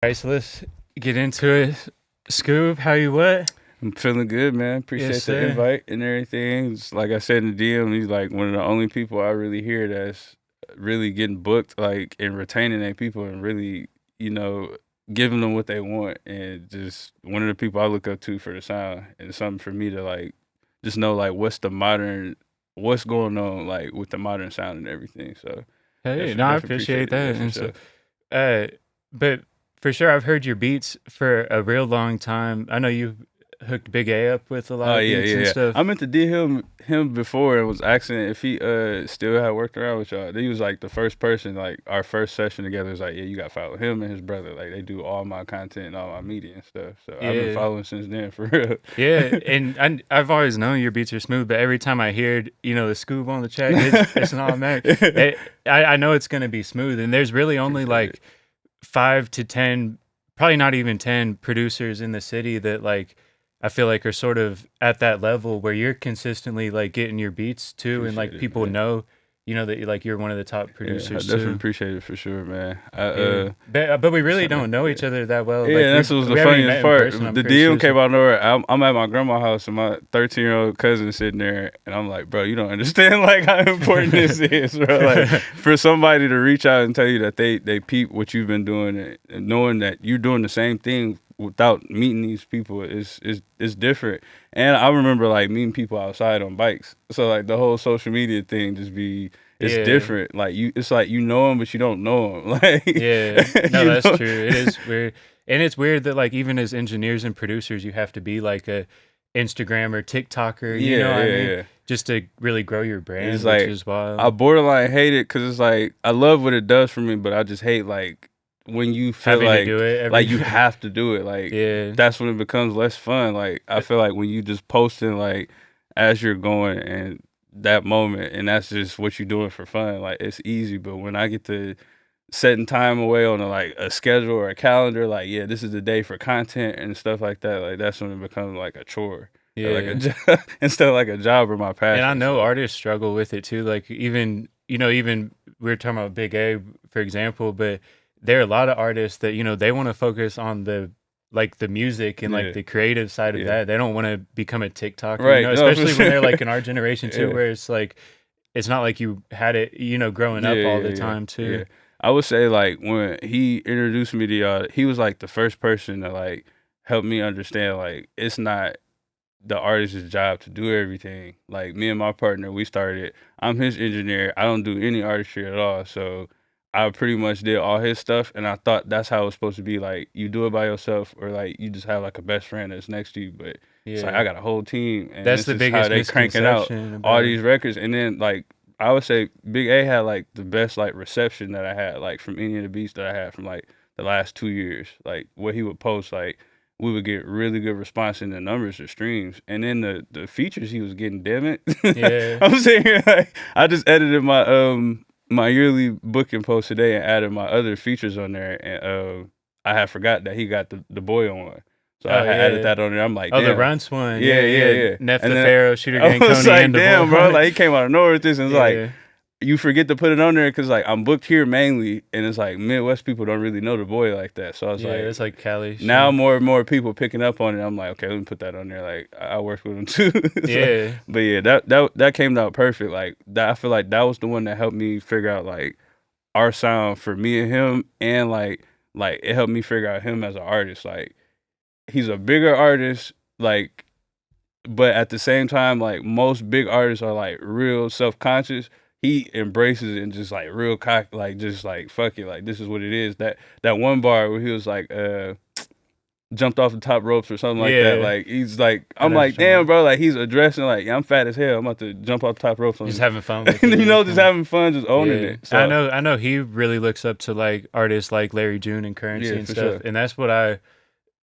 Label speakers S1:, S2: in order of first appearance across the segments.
S1: Right, so let's get into it. Scoob, how you what?
S2: I'm feeling good, man. Appreciate
S1: Yes,
S2: the
S1: sir.
S2: invite and everything. It's like I said in the DM, he's like one of the only people I really hear that's really getting booked, like and retaining their people and really, you know, giving them what they want. And just one of the people I look up to for the sound and something for me to like just know like what's going on like with the modern sound and everything. So
S1: Hey,
S2: definitely,
S1: no, I
S2: definitely
S1: appreciate
S2: appreciate it. Yeah,
S1: that.
S2: for
S1: And so,
S2: sure.
S1: uh, but for sure, I've heard your beats for a real long time. I know you hooked Big A up with a lot
S2: Oh
S1: of
S2: yeah,
S1: beats
S2: yeah,
S1: and
S2: yeah. I
S1: stuff.
S2: meant to did him before and was asking if he still had worked around with y'all. He was like the first person, like our first session together was like, yeah, you got to follow him and his brother. Like they do all my content and all my media and stuff. So I've been
S1: Yeah,
S2: following since then for real.
S1: yeah, and I've always known your beats are smooth, but every time I hear the Scoob on the track, it's an automatic. I know it's gonna be smooth, and there's really only
S2: Appreciate it.
S1: like 5 to 10, probably not even 10 producers in the city that like I feel like are sort of at that level where you're consistently like getting your beats too, and like
S2: Appreciate it,
S1: people
S2: man.
S1: know, that you're one of the top
S2: Yeah, I
S1: producers
S2: definitely
S1: too.
S2: appreciate it for sure, man.
S1: Yeah, but we really
S2: Something,
S1: don't know
S2: yeah.
S1: each other that well.
S2: Yeah,
S1: Like
S2: that's what was the
S1: we haven't even
S2: funniest
S1: met in
S2: part.
S1: person. I'm
S2: The
S1: pretty sure.
S2: DM
S1: So,
S2: came out of nowhere. I'm at my grandma's house and my 13-year-old cousin sitting there, and I'm like, bro, you don't understand like how important this is, bro. Like for somebody to reach out and tell you that they peep what you've been doing and knowing that you're doing the same thing without meeting these people is different. And I remember like meeting people outside on bikes. So like the whole social media thing just be it's
S1: yeah,
S2: different. Like it's like you know them, but you don't know them. Like
S1: yeah, no,
S2: you
S1: that's
S2: know.
S1: true. It is weird, and it's weird that like even as engineers and producers, you have to be like a Instagram or TikToker. You know
S2: Yeah,
S1: what I
S2: yeah,
S1: mean?
S2: yeah.
S1: Just to really grow your
S2: It's
S1: brand, which
S2: like
S1: is
S2: I
S1: wild.
S2: borderline hate it because it's like I love what it does for me, but I just hate like when you feel
S1: Having to do it
S2: like
S1: every
S2: you have to do it. Like
S1: yeah,
S2: that's when it becomes less fun. Like I feel like when you just posting like as you're going and that moment, and that's just what you're doing for fun. Like it's easy, but when I get to setting time away on a schedule or a calendar, like yeah, this is the day for content and stuff like that. Like that's when it becomes like a chore or like a
S1: yeah.
S2: job instead of like a job or my
S1: And I
S2: passion.
S1: know
S2: So.
S1: artists struggle with it too. Like even we were talking about Big A, for example, but there are a lot of artists that they want to focus on the music and like
S2: Yeah,
S1: the creative side of
S2: yeah.
S1: that. They don't want to become a TikToker,
S2: Right. No, for
S1: especially when
S2: sure.
S1: they're like in our generation too,
S2: Yeah.
S1: where it's like it's not like you had it, growing
S2: Yeah,
S1: up all
S2: yeah,
S1: the
S2: yeah,
S1: time
S2: yeah.
S1: too.
S2: I would say like when he introduced me to y'all, he was like the first person to like help me understand like it's not the artist's job to do everything. Like me and my partner, we started. I'm his engineer. I don't do any artistry at all, so I pretty much did all his stuff, and I thought that's how it was supposed to be. Like you do it by yourself, or like you just have like a best friend that's next to you. But it's like
S1: Yeah,
S2: I got a whole team, and
S1: that's
S2: this
S1: the
S2: is how
S1: biggest
S2: they cranking out
S1: misconception
S2: all
S1: about it.
S2: these records. And then like I would say, Big A had like the best like reception that I had like from any of the beats that I had from like the last 2 years. Like what he would post like we would get really good response in the numbers of streams. And then the features he was getting, damn it.
S1: Yeah.
S2: I'm saying here like I just edited my yearly booking post today and added my other features on there and I had forgot that he got the boy on one. So I
S1: Oh
S2: had added
S1: yeah.
S2: that on there. I'm like,
S1: Oh, the
S2: damn.
S1: Runts one.
S2: Yeah,
S1: Yeah,
S2: yeah,
S1: yeah.
S2: yeah.
S1: Neff
S2: And
S1: the
S2: then
S1: Pharaoh, Shooter
S2: I
S1: Gang,
S2: was
S1: Coney, and
S2: like,
S1: the
S2: damn, bro.
S1: boy.
S2: Like he came out of nowhere with this and it's like
S1: Yeah.
S2: you forget to put it on there because like I'm booked here mainly and it's like Midwest people don't really know the boy like that. So I was
S1: Yeah,
S2: like
S1: it's like Cali
S2: now
S1: shit.
S2: more and more people picking up on it. I'm like, okay, let me put that on there. Like I worked with him too. So,
S1: Yeah.
S2: but yeah, that came out perfect. Like that, I feel like that was the one that helped me figure out like our sound for me and him, and like it helped me figure out him as an artist. Like he's a bigger artist, like, but at the same time, like most big artists are like real self conscious. He embraces it and just like real cock, like just like fuck it, like this is what it is. That one bar where he was like, jumped off the top ropes or something like that.
S1: Yeah.
S2: Like he's like,
S1: I
S2: I'm
S1: know what you're
S2: like,
S1: talking
S2: damn,
S1: about.
S2: bro. Like he's addressing like, yeah, I'm fat as hell. I'm about to jump off the top ropes
S1: Just
S2: on,
S1: having fun with
S2: and
S1: it.
S2: just having fun, just owning
S1: Yeah.
S2: it.
S1: I
S2: So
S1: know I know he really looks up to like artists like Larry June and Currency
S2: yeah,
S1: and
S2: for
S1: stuff.
S2: sure.
S1: And that's what I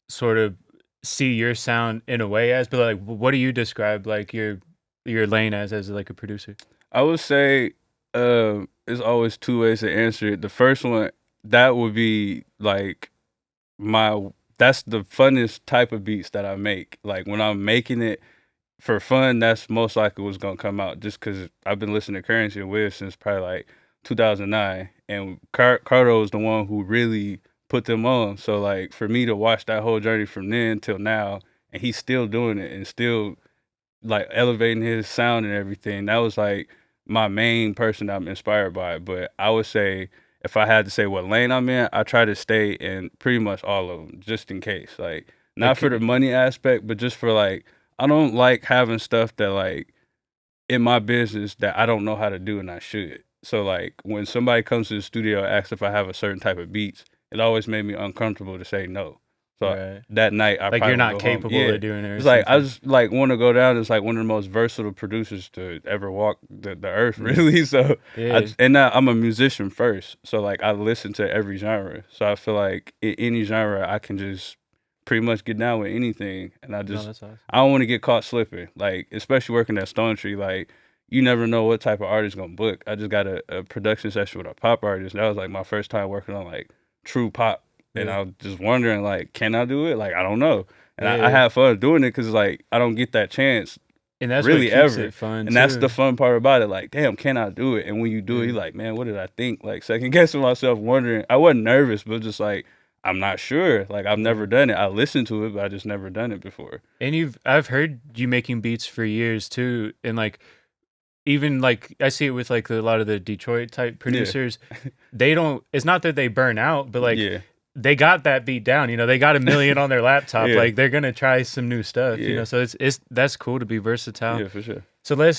S1: sort of see your sound in a way as, but like what do you describe like your lane as like a producer?
S2: I would say, it's always two ways to answer it. The first one, that would be like my that's the funnest type of beats that I make. Like when I'm making it for fun, that's most likely what's gonna come out. Just because I've been listening to Currency and Wiz since probably like 2009, and Cardo is the one who really put them on. So like for me to watch that whole journey from then till now, and he's still doing it and still like elevating his sound and everything. That was like my main person I'm inspired by. But I would say if I had to say what lane I'm in, I try to stay in pretty much all of them, just in case. Like not for the money aspect, but just for like I don't like having stuff that like in my business that I don't know how to do and I should. So like when somebody comes to the studio and asks if I have a certain type of beats, it always made me uncomfortable to say no. So that night I
S1: like
S2: probably
S1: you're not
S2: go
S1: capable
S2: home.
S1: of doing it.
S2: It's like I just like want to go down as like one of the most versatile producers to ever walk the earth, really. So I'm a musician first, so like I listen to every genre. So I feel like in any genre I can just pretty much get down with anything, and I just
S1: that's awesome.
S2: I don't want to get caught slipping. Like especially working at Stone Tree, like you never know what type of artist gonna book. I just got a production session with a pop artist. That was like my first time working on like true pop. And I was just wondering, like, can I do it? Like, I don't know. And I have fun doing it because, like, I don't get that chance
S1: and that's
S2: really
S1: what keeps
S2: ever.
S1: It fun,
S2: and that's the fun part about it. Like, damn, can I do it? And when you do it, you're like, man, what did I think? Like, second guessing myself, wondering. I wasn't nervous, but just like, I'm not sure. Like, I've never done it. I listened to it, but I just never done it before.
S1: And I've heard you making beats for years too. And like, even like I see it with like a lot of the Detroit type producers, they don't, it's not that they burn out, but like, they got that beat down, you know, they got 1 million on their laptop. Like they're going to try some new stuff, you know? So that's cool to be versatile.
S2: Yeah, for sure.
S1: So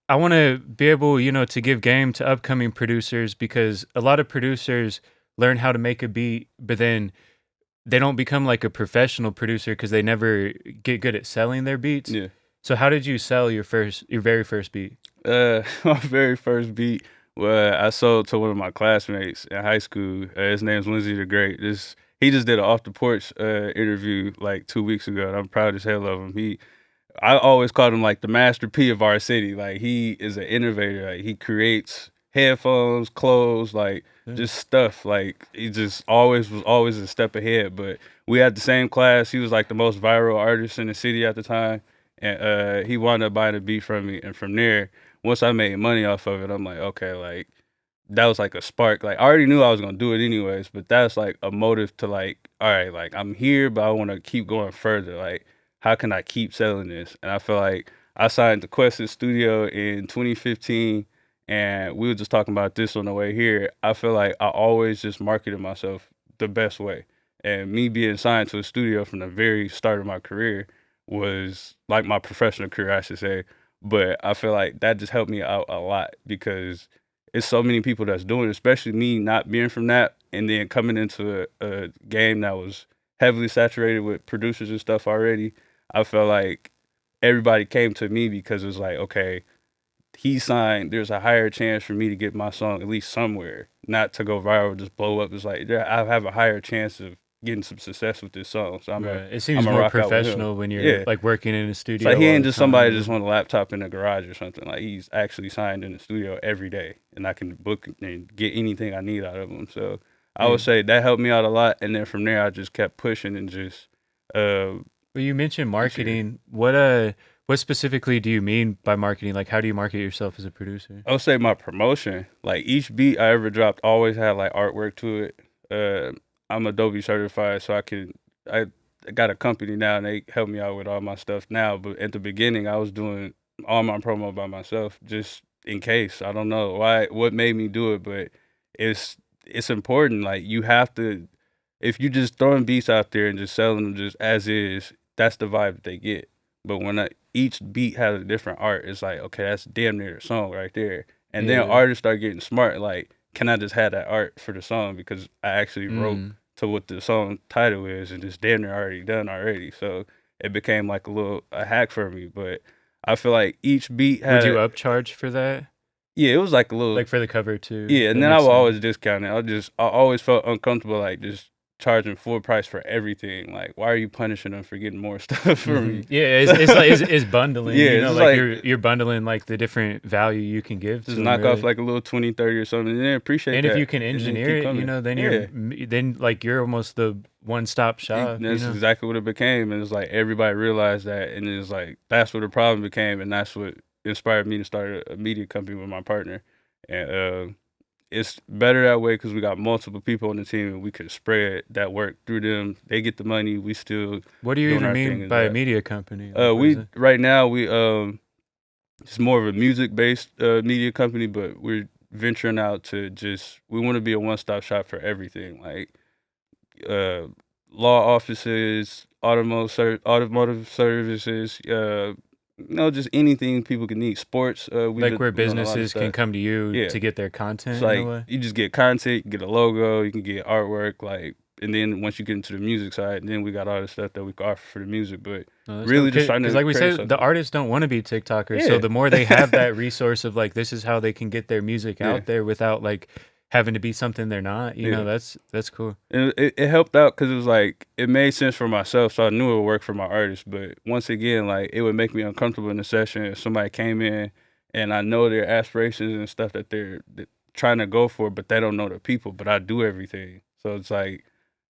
S1: I want to be able, you know, to give game to upcoming producers, because a lot of producers learn how to make a beat, but then they don't become like a professional producer because they never get good at selling their beats.
S2: Yeah.
S1: So how did you sell your very first beat?
S2: My very first beat, well, I sold to one of my classmates in high school. His name's Lindsay the Great. He just did an off the porch interview like 2 weeks ago, and I'm proud as hell of him. I always called him like the Master P of our city. Like he is an innovator. Like he creates headphones, clothes, like just stuff. Like he just was always a step ahead. But we had the same class. He was like the most viral artist in the city at the time, and he wound up buying a beat from me. And from there, once I made money off of it, I'm like, okay, like that was like a spark. Like I already knew I was gonna do it anyways, but that's like a motive to like, all right, like I'm here, but I want to keep going further. Like, how can I keep selling this? And I feel like I signed to Quest's studio in 2015, and we were just talking about this on the way here. I feel like I always just marketed myself the best way, and me being signed to a studio from the very start of my career was like my professional career, I should say. But I feel like that just helped me out a lot because it's so many people that's doing it, especially me not being from that and then coming into a game that was heavily saturated with producers and stuff already. I felt like everybody came to me because it was like, okay, he signed, there's a higher chance for me to get my song at least somewhere, not to go viral, just blow up. It's like I have a higher chance of getting some success with this song. So
S1: it seems more professional when you're like working in a studio.
S2: Like he ain't just somebody just on a laptop in a garage or something. Like he's actually signed in the studio every day, and I can book and get anything I need out of him. So I would say that helped me out a lot. And then from there, I just kept pushing and just.
S1: Well, you mentioned marketing. What specifically do you mean by marketing? Like, how do you market yourself as a producer?
S2: I would say my promotion. Like each beat I ever dropped always had like artwork to it. I'm Adobe certified, so I got a company now, and they help me out with all my stuff now. But at the beginning, I was doing all my promo by myself, just in case. I don't know what made me do it, but it's important. Like you have to, if you just throwing beats out there and just selling them just as is, that's the vibe that they get. But when each beat has a different art, it's like, okay, that's damn near a song right there. And then artists start getting smart, like, can I just have that art for the song because I actually wrote to what the song title is and it's damn near already done already. So it became like a hack for me. But I feel like each beat had.
S1: Would you upcharge for that?
S2: Yeah, it was like a little.
S1: Like for the cover too.
S2: Yeah, and then I would always discount it. I always felt uncomfortable like just charging full price for everything. Like, why are you punishing them for getting more stuff from me?
S1: Yeah, it's like it's bundling. Yeah, you know, like you're bundling like the different value you can give.
S2: Just knock off like a little 20, 30 or something, and then appreciate
S1: and
S2: that.
S1: And if you can engineer it, you know, then you're almost the one-stop shop.
S2: That's exactly what it became, and it's like everybody realized that, and it's like that's what the problem became, and that's what inspired me to start a media company with my partner, and it's better that way because we got multiple people on the team and we could spread that work through them. They get the money, we still
S1: What do you
S2: doing
S1: even
S2: our
S1: mean
S2: thing.
S1: by a media company? Like,
S2: We right now it's more of a music based media company, but we're venturing out to we want to be a one stop shop for everything, like law offices, automotive services, just anything people can need. Sports,
S1: like where
S2: doing a lot of
S1: businesses can
S2: stuff.
S1: come to you
S2: Yeah.
S1: to get their
S2: It's
S1: content in a
S2: like
S1: way?
S2: you just get content, you get a logo, you can get artwork, like, and then once you get into the music side, then we got all the stuff that we can offer for the music. But really, just trying to
S1: like we
S2: create
S1: said,
S2: something.
S1: the artists don't want to be TikTokers, so
S2: Yeah.
S1: the more they have that resource of like this is how they can get their music
S2: Yeah.
S1: out there without like having to be something they're not. You
S2: Yeah.
S1: know, that's cool.
S2: And it helped out because it was like it made sense for myself, so I knew it would work for my artist. But once again, like it would make me uncomfortable in the session if somebody came in and I know their aspirations and stuff that they're trying to go for, but they don't know the people. But I do everything, so it's like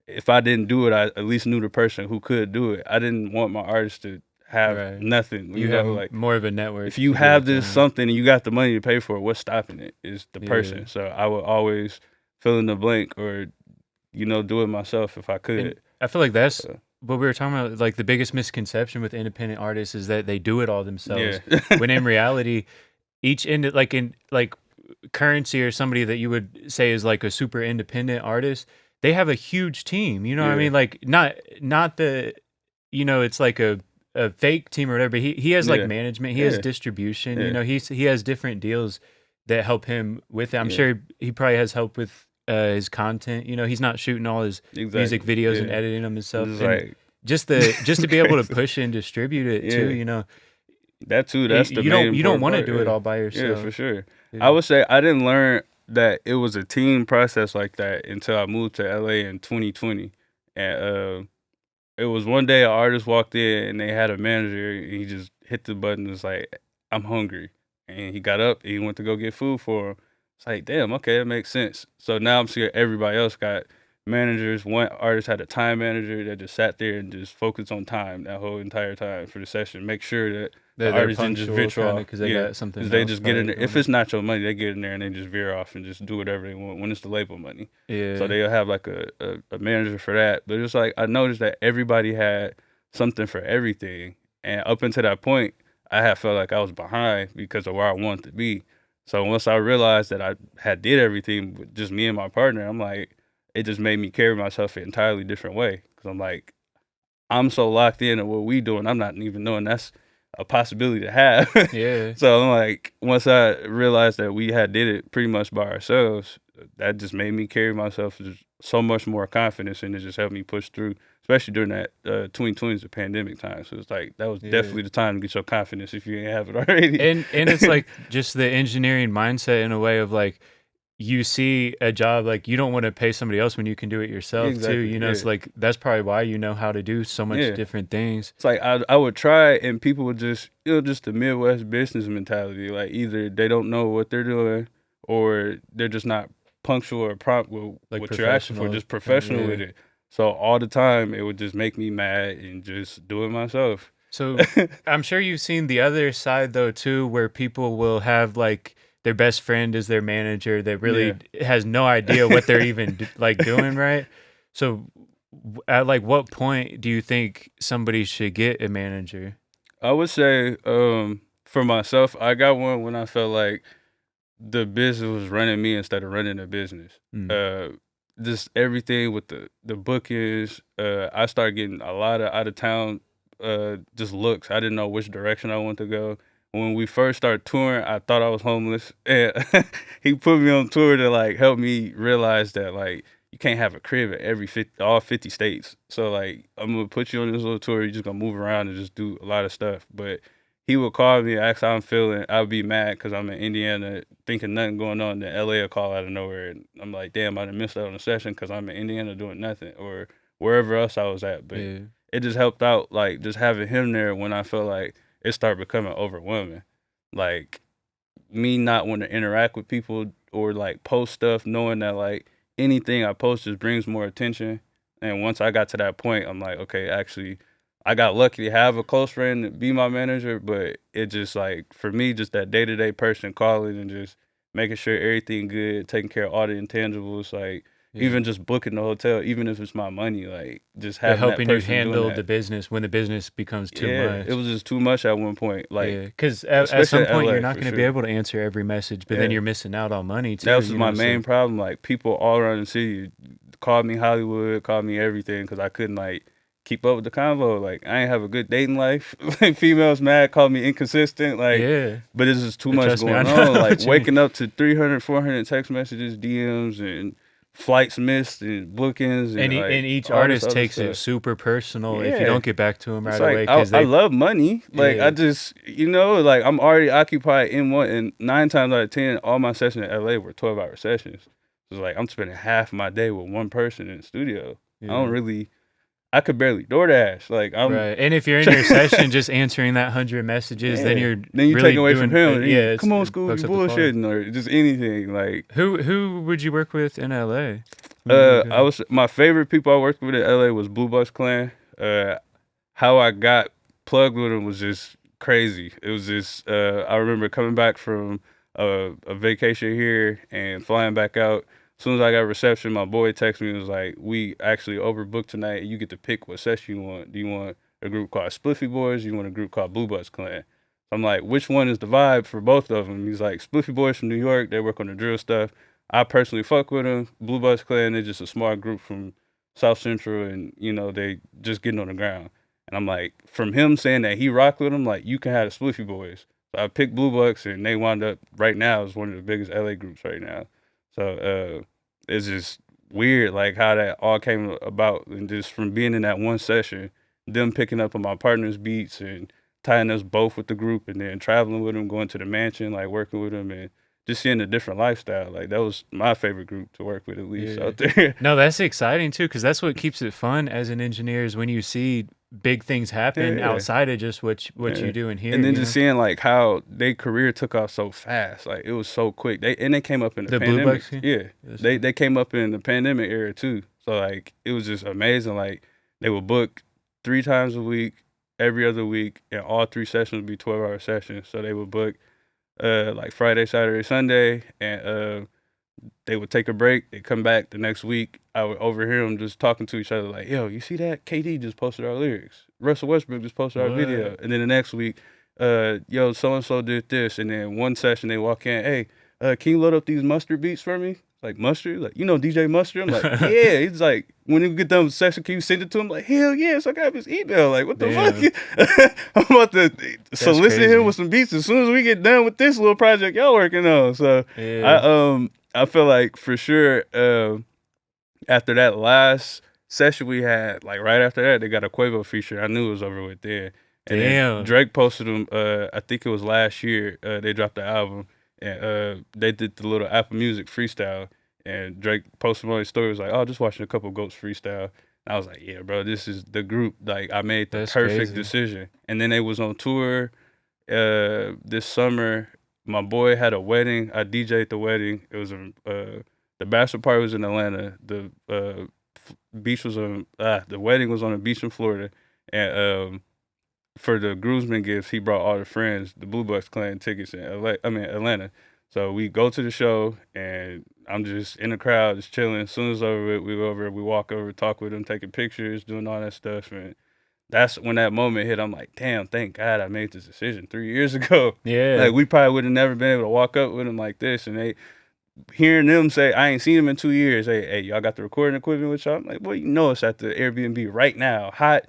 S2: if I didn't do it, I at least knew the person who could do it. I didn't want my artist to have
S1: Right.
S2: nothing.
S1: You
S2: know,
S1: have
S2: like
S1: more of a network.
S2: if you
S1: to
S2: have
S1: get it
S2: this
S1: done.
S2: something and you got the money to pay for it, what's stopping it is the
S1: Yeah.
S2: person. So I would always fill in the blank or do it myself if I could.
S1: And I feel like that's what we were talking about. Like the biggest misconception with independent artists is that they do it all themselves.
S2: Yeah.
S1: When in reality, in Currency or somebody that you would say is like a super independent artist, they have a huge team. You know what I
S2: Yeah.
S1: mean? Like not the, it's like a fake team or whatever. He has like
S2: Yeah.
S1: management. He has
S2: Yeah.
S1: distribution.
S2: Yeah.
S1: He has different deals that help him with it. I'm
S2: Yeah.
S1: sure he probably has help with his content. He's not shooting all his music videos and editing them himself.
S2: It's
S1: And
S2: like
S1: just to be able to push it and distribute it too.
S2: Yeah. That too. That's the
S1: you
S2: main
S1: don't want to
S2: part,
S1: do it all by yourself.
S2: Yeah, for sure.
S1: Yeah.
S2: I would say I didn't learn that it was a team process like that until I moved to LA in 2020. And it was one day an artist walked in and they had a manager and he just hit the button and was like, I'm hungry. And he got up and he went to go get food for him. It's like, damn, okay, that makes sense. So now I'm seeing everybody else got managers. One artist had a time manager that just sat there and just focused on time that whole entire time for the session. Make sure that the artist didn't just venture off
S1: because they got something.
S2: Because they just get in there. If it's not your money, they get in there and they just veer off and just do whatever they want when it's the label money.
S1: Yeah.
S2: So they'll have like a manager for that. But it's like I noticed that everybody had something for everything. And up until that point, I had felt like I was behind because of where I wanted to be. So once I realized that I had did everything with just me and my partner, I'm like, it just made me carry myself an entirely different way. Because I'm like, I'm so locked in at what we doing, I'm not even knowing that's a possibility to have.
S1: Yeah.
S2: So I'm like, once I realized that we had did it pretty much by ourselves, that just made me carry myself with so much more confidence, and it just helped me push through, especially during that 2020 is the pandemic time. So it's like that was definitely the time to get your confidence if you ain't have it already.
S1: And it's like just the engineering mindset in a way of like you see a job like you don't want to pay somebody else when you can do it yourself too. It's like that's probably why you know how to do so much different things.
S2: It's like I would try and people would just just the Midwest business mentality. Like either they don't know what they're doing or they're just not punctual or prompt with like what you're asking for, just professional with it. So all the time it would just make me mad and just do it myself.
S1: So I'm sure you've seen the other side though too, where people will have like their best friend is their manager that really has no idea what they're even like doing, right? So at like what point do you think somebody should get a manager?
S2: I would say for myself, I got one when I felt like the business was running me instead of running the business. Just everything with the bookings. I started getting a lot of out of town just looks. I didn't know which direction I wanted to go. When we first started touring, I thought I was homeless, and he put me on tour to like help me realize that like you can't have a crib at all 50 states. So like I'm gonna put you on this little tour. You're just gonna move around and just do a lot of stuff. But he would call me, ask how I'm feeling. I would be mad because I'm in Indiana, thinking nothing going on. Then LA will call out of nowhere, and I'm like, damn, I done missed out on a session because I'm in Indiana doing nothing, or wherever else I was at. But it just helped out, like just having him there when I felt like it started becoming overwhelming. Like me not wanting to interact with people or like post stuff, knowing that like anything I post just brings more attention. And once I got to that point, I'm like, okay, actually, I got lucky to have a close friend to be my manager, but it just like for me, just that day-to-day person calling and just making sure everything good, taking care of all the intangibles, like
S1: Yeah.
S2: even just booking the hotel, even if it's my money, like just
S1: They're
S2: having that
S1: helping you
S2: person doing
S1: handle
S2: that.
S1: the business when the business becomes too
S2: Yeah, it
S1: much.
S2: was just too much at one point. Like,
S1: Yeah, because at
S2: especially
S1: some
S2: in
S1: point you're
S2: LA
S1: not
S2: for
S1: going to be
S2: sure.
S1: able to answer every message, but then
S2: Yeah.
S1: you're missing out on money
S2: That
S1: too.
S2: was my main problem. Like people all around the city called me Hollywood, called me everything because I couldn't like keep up with the convo. Like I ain't have a good dating life. Like females mad, called me inconsistent. Like,
S1: Yeah,
S2: but it's just too
S1: but
S2: much
S1: trust me, I
S2: going
S1: know
S2: on. Like
S1: what you mean.
S2: waking up to 300, 400 text messages, DMs, and flights missed, and bookings, and like
S1: And each
S2: all this
S1: artist
S2: other
S1: takes it
S2: stuff.
S1: super personal if you
S2: Yeah.
S1: don't get back to them
S2: It's
S1: right
S2: like
S1: away because
S2: I
S1: they
S2: love money. Like I
S1: yeah.
S2: just like I'm already occupied in one, and 9 times out of 10, all my sessions in LA were 12-hour sessions. So it's like I'm spending half my day with one person in the studio.
S1: Yeah.
S2: I could barely DoorDash. Like I'm
S1: Right, and if you're in your session just answering that 100 messages, then
S2: yeah.
S1: you're
S2: Then you take
S1: really
S2: away from
S1: doing
S2: him. And
S1: yeah.
S2: come on,
S1: It
S2: Scoob, you
S1: fucks up the quality.
S2: bullshitting or just anything. Like
S1: Who would you work with in LA? When you were
S2: my favorite people I worked with in LA was BlueBux Clan. How I got plugged with them was just crazy. It was just I remember coming back from a vacation here and flying back out. As soon as I got reception, my boy texted me and was like, "We actually overbooked tonight, and you get to pick what session you want. Do you want a group called Spliffy Boys? Or you want a group called BlueBux Clan?" I'm like, "Which one is the vibe for both of them?" He's like, "Spliffy Boys from New York. They work on the drill stuff. I personally fuck with them. BlueBux Clan, they're just a smart group from South Central, and they just getting on the ground." And I'm like, from him saying that he rocked with them, like, you can have the Spliffy Boys. So I picked BlueBux, and they wound up right now as one of the biggest LA groups right now. So it's just weird, like how that all came about, and just from being in that one session, them picking up on my partner's beats and tying us both with the group, and then traveling with them, going to the mansion, like working with them, and just seeing a different lifestyle. Like that was my favorite group to work with, at least out there.
S1: No, that's exciting too, because that's what keeps it fun as an engineer is when you see big things happen
S2: Yeah.
S1: outside of just what
S2: Yeah.
S1: you do in here.
S2: And then just seeing like how their career took off so fast, like it was so quick. They came up in the pandemic.
S1: BlueBux?
S2: Yeah, they came up in the pandemic era too. So like it was just amazing. Like they would book 3 times a week, every other week, and all 3 sessions would be 12-hour sessions. So they would book like Friday, Saturday, Sunday, and they would take a break. They'd come back the next week. I would overhear them just talking to each other like, "Yo, you see that? KD just posted our lyrics. Russell Westbrook just posted our video." And then the next week, "Yo, so-and-so did this." And then one session they walk in, "Hey, can you load up these Mustard beats for me?" Like, Mustard? Like, DJ Mustard? I'm like, yeah. He's like, when you get done with the session, can you send it to him? Like, hell yes, I got his email. Like, what the fuck? I'm about to solicit him with some beats as soon as we get done with this little project y'all working on. So I feel like for sure after that last session we had, like right after that, they got a Quavo feature. I knew it was over with then. And then Drake posted them, I think it was last year, they dropped the album, and they did the little Apple Music freestyle, and Drake posted on his story, was like, "Oh, just watching a couple Goats freestyle." And I was like, yeah, bro, this is the group. Like, I made the perfect decision. And then they was on tour this summer. My boy had a wedding. I DJ'd the wedding. It was the bachelor party was in Atlanta. The beach was on the wedding was on a beach in Florida, and for the groomsmen gifts, he brought all the friends, the BlueBux Clan tickets in Atlanta. So we go to the show, and I'm just in the crowd, just chilling. As soon as over, we go over, we walk over, talk with them, taking pictures, doing all that stuff, and that's when that moment hit. I'm like, damn, thank God I made this decision 3 years ago.
S1: Yeah.
S2: Like, we probably would have never been able to walk up with them like this, and hearing them say, I ain't seen them in 2 years. Hey, y'all got the recording equipment with y'all? I'm like, well, it's at the Airbnb right now. Hot,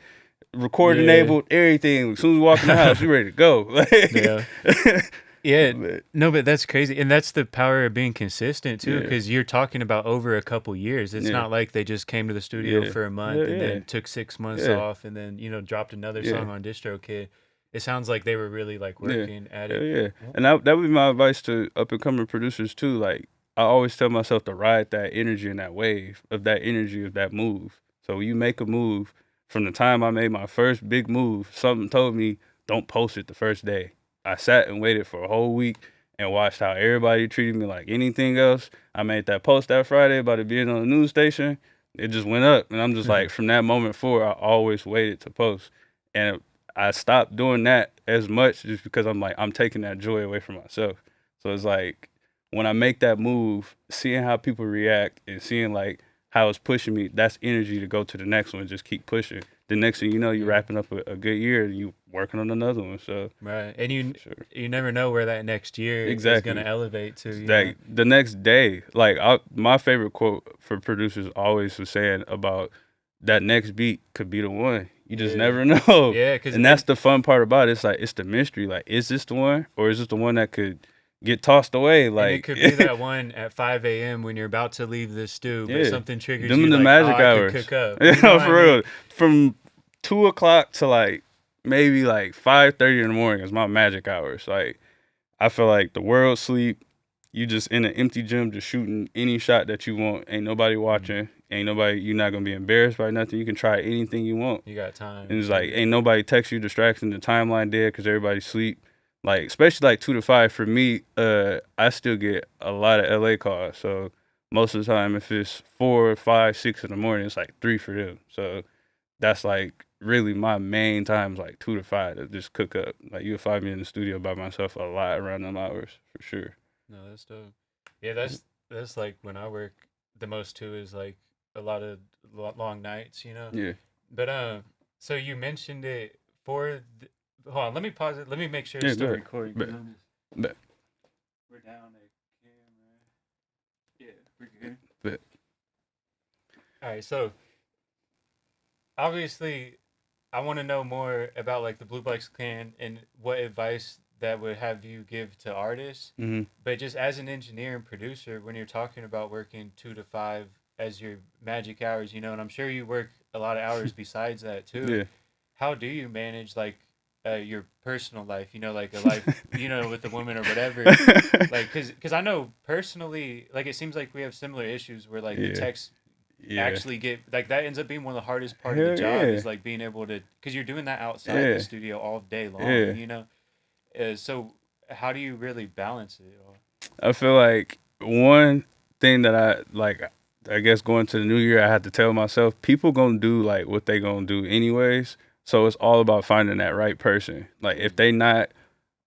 S2: record enabled, everything. As soon as we walk in the house, we ready to go.
S1: No, but that's crazy. And that's the power of being consistent too, because you're talking about over a couple years. It's not like they just came to the studio for a month and then took 6 months off and then, dropped another song on DistroKid. It sounds like they were really like working at it.
S2: Yeah. And that would be my advice to up and coming producers too. Like, I always tell myself to ride that energy and that wave of that energy of that move. So when you make a move, from the time I made my first big move, something told me, don't post it the first day. I sat and waited for a whole week and watched how everybody treated me like anything else. I made that post that Friday about it being on the news station. It just went up. And I'm just like, from that moment forward, I always waited to post. And I stopped doing that as much just because I'm like, I'm taking that joy away from myself. So it's like, when I make that move, seeing how people react and seeing like how it's pushing me, that's energy to go to the next one and just keep pushing. The next thing you know, you're wrapping up a good year and you working on another one. So
S1: right, and you never know where that next year is going to elevate to.
S2: Like the next day, like my favorite quote for producers always was saying about that next beat could be the one. You just never know.
S1: Yeah,
S2: and that's the fun part about it. It's like it's the mystery. Like, is this the one, or is this the one that could get tossed away? Like,
S1: and it could be that one at 5 a.m. when you're about to leave the stew, but something triggers
S2: them
S1: you.
S2: In the
S1: like,
S2: magic
S1: hours.
S2: hours.
S1: I could cook up.
S2: Yeah, for real. From 2:00 to like maybe like 5:30 in the morning is my magic hours. Like, I feel like the world sleep. You just in an empty gym, just shooting any shot that you want. Ain't nobody watching. Ain't nobody. You're not gonna be embarrassed by nothing. You can try anything you want.
S1: You got time.
S2: And it's like ain't nobody text you distraction. The timeline dead because everybody sleep. Like especially like 2 to 5 for me. I still get a lot of LA calls. So most of the time, if it's 4, 5, 6 in the morning, it's like 3 for them. So that's like really my main times, like 2 to 5 to just cook up. Like you'll find me in the studio by myself a lot around them hours for sure.
S1: No, that's dope. Yeah, that's like when I work the most too is like a lot of long nights, you know.
S2: Yeah.
S1: But so you mentioned it for. Hold on, let me pause it. Let me make sure it's still recording.
S2: We're
S1: down a camera. Yeah, we're good.
S2: Bet.
S1: All right, so obviously, I want to know more about like the BlueBux Clan and what advice that would have you give to artists.
S2: Mm-hmm.
S1: But just as an engineer and producer, when you're talking about working 2 to 5 as your magic hours, you know, and I'm sure you work a lot of hours besides that too.
S2: Yeah.
S1: How do you manage like your personal life? You know, like a life, you know, with the woman or whatever. Like, cause I know personally, like it seems like we have similar issues where like the text actually get like that ends up being one of the hardest part of the job is like being able to, cause you're doing that outside the studio all day long, you know. So how do you really balance it all?
S2: I feel like one thing that I guess going to the new year, I had to tell myself, people gonna do like what they gonna do anyways. So it's all about finding that right person. Like if they not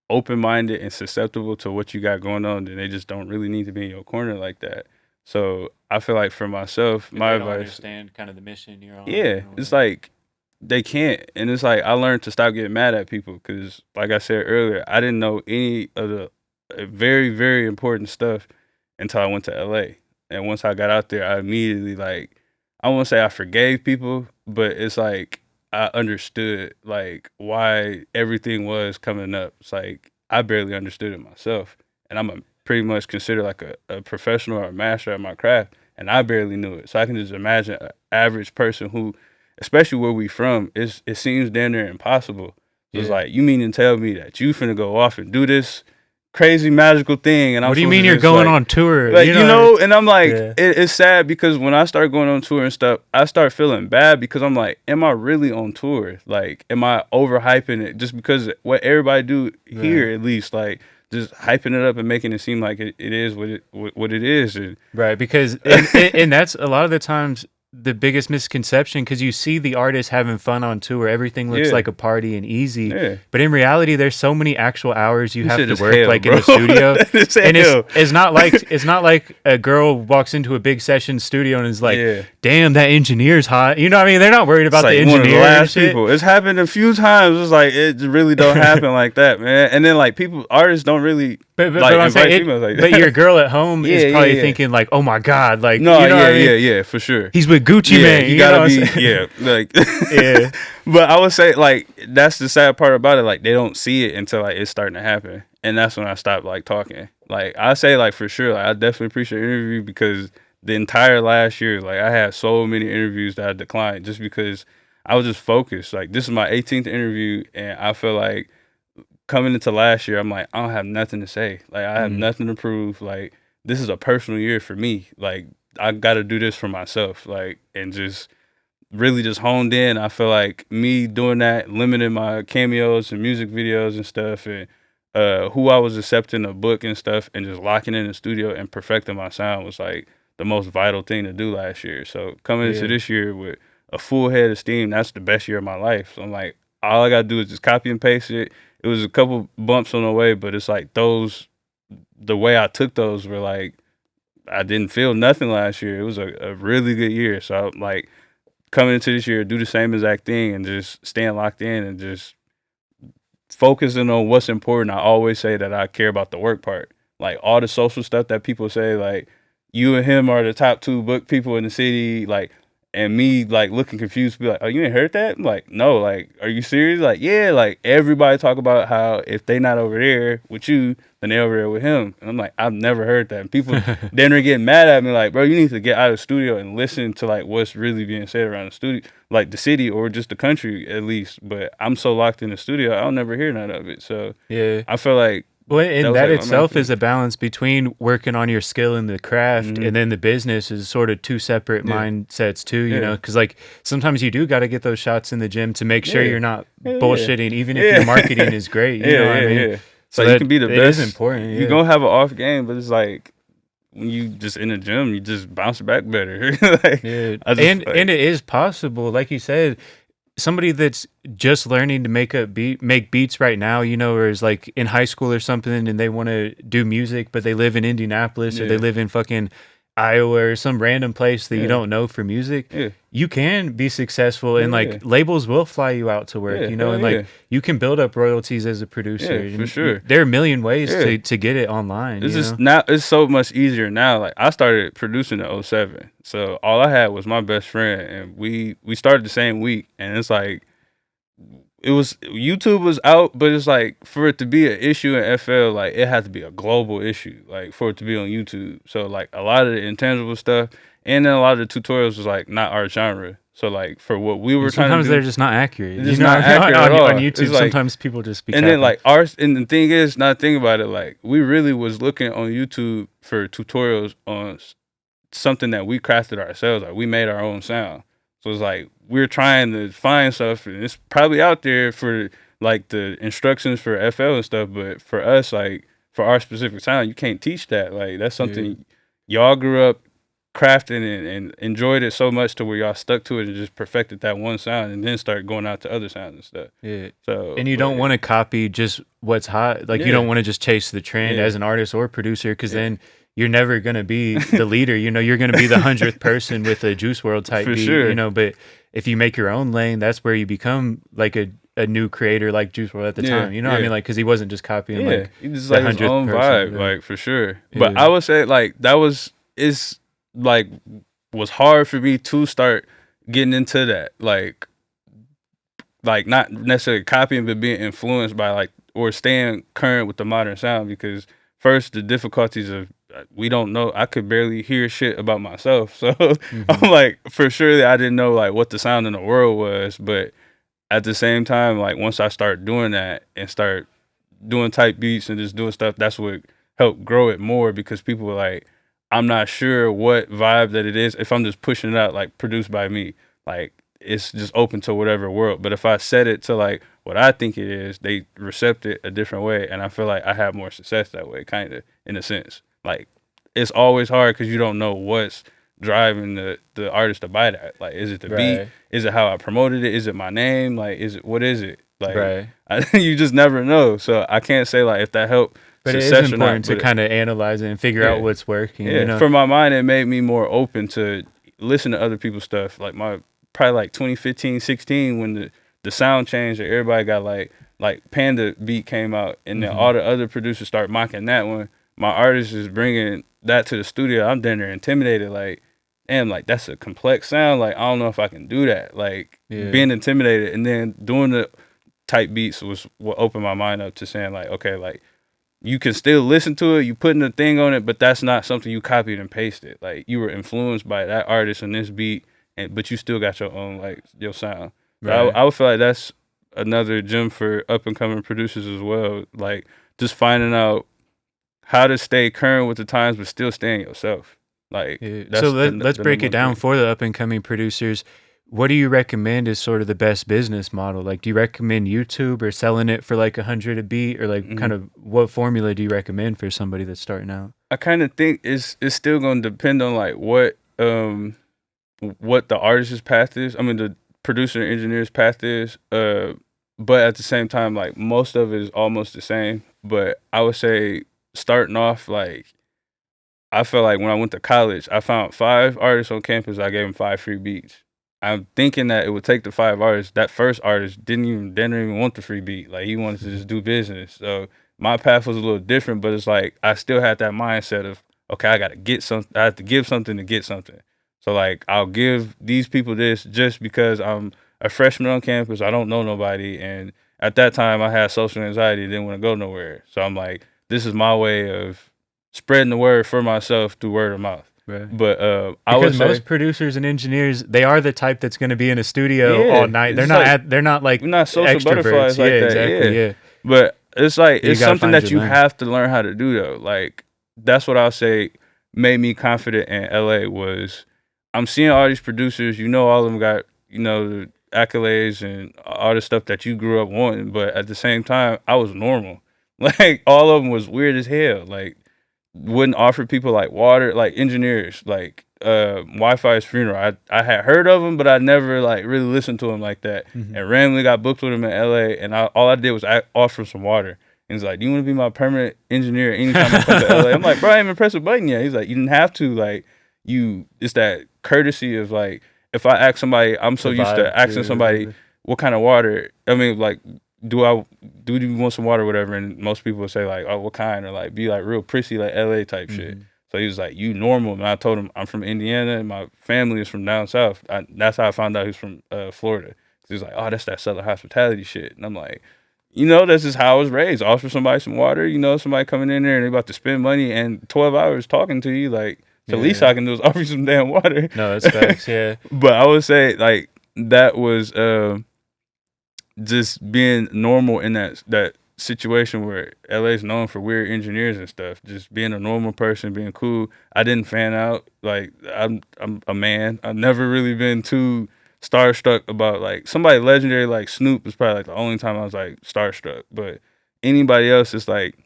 S2: open-minded and susceptible to what you got going on, then they just don't really need to be in your corner like that. So I feel like for myself, my advice,
S1: understand kind of the mission you're on.
S2: Yeah, it's like they can't, and it's like I learned to stop getting mad at people because, like I said earlier, I didn't know any of the very, very important stuff until I went to LA. And once I got out there, I immediately like, I won't say I forgave people, but it's like I understood like why everything was coming up. It's like I barely understood it myself, and I'm pretty much considered like a professional or a master at my craft, and I barely knew it. So I can just imagine an average person who, especially where we from, it seems damn near impossible. So it's like, you mean to tell me that you finna go off and do this crazy magical thing? And
S1: what do you mean you're going on tour?
S2: Like, you know, and I'm like, it's sad because when I start going on tour and stuff, I start feeling bad because I'm like, am I really on tour? Like, am I overhyping it just because what everybody do here, at least, like, just hyping it up and making it seem like it is what it is. And,
S1: right, because and that's a lot of the times the biggest misconception, because you see the artist having fun on tour, everything looks like a party and easy, but in reality there's so many actual hours you have to work in the studio. And it's not like a girl walks into a big session studio and is like, damn, that engineer's hot, you know what I mean? They're not worried about the engineer. One of the last
S2: people. It's happened a few times. It's like it really don't happen like that, man. And then like artists don't really
S1: but I'm saying but your girl at home is probably thinking like, oh my god, like,
S2: no,
S1: you know what I mean?
S2: Yeah, for sure.
S1: He's with Gucci Man.
S2: You gotta be, like, But I would say like that's the sad part about it. Like they don't see it until like it's starting to happen, and that's when I stop like talking. Like I say like for sure, like I definitely appreciate the interview because the entire last year, like I had so many interviews that I declined just because I was just focused. Like this is my 18th interview, and I feel like coming into last year, I'm like, I don't have nothing to say. Like I have nothing to prove. Like this is a personal year for me. Like I got to do this for myself. Like and just really just honed in. I feel like me doing that, limiting my cameos and music videos and stuff, and who I was accepting a book and stuff, and just locking in the studio and perfecting my sound was like the most vital thing to do last year. So coming into this year with a full head of steam, that's the best year of my life. So I'm like, all I gotta do is just copy and paste it. It was a couple bumps on the way, but it's like those the way I took those were like, I didn't feel nothing last year. It was a really good year. So like coming into this year, do the same exact thing and just staying locked in and just focusing on what's important. I always say that I care about the work part. Like all the social stuff that people say, like you and him are the top 2 book people in the city, like, and me like looking confused, be like, oh, you ain't heard that? I'm like, no, like, are you serious? Like, yeah, like everybody talk about how if they not over there with you, then they over there with him. And I'm like, I've never heard that. And people then are getting mad at me, like, bro, you need to get out of the studio and listen to like what's really being said around the studio, like the city or just the country at least. But I'm so locked in the studio, I'll never hear none of it. So
S1: Yeah.
S2: I feel like
S1: Well, and
S2: that
S1: that
S2: was, like, my main
S1: itself
S2: thing.
S1: is a balance between working on your skill in the craft
S2: Mhm.
S1: and then the business is sort of 2 separate
S2: Yeah.
S1: mindsets too, you
S2: Yeah.
S1: know, because like sometimes you do got to get those shots in the gym to make sure
S2: Yeah.
S1: you're not
S2: Yeah, yeah.
S1: bullshitting, even if
S2: Yeah.
S1: your marketing is great, you know what I mean?
S2: So you
S1: that
S2: can be the
S1: it is
S2: best.
S1: important.
S2: You
S1: Yeah.
S2: gonna have an off game, but it's like when you just in the gym, you just bounce back better. Like,
S1: Yeah,
S2: I just
S1: and it is possible, like you said, somebody that's just learning to make beats right now, you know, or is like in high school or something, and they want to do music, but they live in Indianapolis or they
S2: Yeah.
S1: live in fucking Iowa or some random place that you
S2: Yeah.
S1: don't know for music.
S2: Yeah.
S1: You can be successful, and
S2: Yeah.
S1: like labels will fly you out to work,
S2: Yeah,
S1: you know,
S2: hell
S1: and
S2: yeah.
S1: like you can build up royalties as a producer.
S2: Yeah, for
S1: and
S2: sure.
S1: There are a million ways
S2: Yeah.
S1: to get it online.
S2: It's
S1: You
S2: just
S1: know?
S2: now. It's so much easier now. Like I started producing in '07, so all I had was my best friend, and we started the same week. And it's like it was YouTube was out, but it's like for it to be an issue in FL, like it had to be a global issue, like for it to be on YouTube. So like a lot of the intangible stuff, and then a lot of the tutorials was like not our genre. So like for what we were
S1: And
S2: trying to
S1: sometimes
S2: do,
S1: they're just not accurate.
S2: it's
S1: You
S2: just
S1: know,
S2: not accurate
S1: on,
S2: at all.
S1: on YouTube,
S2: It's like,
S1: sometimes people just be
S2: and then
S1: capping.
S2: like ours, and the thing is, not think about it, like we really was looking on YouTube for tutorials on something that we crafted ourselves. Like we made our own sound. So it's like we're trying to find stuff, and it's probably out there for like the instructions for FL and stuff. But for us, like for our specific sound, you can't teach that. Like that's something y'all grew up crafting and enjoyed it so much to where y'all stuck to it and just perfected that one sound, and then start going out to other sounds and stuff.
S1: Yeah.
S2: So
S1: And you don't want to copy just what's hot. Like you
S2: Yeah.
S1: don't want to just chase the trend
S2: Yeah.
S1: as an artist or producer, because
S2: Yeah.
S1: then you're never gonna be the leader. You know, you're gonna be the 100th person with a Juice World type
S2: For
S1: beat.
S2: sure.
S1: You know, but if you make your own lane, that's where you become like a new creator, like Juice World at the
S2: Yeah,
S1: time. You know what I
S2: yeah.
S1: mean? Like because he wasn't just copying
S2: Yeah,
S1: like
S2: he just
S1: the
S2: like his
S1: 100th
S2: own
S1: person,
S2: vibe,
S1: yeah.
S2: like for sure. But
S1: Yeah.
S2: I would say like that was like was hard for me to start getting into that, like not necessarily copying, but being influenced by like or staying current with the modern sound. Because first the difficulties of we don't know. I could barely hear shit about myself, so I'm like for sure that I didn't know like what the sound in the world was, but at the same time, like once I start doing that and start doing type beats and just doing stuff, that's what helped grow it more, because people were like, I'm not sure what vibe that it is if I'm just pushing it out like produced by me. Like it's just open to whatever world. But if I set it to like what I think it is, they recept it a different way, and I feel like I have more success that way, kind of in a sense. Like it's always hard because you don't know what's driving the artist to buy that. Like, is it the beat?
S1: Right.
S2: Is it how I promoted it? Is it my name? Like, what is it? Like,
S1: Right.
S2: you just never know. So I can't say like if that helped
S1: But it is
S2: success or not.
S1: important to
S2: but
S1: kind of analyze it and figure
S2: Yeah.
S1: out what's working.
S2: yeah,
S1: You know?
S2: for my mind, it made me more open to listen to other people's stuff. Like probably like 2015, 16 when the sound changed and everybody got like Panda beat came out, and then all the other producers start mocking that one. My artist is bringing that to the studio. I'm down there intimidated, like, damn, like that's a complex sound. Like I don't know if I can do that. Like being intimidated, and then doing the type beats was what opened my mind up to saying like, okay, like you can still listen to it, you putting a thing on it, but that's not something you copied and pasted. Like you were influenced by that artist and this beat, but you still got your own like your sound. So
S1: Right.
S2: I would feel like that's another gem for up and coming producers as well. Like just finding out how to stay current with the times but still staying yourself. Like that's
S1: So let's
S2: the
S1: break
S2: number
S1: it down
S2: one thing.
S1: for the up and coming producers. What do you recommend is sort of the best business model? Like, do you recommend YouTube or selling it for like 100 a beat, or like kind of what formula do you recommend for somebody that's starting out?
S2: I kind of think it's still going to depend on like what the artist's path is. I mean, the producer and engineer's path is. But at the same time, like most of it is almost the same. But I would say starting off, like, I felt like when I went to college, I found 5 artists on campus. I gave them 5 free beats. I'm thinking that it would take the 5 artists. That first artist didn't even want the free beat. Like, he wanted to just do business. So my path was a little different, but it's like I still had that mindset of, okay, I gotta get something. I have to give something to get something. So like, I'll give these people this just because I'm a freshman on campus. I don't know nobody, and at that time I had social anxiety, didn't want to go nowhere. So I'm like, this is my way of spreading the word for myself through word of mouth.
S1: Right.
S2: But I
S1: because
S2: would
S1: most
S2: say,
S1: producers and engineers, they are the type that's going to be in a studio all night. They're not. They're not like
S2: we're not social
S1: extroverts.
S2: butterflies like that.
S1: Exactly. Yeah.
S2: But it's like
S1: You
S2: it's
S1: gotta
S2: something
S1: find
S2: that
S1: your
S2: you
S1: lane.
S2: have to learn how to do though. Like, that's what I'll say made me confident in LA was I'm seeing all these producers. All of them got the accolades and all the stuff that you grew up wanting. But at the same time, I was normal. Like, all of them was weird as hell. Like, wouldn't offer people like water, like engineers, like Wi-Fi's funeral. I had heard of him, but I never like really listened to him like that.
S1: Mhm.
S2: And randomly got booked with him in LA, and all I did was offer him some water. And he's like, "Do you want to be my permanent engineer anytime I come to LA?" I'm like, "Bro, I ain't even pressed a button yet." He's like, "You didn't have to. Like, it's that courtesy of like, if I ask somebody, I'm so used to asking somebody what kind of water. I mean, like, do you want some water or whatever?" And most people would say like, "Oh, what kind?" Or like be like real prissy, like LA type shit. So he was like, "You normal?" And I told him I'm from Indiana and my family is from down south. That's how I found out he was from Florida. He was like, "Oh, that's that Southern hospitality shit." And I'm like, that's just how I was raised. Offer somebody some water. Somebody coming in there and they about to spend money and 12 hours talking to you. Like, the least I can do is offer you some damn water.
S1: No, that's facts. Yeah.
S2: But I would say like that was just being normal in that situation where LA's known for weird engineers and stuff. Just being a normal person, being cool. I didn't fan out. Like, I'm a man. I've never really been too starstruck about like somebody legendary like Snoop is probably like the only time I was like starstruck. But anybody else is like,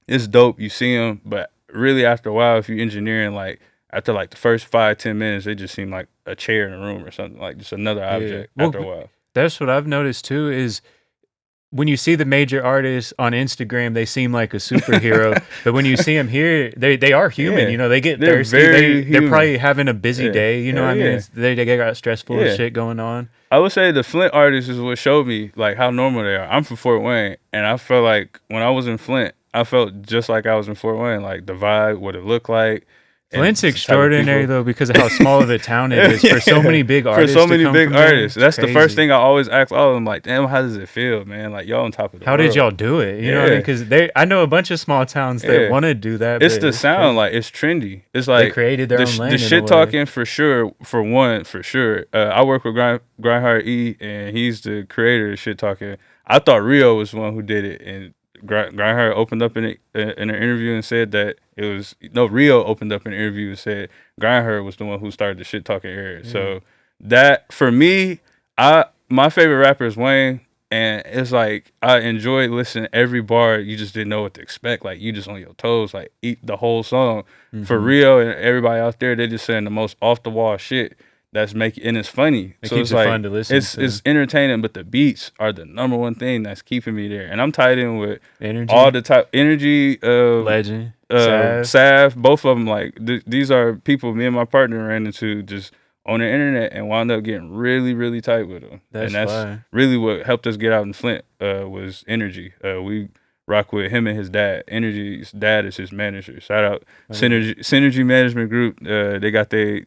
S2: it's dope. You see them, but really after a while, if you're engineering, like after like the first 5-10 minutes, they just seem like a chair in a room or something, like just another object after a while.
S1: That's what I've noticed too, is when you see the major artists on Instagram, they seem like a superhero. But when you see them here, they are human. They get thirsty. They're probably having a busy day. What I mean? They got stressful shit going on.
S2: I would say the Flint artists is what showed me like how normal they are. I'm from Fort Wayne, and I felt like when I was in Flint, I felt just like I was in Fort Wayne. Like the vibe, what it looked like.
S1: Flint's extraordinary though because of how small of a town it is for so many big artists.
S2: For so many big artists, that's
S1: crazy.
S2: The first thing I always ask all of them. Like, damn, how does it feel, man? Like, y'all on top of the
S1: world. How did y'all do it? You know what I mean? Because I know a bunch of small towns that want to do that.
S2: It's the sound, like it's trendy. It's like
S1: they created their own lane.
S2: The shit talking for sure. For sure. I work with Grindhard E, and he's the creator of shit talking. I thought Rio was the one who did it, and Grindhard opened up in an interview and said that Rio opened up in an interview and said Grindhard was the one who started the shit talking era. So that for me, my favorite rapper is Wayne, and it's like I enjoyed listening every bar. You just didn't know what to expect. Like, you just on your toes, like eat the whole song. For Rio and everybody out there, they're just saying the most off the wall shit. That's and it's funny.
S1: It
S2: so
S1: keeps
S2: it's
S1: it
S2: like
S1: fun to listen to.
S2: It's entertaining, but the beats are the number one thing that's keeping me there. And I'm tied in with
S1: Energy.
S2: all the type Energy,
S1: Legend,
S2: Sav, both of them. Like these are people me and my partner ran into just on the internet and wound up getting really, really tight with them. That's really what helped us get out in Flint. Was Energy. We rock with him and his dad. Energy's dad is his manager. Shout out Synergy Management Group. They got a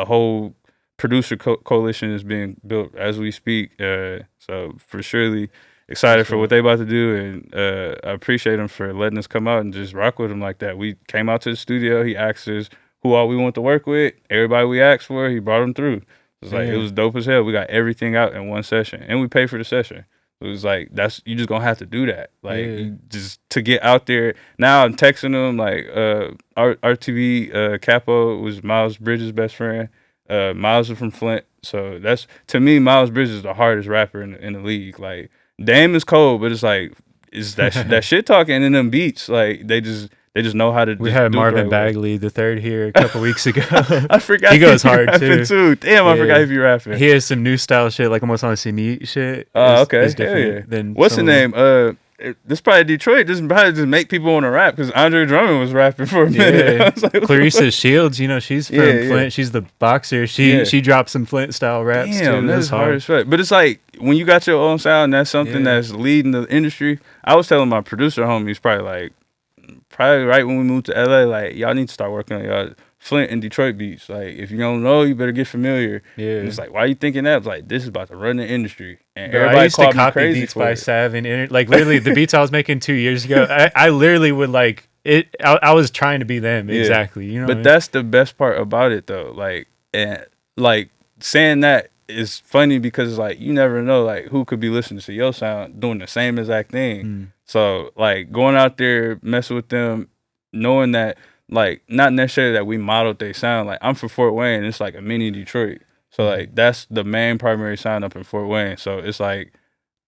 S2: whole producer coalition is being built as we speak. So for surely excited for what they about to do, and I appreciate them for letting us come out and just rock with them like that. We came out to the studio. He asked us who all we want to work with. Everybody we asked for, he brought them through. It was like it was dope as hell. We got everything out in one session, and we paid for the session. It was like you just gonna have to do that, like just to get out there. Now I'm texting them like RTV Capo was Miles Bridges' best friend. Miles is from Flint, so that's to me. Miles Bridges is the hardest rapper in the league. Like, Dame is cold, but it's like that shit talking and them beats. Like they just know how to.
S1: We had Marvin Bagley the third here a couple weeks ago.
S2: I forgot
S1: he goes hard too.
S2: Damn, I forgot if you rapping.
S1: He has some new style shit, like almost on some neat shit.
S2: Oh, okay. Hell yeah.
S1: Than
S2: what's the name? this probably Detroit. This probably just make people want to rap because Andre Drummond was rapping for a minute.
S1: Yeah. Like, Clarissa Shields, you know, she's from Flint. She's the boxer. She dropped some Flint style raps too.
S2: That's hard as fuck. But it's like when you got your own sound, that's something that's leading the industry. I was telling my producer homies probably right when we moved to LA, like y'all need to start working on y'all Flint and Detroit beats. Like if you don't know, you better get familiar. Yeah. And it's like, why are you thinking that? It's like, this is about to run the industry. And everybody
S1: I used to copy
S2: crazy
S1: beats by Sav and like literally the beats I was making 2 years ago. I literally would like it. I was trying to be them exactly. You know,
S2: but that's the best part about it though. Like and like saying that is funny because like you never know like who could be listening to your sound doing the same exact thing. So like going out there messing with them, knowing that like not necessarily that we modeled their sound. Like I'm from Fort Wayne, it's like a mini Detroit. So like that's the main primary sound up in Fort Wayne. So it's like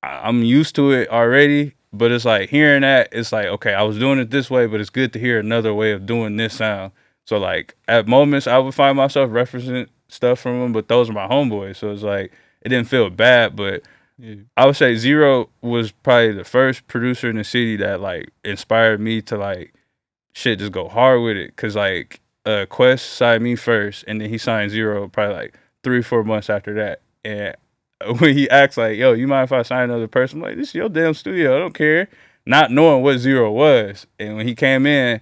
S2: I'm used to it already, but it's like hearing that, it's like, okay, I was doing it this way, but it's good to hear another way of doing this sound. So like at moments I would find myself referencing stuff from them, but those are my homeboys. So it's like it didn't feel bad, but I would say Zero was probably the first producer in the city that like inspired me to like shit just go hard with it. Cause like Quest signed me first and then he signed Zero probably like 3 or 4 months after that. And when he asked like, yo, you mind if I sign another person? I'm like, this is your damn studio, I don't care. Not knowing what Zero was. And when he came in,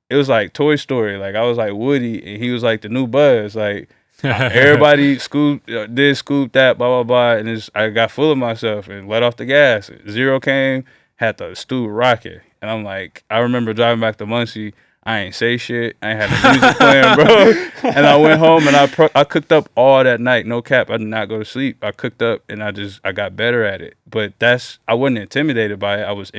S2: it was like Toy Story. Like I was like Woody and he was like the new Buzz. Like everybody did Scoob that, blah, blah, blah. And I got full of myself and let off the gas. Zero came, had the stew rocking. And I'm like, I remember driving back to Muncie. I ain't say shit. I ain't had the music playing, bro. And I went home and I cooked up all that night. No cap. I did not go to sleep. I cooked up and I got better at it. But I wasn't intimidated by it. I was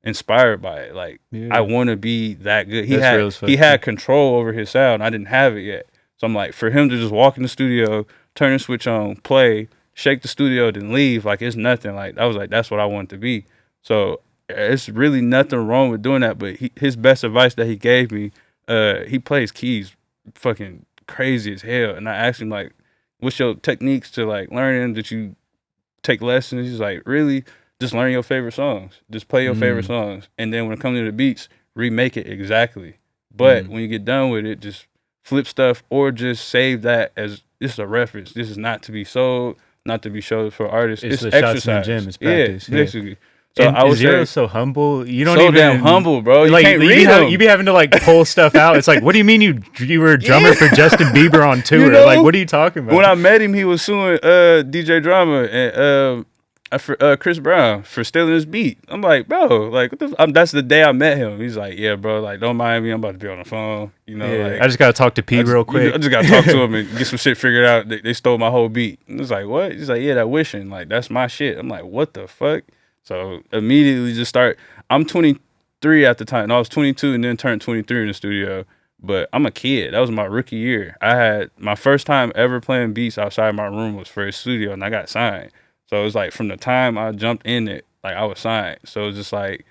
S2: inspired by it. Like I want to be that good. He had control over his sound. I didn't have it yet. So I'm like, for him to just walk in the studio, turn the switch on, play, shake the studio, then leave, like it's nothing. Like I was like, that's what I want to be. So it's really nothing wrong with doing that. But his best advice that he gave me, he plays keys fucking crazy as hell. And I asked him like, what's your techniques to like learning? Did you take lessons? He's like, really, just learn your favorite songs. Just play your favorite songs. And then when it comes to the beats, remake it exactly. But when you get done with it, just flip stuff or just save that as this is a reference. This is not to be sold, not to be showed for artists. It's exercise. Shots in the gym. It's practice. Yeah, basically. So
S1: and I was so humble. You don't
S2: so
S1: even
S2: damn humble, bro. You
S1: like
S2: can't read him.
S1: You be having to like pull stuff out. It's like, what do you mean you were a drummer for Justin Bieber on tour? Like, what are you talking about?
S2: When I met him, he was suing DJ Drama and Chris Brown for stealing his beat. I'm like, bro, like that's the day I met him. He's like, yeah, bro, like don't mind me. I'm about to be on the phone. You know, like
S1: I just gotta talk to P real quick.
S2: I just gotta talk to him and get some shit figured out. They stole my whole beat. And it's like, what? He's like, yeah, that wishing. Like that's my shit. I'm like, what the fuck? So immediately just start. I'm 23 at the time. No, I was 22 and then turned 23 in the studio. But I'm a kid. That was my rookie year. I had my first time ever playing beats outside my room was for a studio and I got signed. So it was like from the time I jumped in it, like I was signed. So it was just like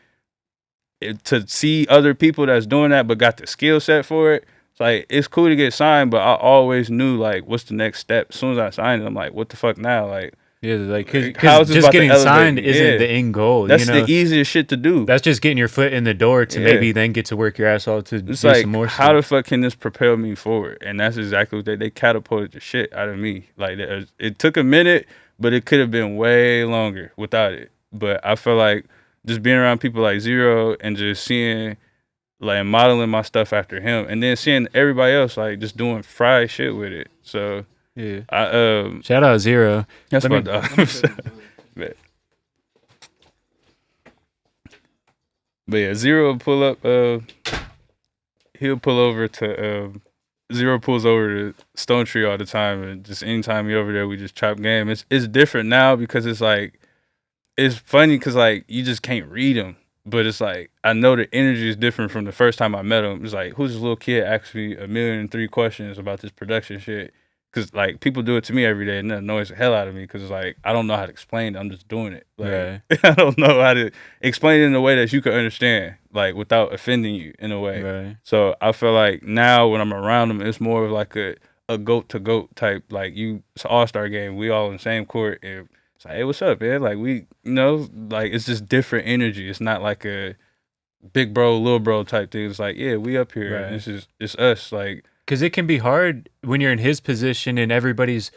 S2: to see other people that's doing that but got the skill set for it. It's like it's cool to get signed, but I always knew like what's the next step. As soon as I signed it, I'm like, what the fuck now? Like
S1: yeah, like because just getting signed isn't the end goal.
S2: That's the easiest shit to do.
S1: That's just getting your foot in the door to maybe then get to work your ass off to do some more stuff.
S2: How the fuck can this propel me forward? And that's exactly what they catapulted the shit out of me. Like it took a minute, but it could have been way longer without it. But I feel like just being around people like Zero and just seeing like modeling my stuff after him, and then seeing everybody else like just doing fried shit with it. So.
S1: Yeah. Shout out Zero.
S2: That's my dog. But yeah, Zero will pull up. He'll pull over to. Zero pulls over to Stone Tree all the time, and just anytime he over there, we just chop game. It's different now because it's like it's funny because like you just can't read him, but it's like I know the energy is different from the first time I met him. It's like, who's this little kid asking me 1,000,003 questions about this production shit? Because, like, people do it to me every day and that annoys the hell out of me because, like, I don't know how to explain it. I'm just doing it. Like, I don't know how to explain it in a way that you can understand, like, without offending you in a way.
S1: Right.
S2: So I feel like now when I'm around them, it's more of like a goat-to-goat type. Like, it's an all-star game. We all in the same court. And It's like, hey, what's up, man? Like we, like it's just different energy. It's not like a big bro, little bro type thing. It's like, yeah, we up here.
S1: Right.
S2: It's us. Like,
S1: because it can be hard when you're in his position and everybody's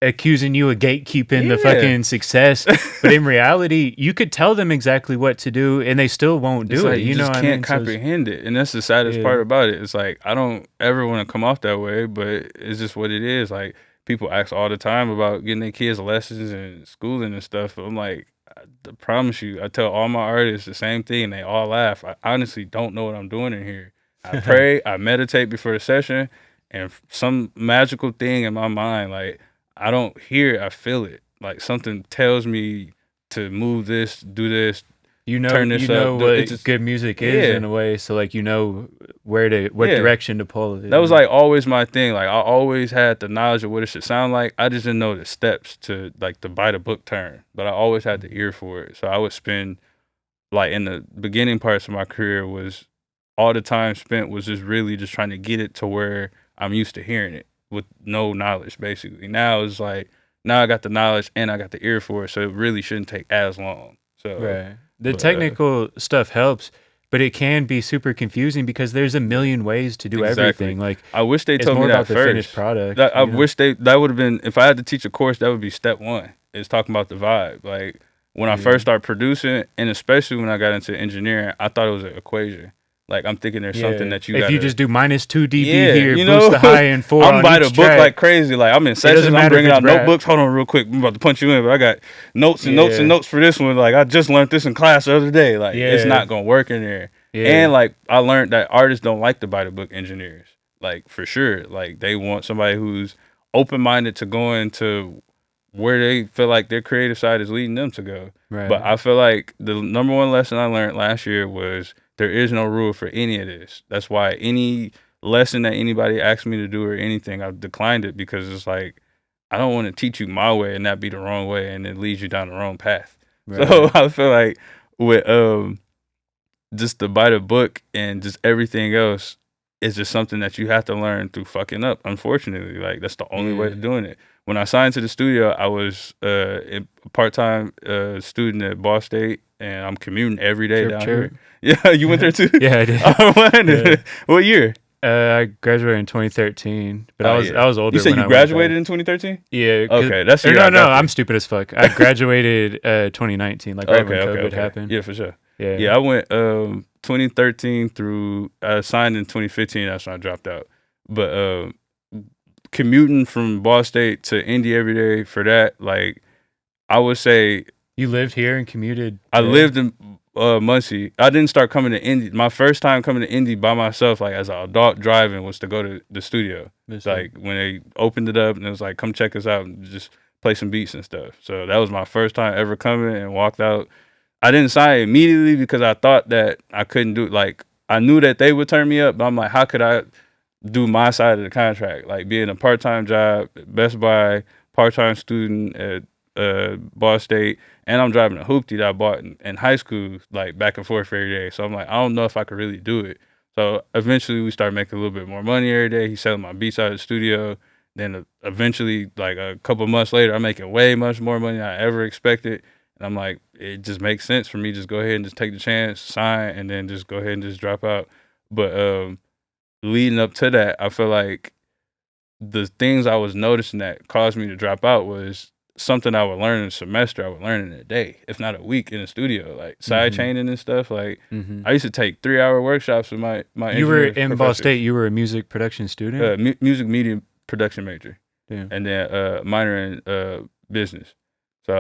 S1: accusing you of gatekeeping the fucking success, but in reality, you could tell them exactly what to do and they still won't do it.
S2: You
S1: know
S2: just
S1: what
S2: can't
S1: I mean?
S2: comprehend it, and that's the saddest part about it. It's like I don't ever want to come off that way, but it's just what it is. Like people ask all the time about getting their kids lessons and schooling and stuff. But I'm like, I promise you, I tell all my artists the same thing, and they all laugh. I honestly don't know what I'm doing in here. I pray, I meditate before the session, and some magical thing in my mind, like I don't hear it, I feel it. Like something tells me to move this, do this, turn this up.
S1: What good music is in a way. So like what direction to pull it.
S2: That was like always my thing. Like I always had the knowledge of what it should sound like. I just didn't know the steps to like the by the book turn. But I always had the ear for it. So I would spend like in the beginning parts of my career was all the time spent was just really just trying to get it to where I'm used to hearing it with no knowledge basically. Now it's like now I got the knowledge and I got the ear for it, so it really shouldn't take as long. So
S1: the technical stuff helps, but it can be super confusing because there's a million ways to do everything. Like
S2: I wish they told me that
S1: the
S2: first.
S1: Finished product.
S2: I wish that would have been, if I had to teach a course, that would be step one. Is talking about the vibe. Like when I first started producing, and especially when I got into engineering, I thought it was an equation. Like I'm thinking there's something that
S1: if you just do -2 dB here, boost the high and 4
S2: I'm by the book
S1: track.
S2: like crazy. Like I'm in sessions, I'm bringing out notebooks. Hold on real quick, I'm about to punch you in, but I got notes and notes and notes for this one. Like I just learned this in class the other day. Like it's not gonna work in there. And like I learned that artists don't like the by the book engineers. Like for sure. Like they want somebody who's open minded to going to where they feel like their creative side is leading them to go. Right. But I feel like the number one lesson I learned last year was there is no rule for any of this. That's why any lesson that anybody asked me to do or anything, I've declined it because it's like, I don't want to teach you my way and that be the wrong way and it leads you down the wrong path. Right. So I feel like with just the by the book and just everything else, it's just something that you have to learn through fucking up, unfortunately. Like, that's the only way to doing it. When I signed to the studio, I was a part-time student at Ball State, and I'm commuting every day down here. Yeah, you went there too?
S1: Yeah, I did.
S2: What year?
S1: I graduated in 2013, but I was older.
S2: You said you graduated in 2013?
S1: Yeah.
S2: Okay, that's
S1: no, I'm stupid as fuck. I graduated 2019, like right when COVID happened.
S2: Yeah, for sure. Yeah, I went 2013 through. I signed in 2015. That's when I dropped out. But commuting from Ball State to Indy every day for that, like, I would say
S1: you lived here and commuted.
S2: I lived in Muncie. I didn't start coming to Indy. My first time coming to Indy by myself, like as an adult driving, was to go to the studio. It's like when they opened it up and it was like, come check us out and just play some beats and stuff. So that was my first time ever coming and walked out. I didn't sign immediately because I thought that I couldn't do it. Like, I knew that they would turn me up, but I'm like, how could I do my side of the contract? Like being a part-time job at Best Buy, part-time student at Ball State, and I'm driving a hoopty that I bought in high school, like back and forth every day. So I'm like, I don't know if I could really do it. So eventually we started making a little bit more money every day. He's selling my beats out of the studio. Then eventually, like a couple months later, I'm making way much more money than I ever expected. And I'm like, it just makes sense for me to just go ahead and just take the chance, sign, and then just go ahead and just drop out. But leading up to that, I feel like the things I was noticing that caused me to drop out was something I would learn in a semester, I would learn in a day, if not a week in the studio, like side chaining and stuff. Like I used to take 3-hour workshops with my
S1: You were in Ball State, you were a music production student?
S2: Music media production major. Damn. And then minor in business. So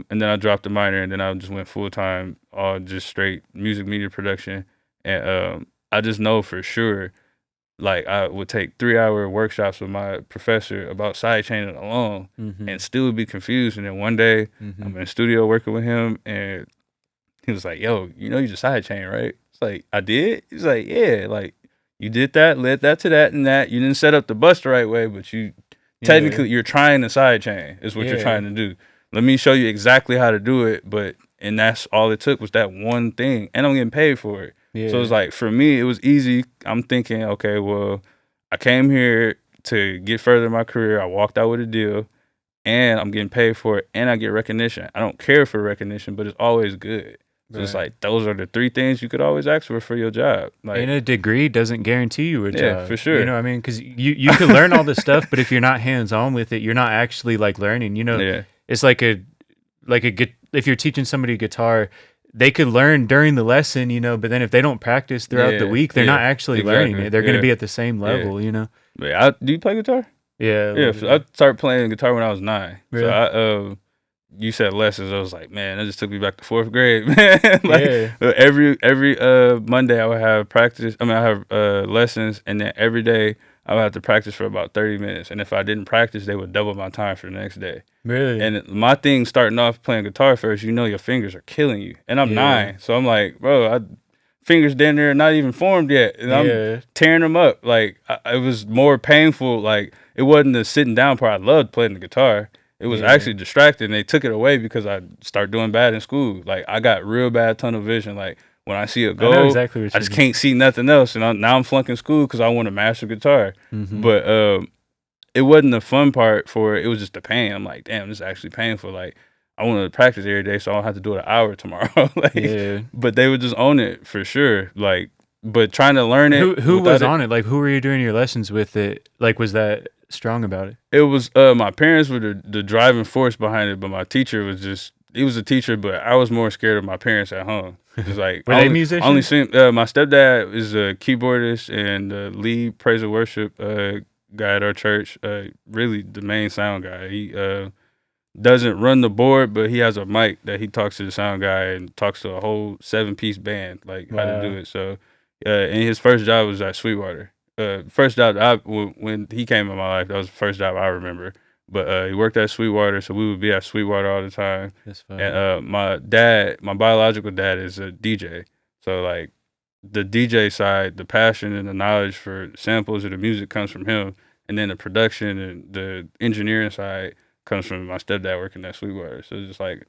S2: and then I dropped the minor and then I just went full time, all just straight music media production. And I just know for sure, like I would take 3-hour workshops with my professor about sidechaining alone and still be confused. And then one day I'm in the studio working with him and he was like, yo, you know you just sidechain, right? It's like, I did? He's like, yeah, like you did that, led that to that and that. You didn't set up the bus the right way, but you technically you're trying to sidechain is what you're trying to do. Let me show you exactly how to do it, and that's all it took was that one thing, and I'm getting paid for it. Yeah. So it's like, for me, it was easy. I'm thinking, okay, well, I came here to get further in my career. I walked out with a deal. and I'm getting paid for it, and I get recognition. I don't care for recognition, but it's always good. So
S1: Right.
S2: it's like those are the three things you could always ask for your job. Like,
S1: and a degree doesn't guarantee you a job.
S2: for sure.
S1: You know what I mean? Because you can learn all this stuff, but if you're not hands on with it, you're not actually like learning. You know, it's like if you're teaching somebody guitar, they could learn during the lesson, you know, but then if they don't practice throughout the week, they're not actually learning it. They're going to be at the same level, you know.
S2: Do you play guitar?
S1: Yeah.
S2: I started playing guitar when I was 9.
S1: Really?
S2: So you said lessons. I was like, man, that just took me back to 4th grade, man. Like, every Monday I would have practice. I have lessons, and then every day I would have to practice for about 30 minutes. And if I didn't practice, they would double my time for the next day.
S1: Really?
S2: And my thing starting off playing guitar first, you know, your fingers are killing you. And I'm 9, so I'm like, bro, fingers down there not even formed yet, and I'm tearing them up. Like, it was more painful. Like, it wasn't the sitting down part. I loved playing the guitar. It was actually distracting. They took it away because I started doing bad in school. Like, I got real bad tunnel vision. Like, when I see a goal, I just can't see nothing else. And now I'm flunking school because I want to master guitar. But it wasn't the fun part for it. It was just the pain. I'm like, damn, this is actually painful. Like, I want to practice every day, so I don't have to do it an hour tomorrow. But they would just own it for sure. Like, but trying to learn it.
S1: Who was on it? Like, who were you doing your lessons with? It like, was that strong about it?
S2: It was my parents were the driving force behind it, but my teacher was he was a teacher, but I was more scared of my parents at home. It's like
S1: were they musicians?
S2: Only sing. My stepdad is a keyboardist and lead praise and worship guy at our church. Really the main sound guy. He doesn't run the board, but he has a mic that he talks to the sound guy and talks to a whole 7-piece band, like how to do it. So, and his first job was at Sweetwater. First job when he came in my life, that was the first job I remember. But he worked at Sweetwater, so we would be at Sweetwater all the time.
S1: That's fun.
S2: And my biological dad is a DJ. So like the DJ side, the passion and the knowledge for samples of the music comes from him, and then the production and the engineering side comes from my stepdad working at Sweetwater. So it's just like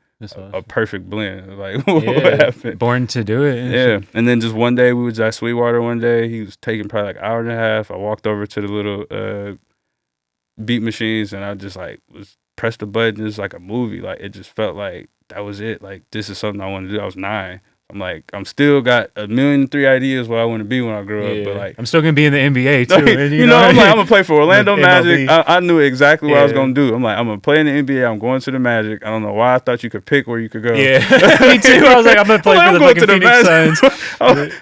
S2: a perfect blend. Like, what happened?
S1: Born to do it.
S2: Yeah. And then just one day we was at Sweetwater one day. He was taking probably like an hour and a half. I walked over to the little beat machines, and I just like pressed the button. It's like a movie. Like, it just felt like that was it. Like, this is something I want to do. I was 9. I'm like, I'm still got 1,000,003 ideas what I want to be when I grow up. But like,
S1: I'm still gonna be in the NBA too.
S2: Like,
S1: and,
S2: I'm like, I'm gonna play for Orlando Magic. I knew exactly what I was gonna do. I'm like, I'm gonna play in the NBA. I'm going to the Magic. I don't know why I thought you could pick where you could go.
S1: Yeah, me too. I was like, I'm gonna play for the fucking Phoenix Suns.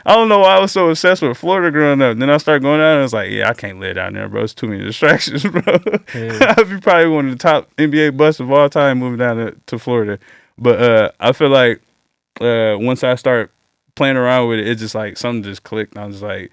S2: I don't know why I was so obsessed with Florida growing up. Then I started going down, and I was like, yeah, I can't live down there, bro. It's too many distractions, bro. I'd be probably one of the top NBA busts of all time moving down to Florida. But I feel like once I start playing around with it, it's just like something just clicked. And I was like,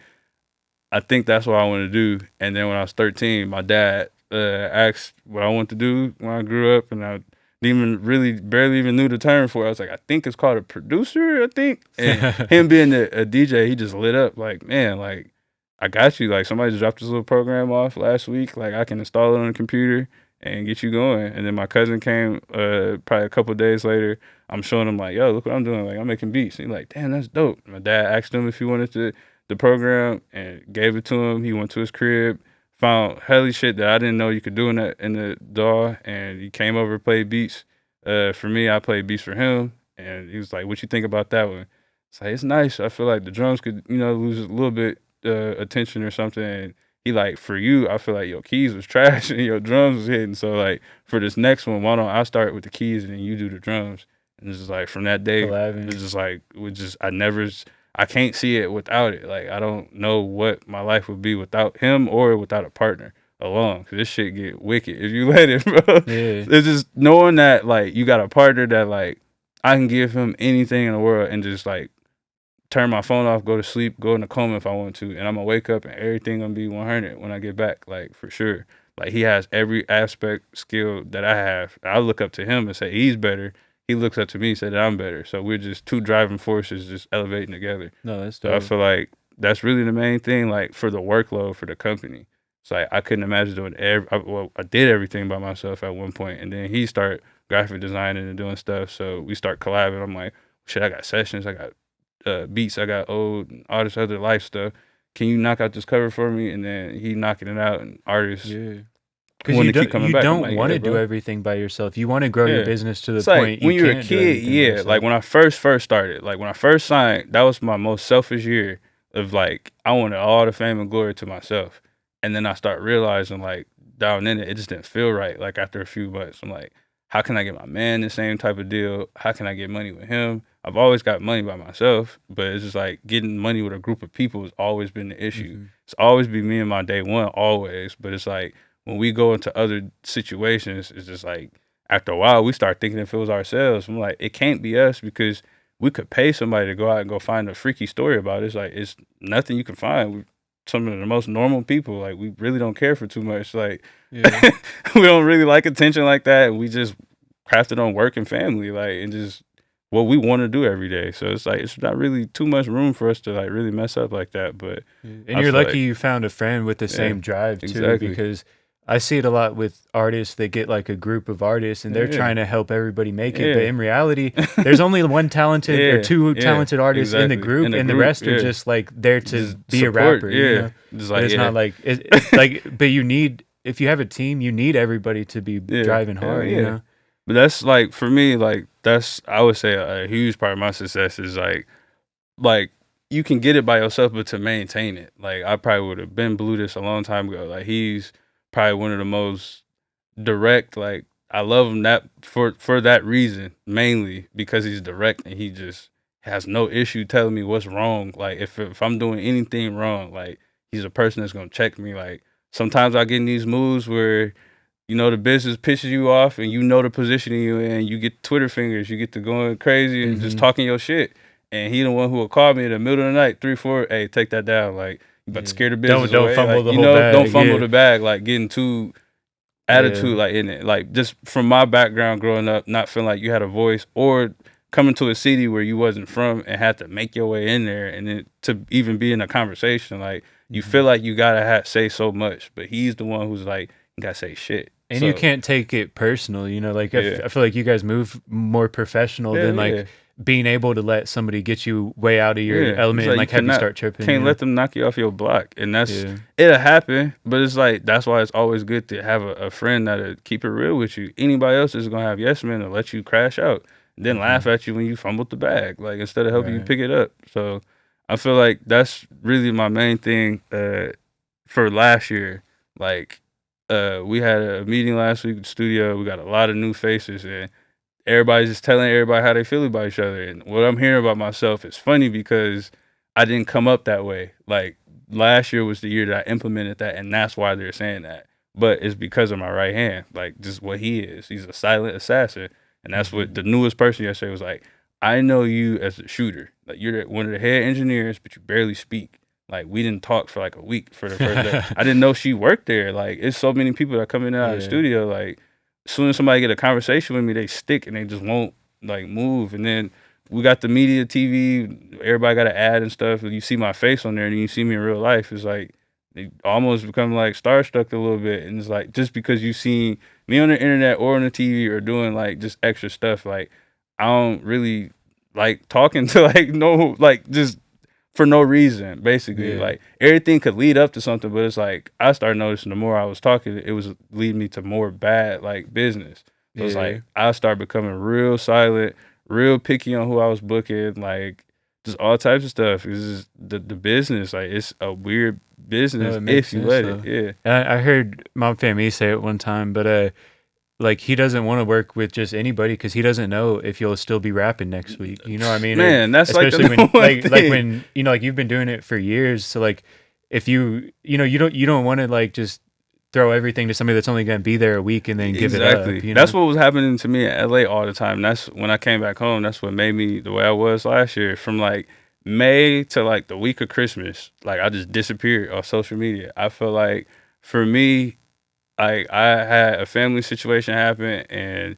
S2: I think that's what I want to do. And then when I was 13, my dad asked what I wanted to do when I grew up, and I barely even knew the term for it. I was like, I think it's called a producer, I think. And him being a DJ, he just lit up like, man, like, I got you. Like, somebody just dropped this little program off last week. Like, I can install it on the computer and get you going. And then my cousin came probably a couple of days later. I'm showing him like, yo, look what I'm doing. Like, I'm making beats. And he's like, damn, that's dope. My dad asked him if he wanted the program and gave it to him. He went to his crib, found helly shit that I didn't know you could do in the DAW, and he came over and played beats. For me, I played beats for him, and he was like, what you think about that one? It's like, it's nice. I feel like the drums could, lose a little bit attention or something. And he like, for you, I feel like your keys was trash and your drums was hitting. So like, for this next one, why don't I start with the keys and then you do the drums? And it's just like, from that day, it's just like, I can't see it without it. Like, I don't know what my life would be without him or without a partner alone. Cause this shit get wicked if you let it, bro.
S1: Yeah.
S2: It's just knowing that like you got a partner that like I can give him anything in the world and just like turn my phone off, go to sleep, go in a coma if I want to, and I'm gonna wake up and everything gonna be 100 when I get back, like, for sure. Like, he has every aspect skill that I have. I look up to him and say he's better. He looks up to me and said that I'm better. So we're just two driving forces just elevating together.
S1: No, that's dope.
S2: So I feel like that's really the main thing, like, for the workload for the company. It's like I couldn't imagine doing I did everything by myself at one point, and then he started graphic designing and doing stuff. So we start collabing. I'm like, shit, I got sessions, I got beats, I got old and all this other life stuff. Can you knock out this cover for me? And then he knocking it out, and artists
S1: Because
S2: want to keep coming
S1: you
S2: back.
S1: don't want to do everything by yourself. You want to grow your business to the
S2: it's like
S1: point
S2: when
S1: you
S2: you're a
S1: can't do
S2: kid.
S1: anything by
S2: Yeah,
S1: yourself.
S2: like when I first started, like when I first signed, that was my most selfish year of like I wanted all the fame and glory to myself, and then I start realizing like down in it, it just didn't feel right. Like after a few months, I'm like, how can I get my man the same type of deal? How can I get money with him? I've always got money by myself, but it's just like getting money with a group of people has always been the issue.
S1: Mm-hmm.
S2: It's always been me and my day one, always. But it's like when we go into other situations, it's just like after a while we start thinking if it was ourselves. I'm like, it can't be us because we could pay somebody to go out and go find a freaky story about it. It's like it's nothing you can find. We some of the most normal people. Like we really don't care for too much. Like we don't really like attention like that. And we just craft it on work and family, like and just what we want to do every day. So it's like it's not really too much room for us to like really mess up like that. But
S1: and you're lucky you found a friend with the same drive too,
S2: exactly.
S1: because I see it a lot with artists that get like a group of artists and they're trying to help everybody make it. But in reality, there's only one talented or two talented artists in the group, and the rest are just like there to just be support, a rapper. You know? Just like, but it's not like it's like. But you need, if you have a team, you need everybody to be driving hard. You know.
S2: But that's like for me, like that's I would say a huge part of my success is like you can get it by yourself, but to maintain it, like I probably would have been Blue this a long time ago. Like he's probably one of the most direct. Like I love him that for that reason, mainly because he's direct and he just has no issue telling me what's wrong. Like if I'm doing anything wrong, like he's a person that's gonna check me. Like sometimes I get in these moves where you know the business pisses you off and you know the positioning you in, you get Twitter fingers, you get to going crazy and just talking your shit. And he the one who will call me in the middle of the night, 3, 4, hey, take that down. Like you about to scare the business
S1: don't
S2: away.
S1: fumble
S2: like,
S1: the
S2: you
S1: whole
S2: know,
S1: bag.
S2: Don't fumble the bag, like getting too attitude like in it. Like just from my background growing up, not feeling like you had a voice or coming to a city where you wasn't from and had to make your way in there and then to even be in a conversation, like you feel like you gotta say so much, but he's the one who's like, you gotta say shit.
S1: And you can't take it personal, you know, like I feel like you guys move more professiontle than like being able to let somebody get you way out of your element and like have you start tripping.
S2: Can't let them knock you off your block. And that's it'll happen, but it's like that's why it's always good to have a friend that'll keep it real with you. Anybody else is gonna have yes men to let you crash out and then laugh at you when you fumbled the bag, like instead of helping you pick it up. So I feel like that's really my main thing for last year. Like we had a meeting last week in the studio. We got a lot of new faces and everybody's just telling everybody how they feel about each other. And what I'm hearing about myself is funny because I didn't come up that way. Like last year was the year that I implemented that, and that's why they're saying that. But it's because of my right hand, like just what he is. He's a silent assassin. And that's what the newest person yesterday was like, I know you as a shooter. Like you're one of the head engineers, but you barely speak. Like we didn't talk for like a week for the first day. I didn't know she worked there. Like it's so many people that come in and out of the studio. Like as soon as somebody get a conversation with me, they stick and they just won't like move. And then we got the media TV. Everybody got an ad and stuff. And you see my face on there, and you see me in real life. It's like they almost become like starstruck a little bit. And it's like just because you seen me on the internet or on the TV or doing like just extra stuff, like I don't really like talking to like no like just for no reason, basically. Like everything could lead up to something, but it's like I started noticing the more I was talking, it was leading me to more bad like business. So it's like I started becoming real silent, real picky on who I was booking, like just all types of stuff. It's just the business, like it's a weird business if you let it.
S1: I heard Mom Family say it one time, but like he doesn't want to work with just anybody because he doesn't know if you'll still be rapping next week. You know what I mean?
S2: Man, that's
S1: especially
S2: like
S1: when like when you know like you've been doing it for years. So like if you know you don't want to like just throw everything to somebody that's only going to be there a week and then give it up. You know?
S2: That's what was happening to me in LA all the time. That's when I came back home. That's what made me the way I was last year. From like May to like the week of Christmas, like I just disappeared off social media. I feel like for me, like I had a family situation happen and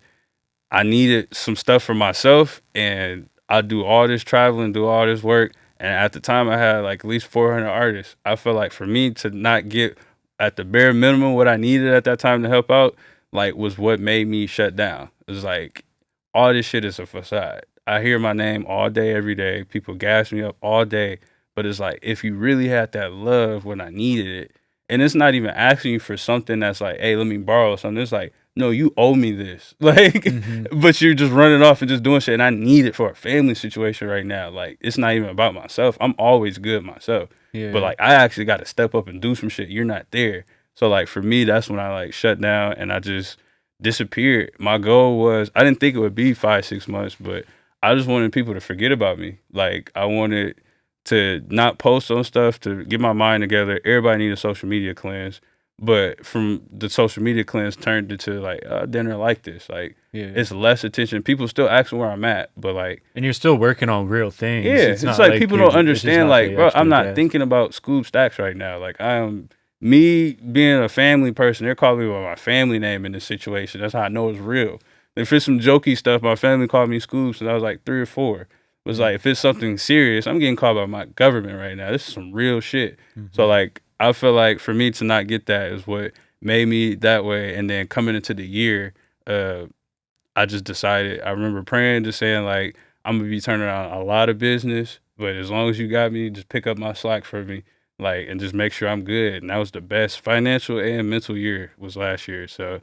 S2: I needed some stuff for myself, and I do all this traveling, do all this work, and at the time I had like at least 400 artists. I feel like for me to not get at the bare minimum what I needed at that time to help out, like was what made me shut down. It was like all this shit is a facade. I hear my name all day, every day. People gas me up all day, but it's like if you really had that love when I needed it, And it's not even asking you for something that's like, hey, let me borrow something. It's like, no, you owe me this. Like, but you're just running off and just doing shit. And I need it for a family situation right now. Like, it's not even about myself. I'm always good myself.
S1: Yeah.
S2: But like, I actually got to step up and do some shit. You're not there. So like, for me, that's when I like shut down and I just disappeared. My goal was, I didn't think it would be 5-6 months, but I just wanted people to forget about me. Like, I wanted to not post on stuff, to get my mind together. Everybody needs a social media cleanse. But from the social media cleanse turned into like, dinner like this. Like, it's less attention. People still asking where I'm at, but like.
S1: And you're still working on real things.
S2: Yeah, it's like people don't understand. Like, bro, I'm not thinking about Scoob Stacks right now. Like, I am. Me being a family person, they're calling me by my family name in this situation. That's how I know it's real. If it's some jokey stuff, my family called me Scoob since I was like 3 or 4. It was like, if it's something serious, I'm getting called by my government right now. This is some real shit. So like, I feel like for me to not get that is what made me that way. And then coming into the year, I just decided, I remember praying, just saying like, I'm gonna be turning on a lot of business, but as long as you got me, just pick up my slack for me. Like, and just make sure I'm good. And that was the best financial and mental year was last year. So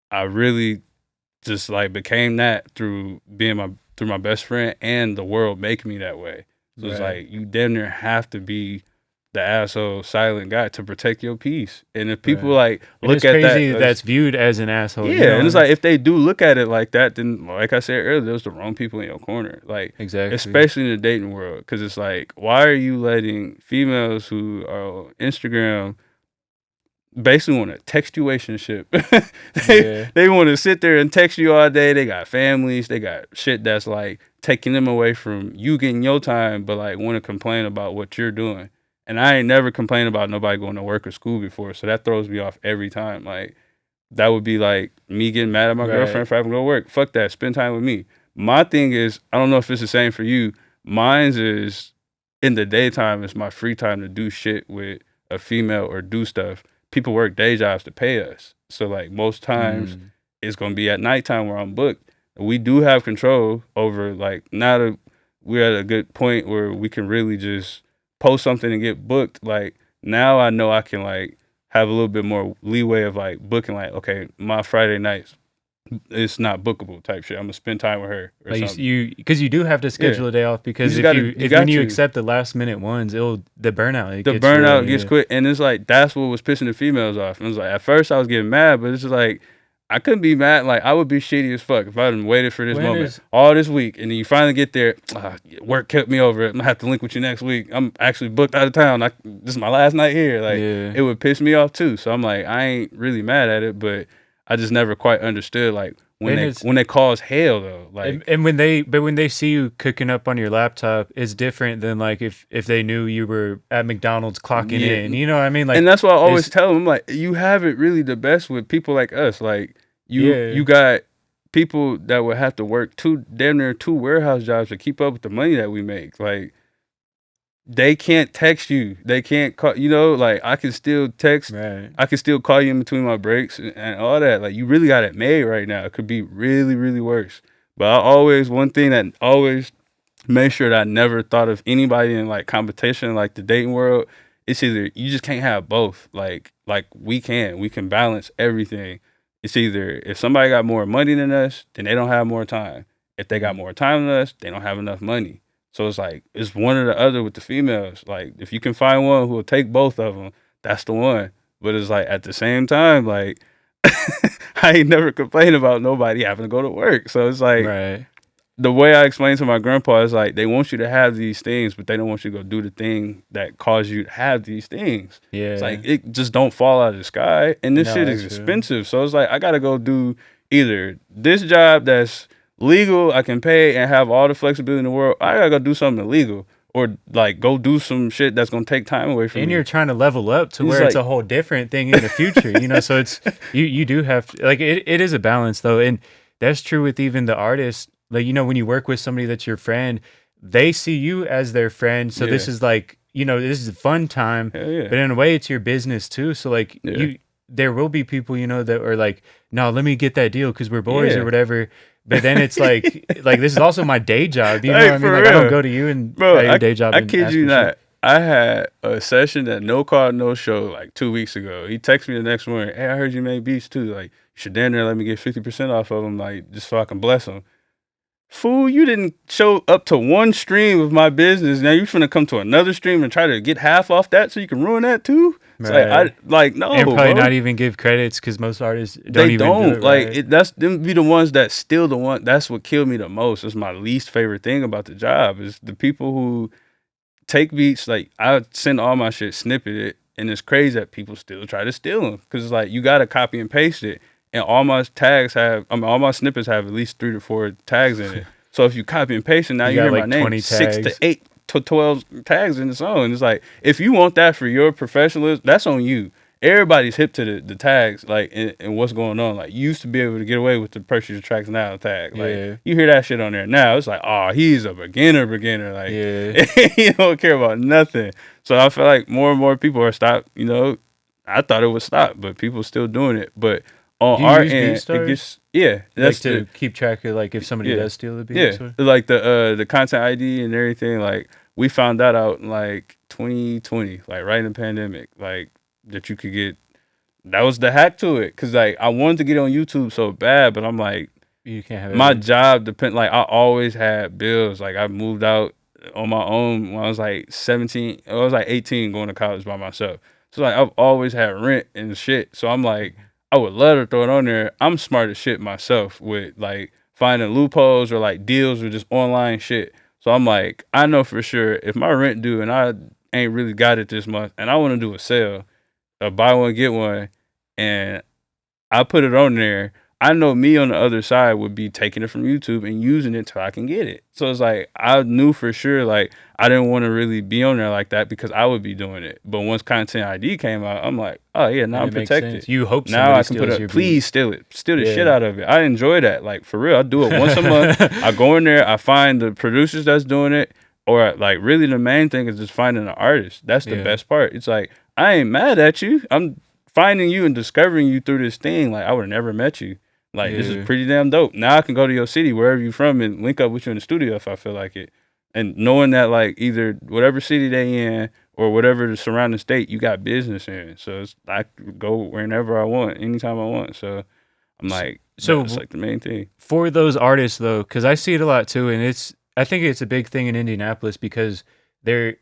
S2: I really just like became that through my best friend and the world making me that way. So it's like, you damn near have to be the asshole silent guy to protect your peace. And if people like look at that,
S1: that's viewed as an asshole.
S2: Yeah, you know? And it's like, if they do look at it like that, then like I said earlier, there's the wrong people in your corner. Like, especially in the dating world, because it's like, why are you letting females who are on Instagram basically want a textuationship? They want to sit there and text you all day. They got families, they got shit that's like taking them away from you getting your time, but like want to complain about what you're doing. And I ain't never complained about nobody going to work or school before, so that throws me off every time. Like, that would be like me getting mad at my girlfriend for having to go to work. Fuck that. Spend time with me. My thing is, I don't know if it's the same for you. Mine's is in the daytime, it's my free time to do shit with a female or do stuff. People work day jobs to pay us. So like, most times it's going to be at nighttime where I'm booked. We do have control over, like, now that we're at a good point where we can really just post something and get booked. Like, now I know I can like have a little bit more leeway of like booking, like, okay, my Friday nights, it's not bookable type shit. I'm gonna spend time with her or
S1: like
S2: something.
S1: Because you do have to schedule a day off, because when you accept the last minute ones, the burnout
S2: gets quick. And it's like, that's what was pissing the females off. And it was like, at first I was getting mad, but it's just like, I couldn't be mad. Like, I would be shitty as fuck if I hadn't waited for this moment all this week. And then you finally get there, work kept me over. I'm gonna have to link with you next week. I'm actually booked out of town. This is my last night here. Like, it would piss me off too. So I'm like, I ain't really mad at it, but I just never quite understood like when they cause hell though. Like,
S1: and when they see you cooking up on your laptop, it's different than like if they knew you were at McDonald's clocking in. You know what I mean? Like,
S2: and that's why I always tell them, I'm like, you have it really the best with people like us. Like, you got people that would have to work damn near 2 warehouse jobs to keep up with the money that we make. Like, they can't text you. They can't call, like, I can still text.
S1: Right.
S2: I can still call you in between my breaks and all that. Like, you really got it made right now. It could be really, really worse. But one thing that always made sure that I never thought of anybody in like competition, like the dating world, it's either you just can't have both. Like we can balance everything. It's either if somebody got more money than us, then they don't have more time. If they got more time than us, they don't have enough money. So it's like, it's one or the other with the females. Like, if you can find one who will take both of them, that's the one. But it's like, at the same time, like, I ain't never complained about nobody having to go to work. So it's like, the way I explained to my grandpa is like, they want you to have these things, but they don't want you to go do the thing that caused you to have these things.
S1: Yeah.
S2: It's like, it just don't fall out of the sky. And this shit is expensive. So it's like, I got to go do either this job that's legal, I can pay and have all the flexibility in the world. I got to go do something illegal, or like go do some shit that's going to take time away from me.
S1: And you're trying to level up to where it's a whole different thing in the future, So it's, you do have to, like, it is a balance though. And that's true with even the artists. Like, when you work with somebody that's your friend, they see you as their friend. So this is like, this is a fun time, but in a way it's your business too. So like there will be people, that are like, no, let me get that deal because we're boys or whatever. But then it's like this is also my day job. You know what I mean? Like, I don't go to you and
S2: bro,
S1: your day job.
S2: I kid you not. I had a session at No Call No Show like 2 weeks ago. He texted me the next morning. Hey, I heard you made beats too. Like, you should damn near let me get 50% off of them, like just so I can bless them. Fool, you didn't show up to one stream of my business. Now you finna come to another stream and try to get half off that so you can ruin that too. It's like no,
S1: and probably
S2: bro.
S1: not even give credits because most artists don't even do it,
S2: like
S1: right?
S2: that's them be the ones that steal the one. That's what killed me the most. It's my least favorite thing about the job is the people who take beats. Like I send all my shit snippeted, and it's crazy that people still try to steal them because it's like you gotta copy and paste it, and all my tags have. I mean, all my snippets have at least 3 to 4 tags in it. So if you copy and paste it, now you hear
S1: like
S2: my name 6 to 8 to 12 tags in the song. And it's like if you want that for your professionalism, that's on you. Everybody's hip to the tags, like and what's going on. Like you used to be able to get away with the purchase your tracks now tag. Like you hear that shit on there now. It's like, oh, he's a beginner. Like you don't care about nothing. So I feel like more and more people are stopped. You know, I thought it would stop, but people still doing it. But on our end, it gets
S1: that's like to keep track of like if somebody does steal the beats.
S2: Yeah, like the content ID and everything. Like we found that out in like 2020, like right in the pandemic. Like that you could get, that was the hack to it. Cause like I wanted to get on YouTube so bad, but I'm like,
S1: you can't have
S2: my job depend. Like I always had bills. Like I moved out on my own when I was like 17. I was like 18 going to college by myself. So like I've always had rent and shit. So I'm like, I would love to throw it on there. I'm smart as shit myself with like finding loopholes or like deals or just online shit. So I'm like, I know for sure if my rent due and I ain't really got it this month and I want to do a sale, a buy one get one, and I put it on there, I know me on the other side would be taking it from YouTube and using it till I can get it. So it's like I knew for sure like I didn't want to really be on there like that because I would be doing it. But once content ID came out, I'm like, oh yeah, now I'm protected.
S1: You hope
S2: now I can put up. Please steal it, steal the shit out of it. I enjoy that. Like for real, I do it once a month. I go in there, I find the producers that's doing it, or like really the main thing is just finding an artist. That's the best part. It's like I ain't mad at you. I'm finding you and discovering you through this thing. Like I would have never met you. Like this is pretty damn dope. Now I can go to your city, wherever you're from, and link up with you in the studio if I feel like it. And knowing that like either whatever city they in or whatever the surrounding state you got business in. So it's, I can go whenever I want, anytime I want. So I'm like, so it's like the main thing.
S1: For those artists though, because I see it a lot too, and I think it's a big thing in Indianapolis because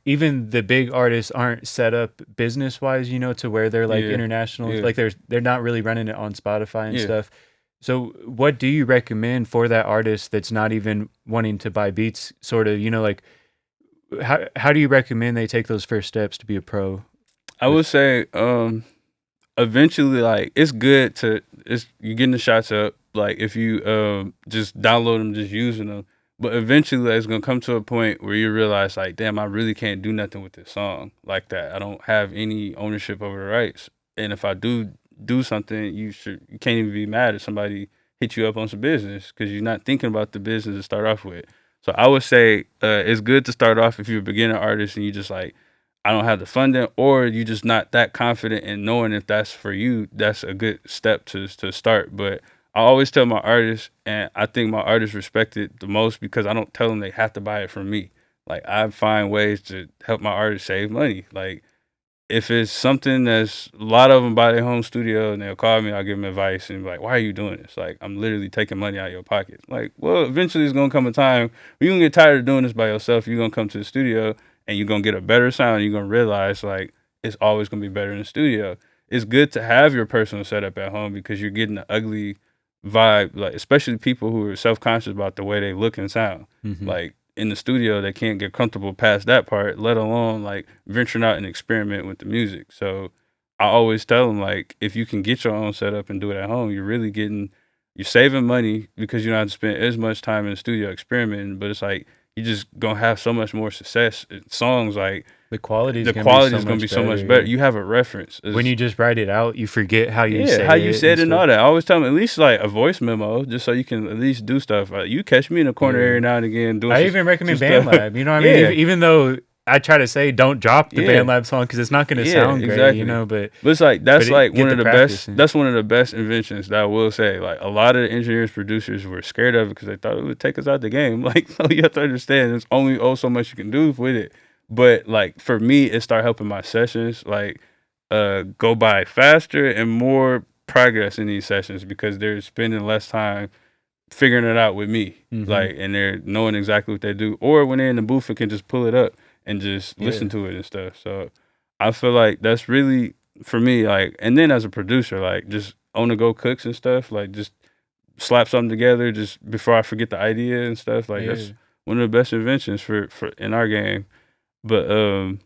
S1: even the big artists aren't set up business wise, you know, to where they're like international. Like they're not really running it on Spotify and stuff. So what do you recommend for that artist that's not even wanting to buy beats, sort of, you know, like how do you recommend they take those first steps to be a pro?
S2: I would say eventually like it's good to you getting the shots up, like if you just download them, just using them. But eventually like, it's gonna come to a point where you realize like, damn, I really can't do nothing with this song like that. I don't have any ownership over the rights. And if I do something, you can't even be mad if somebody hit you up on some business because you're not thinking about the business to start off with. So I would say it's good to start off if you're a beginner artist and you just like, I don't have the funding, or you just not that confident in knowing if that's for you. That's a good step to start. But I always tell my artists, and I think my artists respect it the most because I don't tell them they have to buy it from me. Like I find ways to help my artists save money. Like if it's something that's a lot of them buy their home studio and they'll call me, I'll give them advice and be like, why are you doing this? Like, I'm literally taking money out of your pocket. Like, well, eventually it's going to come a time where you're going to get tired of doing this by yourself. You're going to come to the studio and you're going to get a better sound. You're going to realize like, it's always going to be better in the studio. It's good to have your personal setup at home because you're getting the ugly vibe, like especially people who are self-conscious about the way they look and sound. Like, in the studio, they can't get comfortable past that part, let alone like venturing out and experiment with the music. So I always tell them like, if you can get your own setup and do it at home, you're saving money because you don't have to spend as much time in the studio experimenting. But it's like you just gonna have so much more success. Songs like
S1: the quality is
S2: gonna be so much better. You have a reference.
S1: When you just write it out, you forget how you say
S2: you said it and all that. I always tell them at least like a voice memo, just so you can at least do stuff. You catch me in the corner every now and again doing.
S1: I even recommend BandLab. You know what I mean? Even though I try to say don't drop the BandLab song because it's not going to sound great, you know. But
S2: it's like that's like one of the best. That's one of the best inventions that I will say. Like a lot of the engineers, producers were scared of it because they thought it would take us out the game. Like, no, you have to understand, there's only so much you can do with it. But like for me, it started helping my sessions like go by faster and more progress in these sessions because they're spending less time figuring it out with me. Like, and they're knowing exactly what they do. Or when they're in the booth, it can just pull it up and just listen to it and stuff. So I feel like that's really for me, like, and then as a producer, like just on the go cooks and stuff, like just slap something together just before I forget the idea and stuff. Like that's one of the best inventions for in our game. But
S1: no,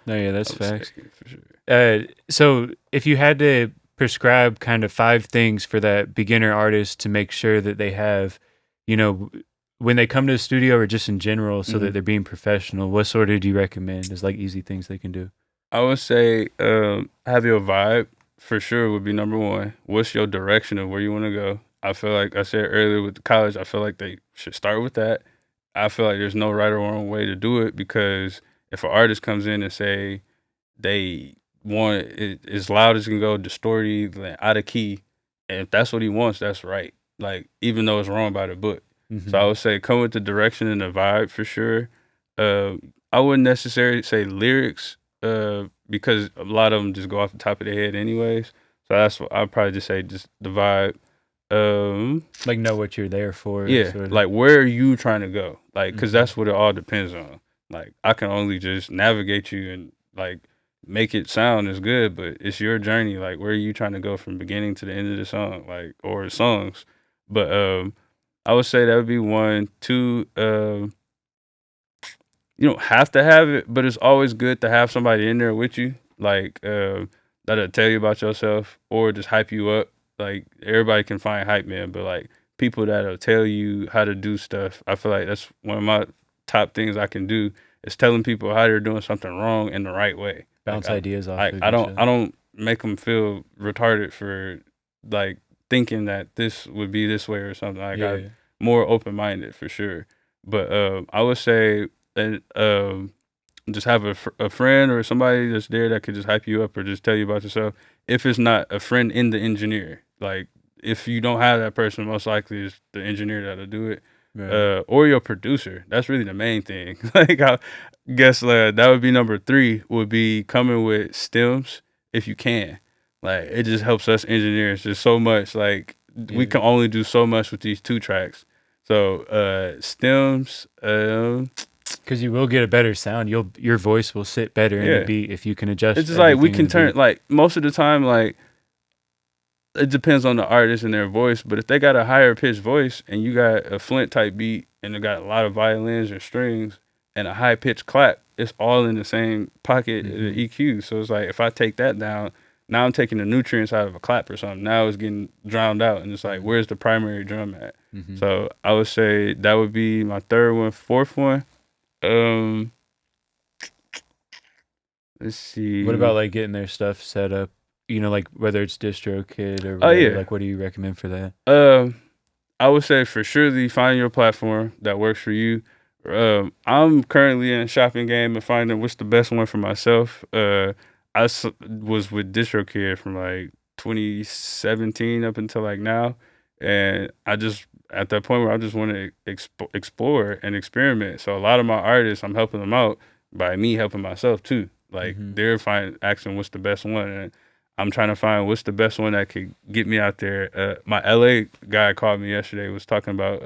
S1: yeah, that's facts. For sure. So if you had to prescribe kind of 5 things for that beginner artist to make sure that they have, you know, when they come to the studio or just in general, so that they're being professional, what sort of do you recommend as like easy things they can do?
S2: I would say have your vibe for sure would be number one. What's your direction of where you want to go? I feel like I said earlier with the college, I feel like they should start with that. I feel like there's no right or wrong way to do it because if an artist comes in and say they want it as loud as it can go, distorted, like, out of key, and if that's what he wants, that's right. Like even though it's wrong by the book. So I would say come with the direction and the vibe for sure. I wouldn't necessarily say lyrics because a lot of them just go off the top of their head anyways. So that's what I'd probably just say, just the vibe.
S1: Like know what you're there for.
S2: Yeah, sort of. Like where are you trying to go? Like, because that's what it all depends on. Like I can only just navigate you and like make it sound as good, but it's your journey. Like where are you trying to go from beginning to the end of the song, like or songs. But I would say that would be 1. 2, you don't have to have it, but it's always good to have somebody in there with you, like that'll tell you about yourself or just hype you up. Like everybody can find hype man, but like people that'll tell you how to do stuff. I feel like that's one of my top things I can do is telling people how they're doing something wrong in the right way.
S1: Bounce
S2: like,
S1: ideas off.
S2: I don't make them feel retarded for like thinking that this would be this way or something. Like I'm more open minded for sure. But I would say just have a friend or somebody that's there that could just hype you up or just tell you about yourself. If it's not a friend in the engineer, like if you don't have that person, most likely it's the engineer that'll do it. Right. Or your producer. That's really the main thing. Like I guess that would be number 3 would be coming with stems if you can. Like it just helps us engineers just so much. Like we can only do so much with these 2 tracks. So stems,
S1: because you will get a better sound. Your voice will sit better in the beat if you can adjust.
S2: It's just like we can turn like most of the time like it depends on the artist and their voice, but if they got a higher pitched voice and you got a Flint type beat and they got a lot of violins or strings and a high pitched clap, it's all in the same pocket of the EQ. So it's like if I take that down, now I'm taking the nutrients out of a clap or something. Now it's getting drowned out, and it's like where's the primary drum at? So I would say that would be my 3rd one. 4th one, let's see.
S1: What about like getting their stuff set up? You know, like whether it's DistroKid or whatever, like what do you recommend for that?
S2: I would say for sure find your platform that works for you. I'm currently in a shopping game and finding what's the best one for myself. I was with DistroKid from like 2017 up until like now, and I just at that point where I just want to explore and experiment. So a lot of my artists, I'm helping them out by me helping myself too. Like they're asking what's the best one, and I'm trying to find what's the best one that could get me out there. My LA guy called me yesterday, was talking about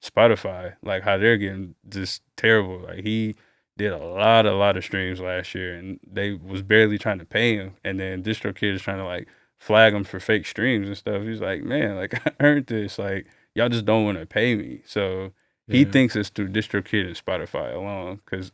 S2: Spotify, like how they're getting just terrible. Like he did a lot of streams last year and they was barely trying to pay him. And then DistroKid is trying to like flag him for fake streams and stuff. He's like, man, like I earned this. Like y'all just don't want to pay me. So he thinks it's through DistroKid and Spotify alone because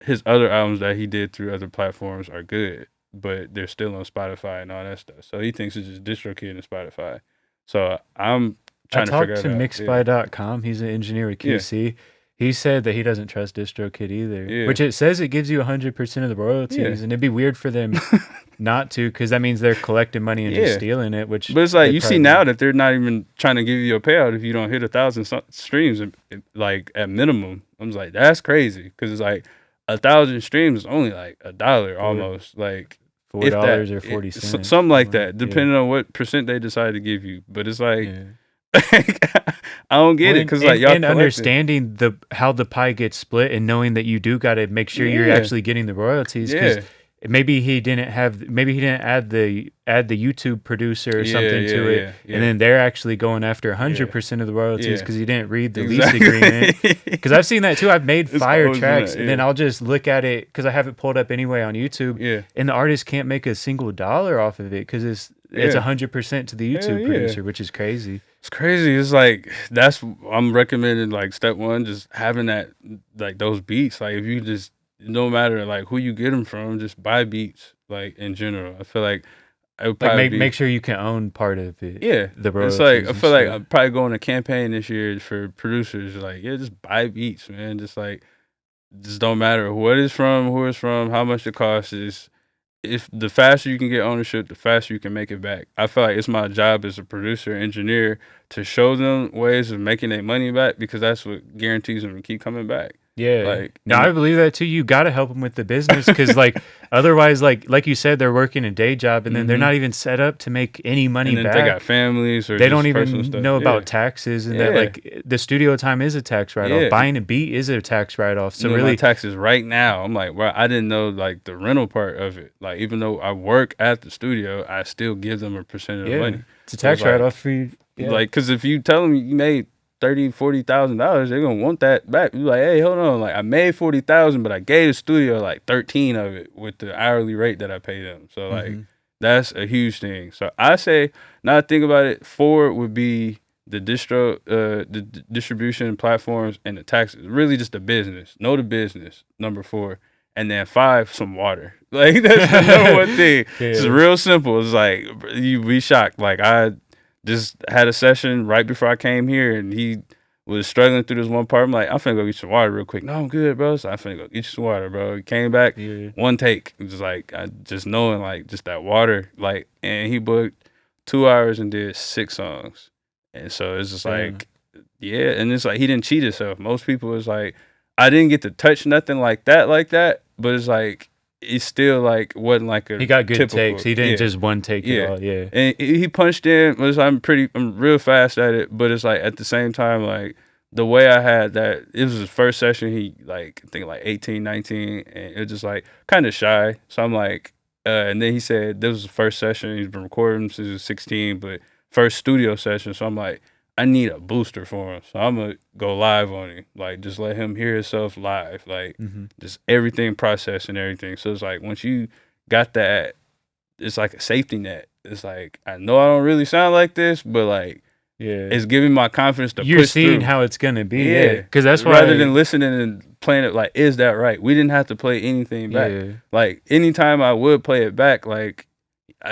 S2: his other albums that he did through other platforms are good, but they're still on Spotify and all that stuff. So he thinks it's just DistroKid and Spotify. So I'm trying to figure it out.
S1: I talked to Mixby.com. He's an engineer with QC. Yeah. He said that he doesn't trust DistroKid either, which it says it gives you 100% of the royalties, and it'd be weird for them not to, because that means they're collecting money and just stealing it. But
S2: it's like you see now that they're not even trying to give you a payout if you don't hit 1,000 streams, like at minimum. I'm just like, that's crazy, because it's like 1,000 streams is only like $1 almost, like
S1: $4 or 40 cents,
S2: something like that, depending on what percent they decide to give you. But it's like I don't get it because like y'all
S1: and understanding how the pie gets split and knowing that you do got to make sure you're actually getting the royalties because maybe he didn't add the YouTube producer or something to it, and then they're actually going after 100% of the royalties because he didn't read the lease agreement. Because I've seen that too. I've made fire tracks, and then I'll just look at it because I have it pulled up anyway on YouTube, and the artist can't make a single dollar off of it because it's 100% to the YouTube producer, which is crazy.
S2: It's crazy. It's like I'm recommending like step one, just having that like those beats. Like if you just no matter like who you get them from, just buy beats like in general. I feel like it would probably
S1: make sure you can own part of it.
S2: Yeah,
S1: the
S2: it's like I feel like I'm probably going to campaign this year for producers. Like just buy beats, man. Just don't matter what it's from, who it's from, how much it costs. Is if the faster you can get ownership, the faster you can make it back. I feel like it's my job as a producer, engineer to show them ways of making their money back because that's what guarantees them to keep coming back.
S1: Yeah. Like, no, I believe that too. You got to help them with the business because, like, otherwise, like you said, they're working a day job and then they're not even set up to make any money back.
S2: They got families or
S1: they don't even know about taxes and that, like, the studio time is a tax write off. Buying a beat is a tax write off. So, really,
S2: my taxes right now, I'm like, well, I didn't know like the rental part of it. Like, even though I work at the studio, I still give them a percent of the money.
S1: It's a tax write off for you.
S2: Yeah. Like, because if you tell them you made $30,000-$40,000, they're gonna want that back. You're like, hey, hold on, like I made $40,000, but I gave the studio like 13 of it with the hourly rate that I pay them. So like that's a huge thing. So I say, now I think about it, 4 would be the distribution platforms and the taxes. Really just the business. Know the business. Number 4. And then 5, some water. Like that's the number one thing. It's real simple. It's like you be shocked. Like I just had a session right before I came here, and he was struggling through this one part. I'm like, I'm finna go get some water real quick. No, I'm good, bro. So I finna go get you some water, bro. He came back, one take. It was like, just knowing, like, just that water. Like, and he booked 2 hours and did 6 songs. And so it's just like, and it's like, he didn't cheat himself. Most people is like, I didn't get to touch nothing like that, but it's like, it's still like wasn't like a
S1: he got good
S2: typical,
S1: takes. He didn't just one take it all.
S2: And he punched in. I'm real fast at it, but it's like at the same time, like the way I had that, it was his first session. He like I think like 18, 19, and it was just like kind of shy. So I'm like, and then he said this was the first session. He's been recording since he was 16, but first studio session. So I'm like, I need a booster for him. So I'm going to go live on him. Like, just let him hear himself live. Like, just everything processed and everything. So it's like, once you got that, it's like a safety net. It's like, I know I don't really sound like this, but like, it's giving my confidence to
S1: You're
S2: push
S1: seeing
S2: through.
S1: How it's going to be. Because that's why.
S2: Rather than listening and playing it like, is that right? We didn't have to play anything back. Like, anytime I would play it back, like,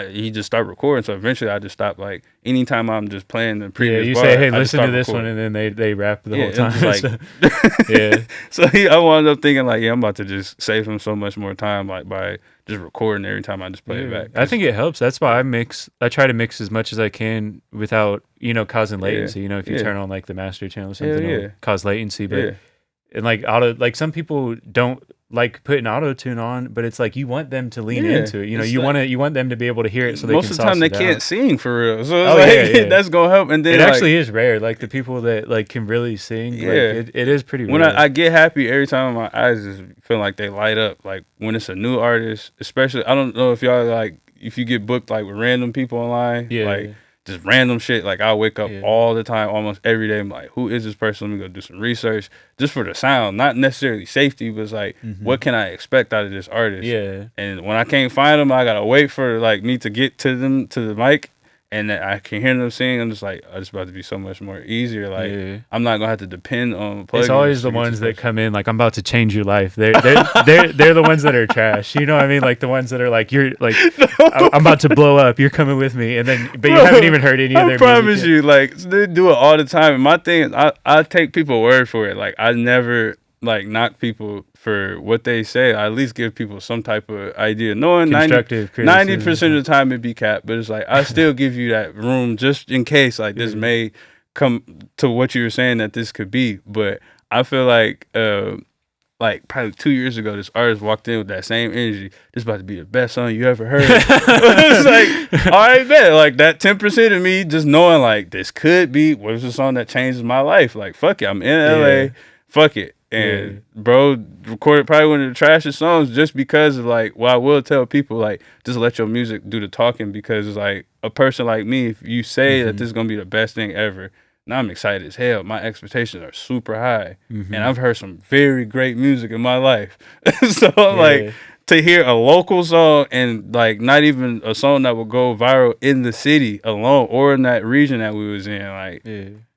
S2: he just started recording, so eventually I just stopped. Like anytime I'm just playing the previous
S1: you
S2: bar,
S1: say, hey, listen to this
S2: recording.
S1: one, and then they rap the whole time.
S2: Like, so I wound up thinking like, I'm about to just save him so much more time, like by just recording every time I just play it back.
S1: I think it helps. That's why I try to mix as much as I can without causing latency. If you turn on like the master channel or something, it'll cause latency. But and like some people don't like putting auto tune on, but it's like you want them to lean into it. You want them to be able to hear it. So
S2: most
S1: they can
S2: of the time they can't
S1: out.
S2: sing for real. So it's that's gonna help. And then
S1: it actually is rare. Like the people that like can really sing. Like, it is pretty rare.
S2: When I get happy every time, my eyes just feel like they light up. Like when it's a new artist, especially. I don't know if y'all like if you get booked like with random people online. Like just random shit. Like I wake up all the time, almost every day. I'm like, who is this person? Let me go do some research just for the sound, not necessarily safety, but it's like, what can I expect out of this artist? And when I can't find them, I gotta wait for like me to get to them to the mic, and then I can hear them sing. I'm just like, oh, it's about to be so much more easier. Like I'm not gonna have to depend on.
S1: It's always the ones that come in like, I'm about to change your life. They're the ones that are trash. You know what I mean? Like the ones that are like, you're like, I'm about to blow up. You're coming with me, and then but you haven't even heard any of their music.
S2: I promise you, like they do it all the time. And my thing is, I take people's word for it. Like I never like knock people for what they say. I at least give people some type of idea. Knowing 90% of the time it be cap, but it's like I still give you that room just in case like this may come to what you were saying that this could be. But I feel like like probably 2 years ago, this artist walked in with that same energy. This about to be the best song you ever heard. It's like, all right, bet. Like that 10% of me just knowing like this could be what is the song that changes my life. Like fuck it, I'm in LA. Fuck it. And bro recorded probably one of the trashiest songs just because of like, well, I will tell people like just let your music do the talking, because it's like a person like me, if you say that this is gonna be the best thing ever, now I'm excited as hell. My expectations are super high, and I've heard some very great music in my life. So like to hear a local song and like not even a song that will go viral in the city alone or in that region that we was in, like.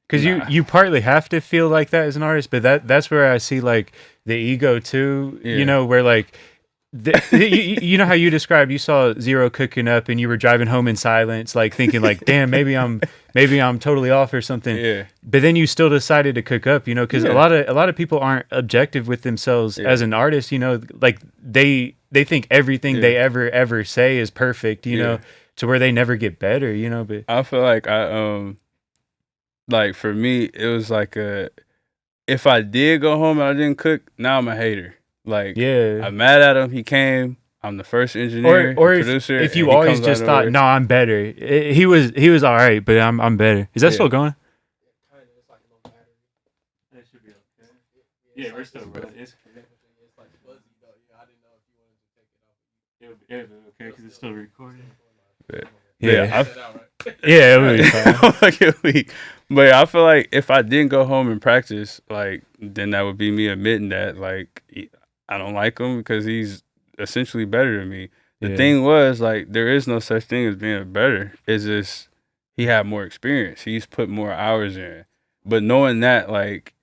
S1: Because you partly have to feel like that as an artist, but that's where I see like the ego too. You know, where like you know how you described, you saw Zero cooking up and you were driving home in silence, like thinking like, damn, maybe I'm totally off or something. Yeah. But then you still decided to cook up, you know, because a lot of people aren't objective with themselves as an artist. You know, like they think everything they ever say is perfect. You know, to where they never get better. You know, but
S2: I feel like like for me, it was like if I did go home and I didn't cook, now I'm a hater. Like, I'm mad at him. He came. I'm the first engineer,
S1: or
S2: producer.
S1: If you always just thought, no, I'm better. He was all right, but I'm better. Is that still going?
S3: It's like a little battery.
S1: That should be okay. Yeah, we're still running. It's
S3: like fuzzy though. Yeah, I didn't know if you wanted to take it off.
S1: It'll be okay because it's still recording.
S2: It would be fine. But I feel like if I didn't go home and practice, like then that would be me admitting that like I don't like him because he's essentially better than me. The thing was like there is no such thing as being better. It's just he had more experience. He's put more hours in. But knowing that, like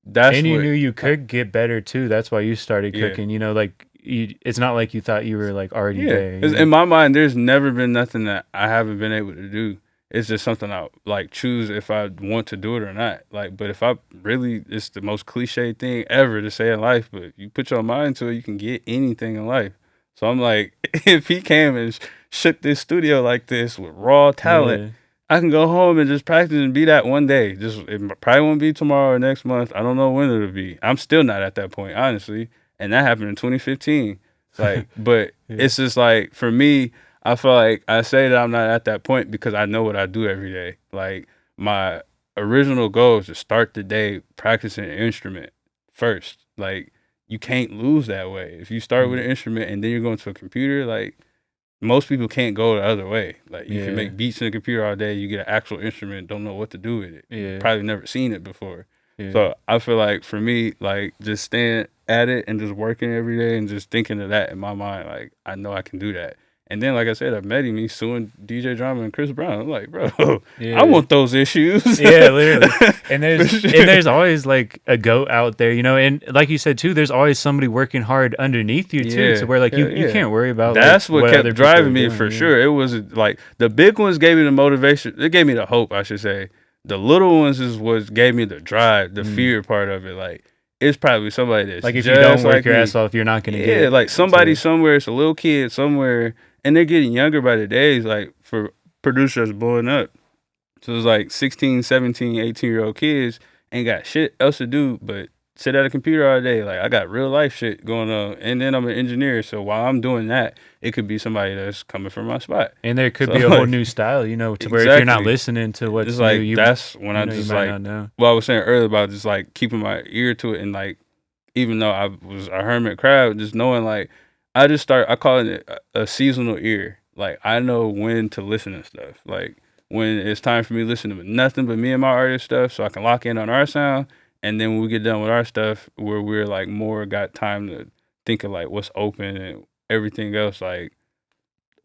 S2: that's
S1: and you knew you could get better too. That's why you started cooking. You know, like. It's not like you thought you were like already there. You know?
S2: In my mind, there's never been nothing that I haven't been able to do. It's just something I like choose if I want to do it or not. Like, but if I really, it's the most cliche thing ever to say in life. But if you put your mind to it, you can get anything in life. So I'm like, if he came and shook this studio like this with raw talent, I can go home and just practice and be that one day. Just it probably won't be tomorrow or next month. I don't know when it'll be. I'm still not at that point, honestly. And that happened in 2015. Like, but it's just like, for me, I feel like I say that I'm not at that point because I know what I do every day. Like, my original goal is to start the day practicing an instrument first. Like, you can't lose that way. If you start with an instrument and then you're going to a computer, like, most people can't go the other way. Like, you can make beats in a computer all day, you get an actual instrument, don't know what to do with it. You've probably never seen it before. So I feel like for me, like just staying at it and just working every day and just thinking of that in my mind, like I know I can do that. And then, like I said, I met him. He's suing DJ Drama and Chris Brown. I'm like, bro, I want those issues.
S1: Yeah, literally. And there's always like a goat out there, you know. And like you said too, there's always somebody working hard underneath you too. So where like you can't worry about.
S2: That's like, what kept driving me for sure. It was like the big ones gave me the motivation. It gave me the hope, I should say. The little ones is what gave me the drive, the fear part of it. Like, it's probably somebody that's
S1: like if you don't work your ass off, you're not gonna get it.
S2: Yeah, like somebody somewhere, it's a little kid somewhere, and they're getting younger by the days. Like for producers blowing up, so it's like 16, 17, 18-year-old kids ain't got shit else to do but sit at a computer all day. Like I got real life shit going on, and then I'm an engineer. So while I'm doing that, it could be somebody that's coming from my spot,
S1: and there could be a whole new style, you know, to where if you're not listening to what's
S2: it's like
S1: new,
S2: that's when I just like what I was saying earlier about just like keeping my ear to it, and like even though I was a hermit crab, just knowing like I call it a seasonal ear. Like I know when to listen to stuff. Like when it's time for me to listen to nothing but me and my artist stuff, so I can lock in on our sound. And then when we get done with our stuff, where we're like more got time to think of like what's open and everything else, like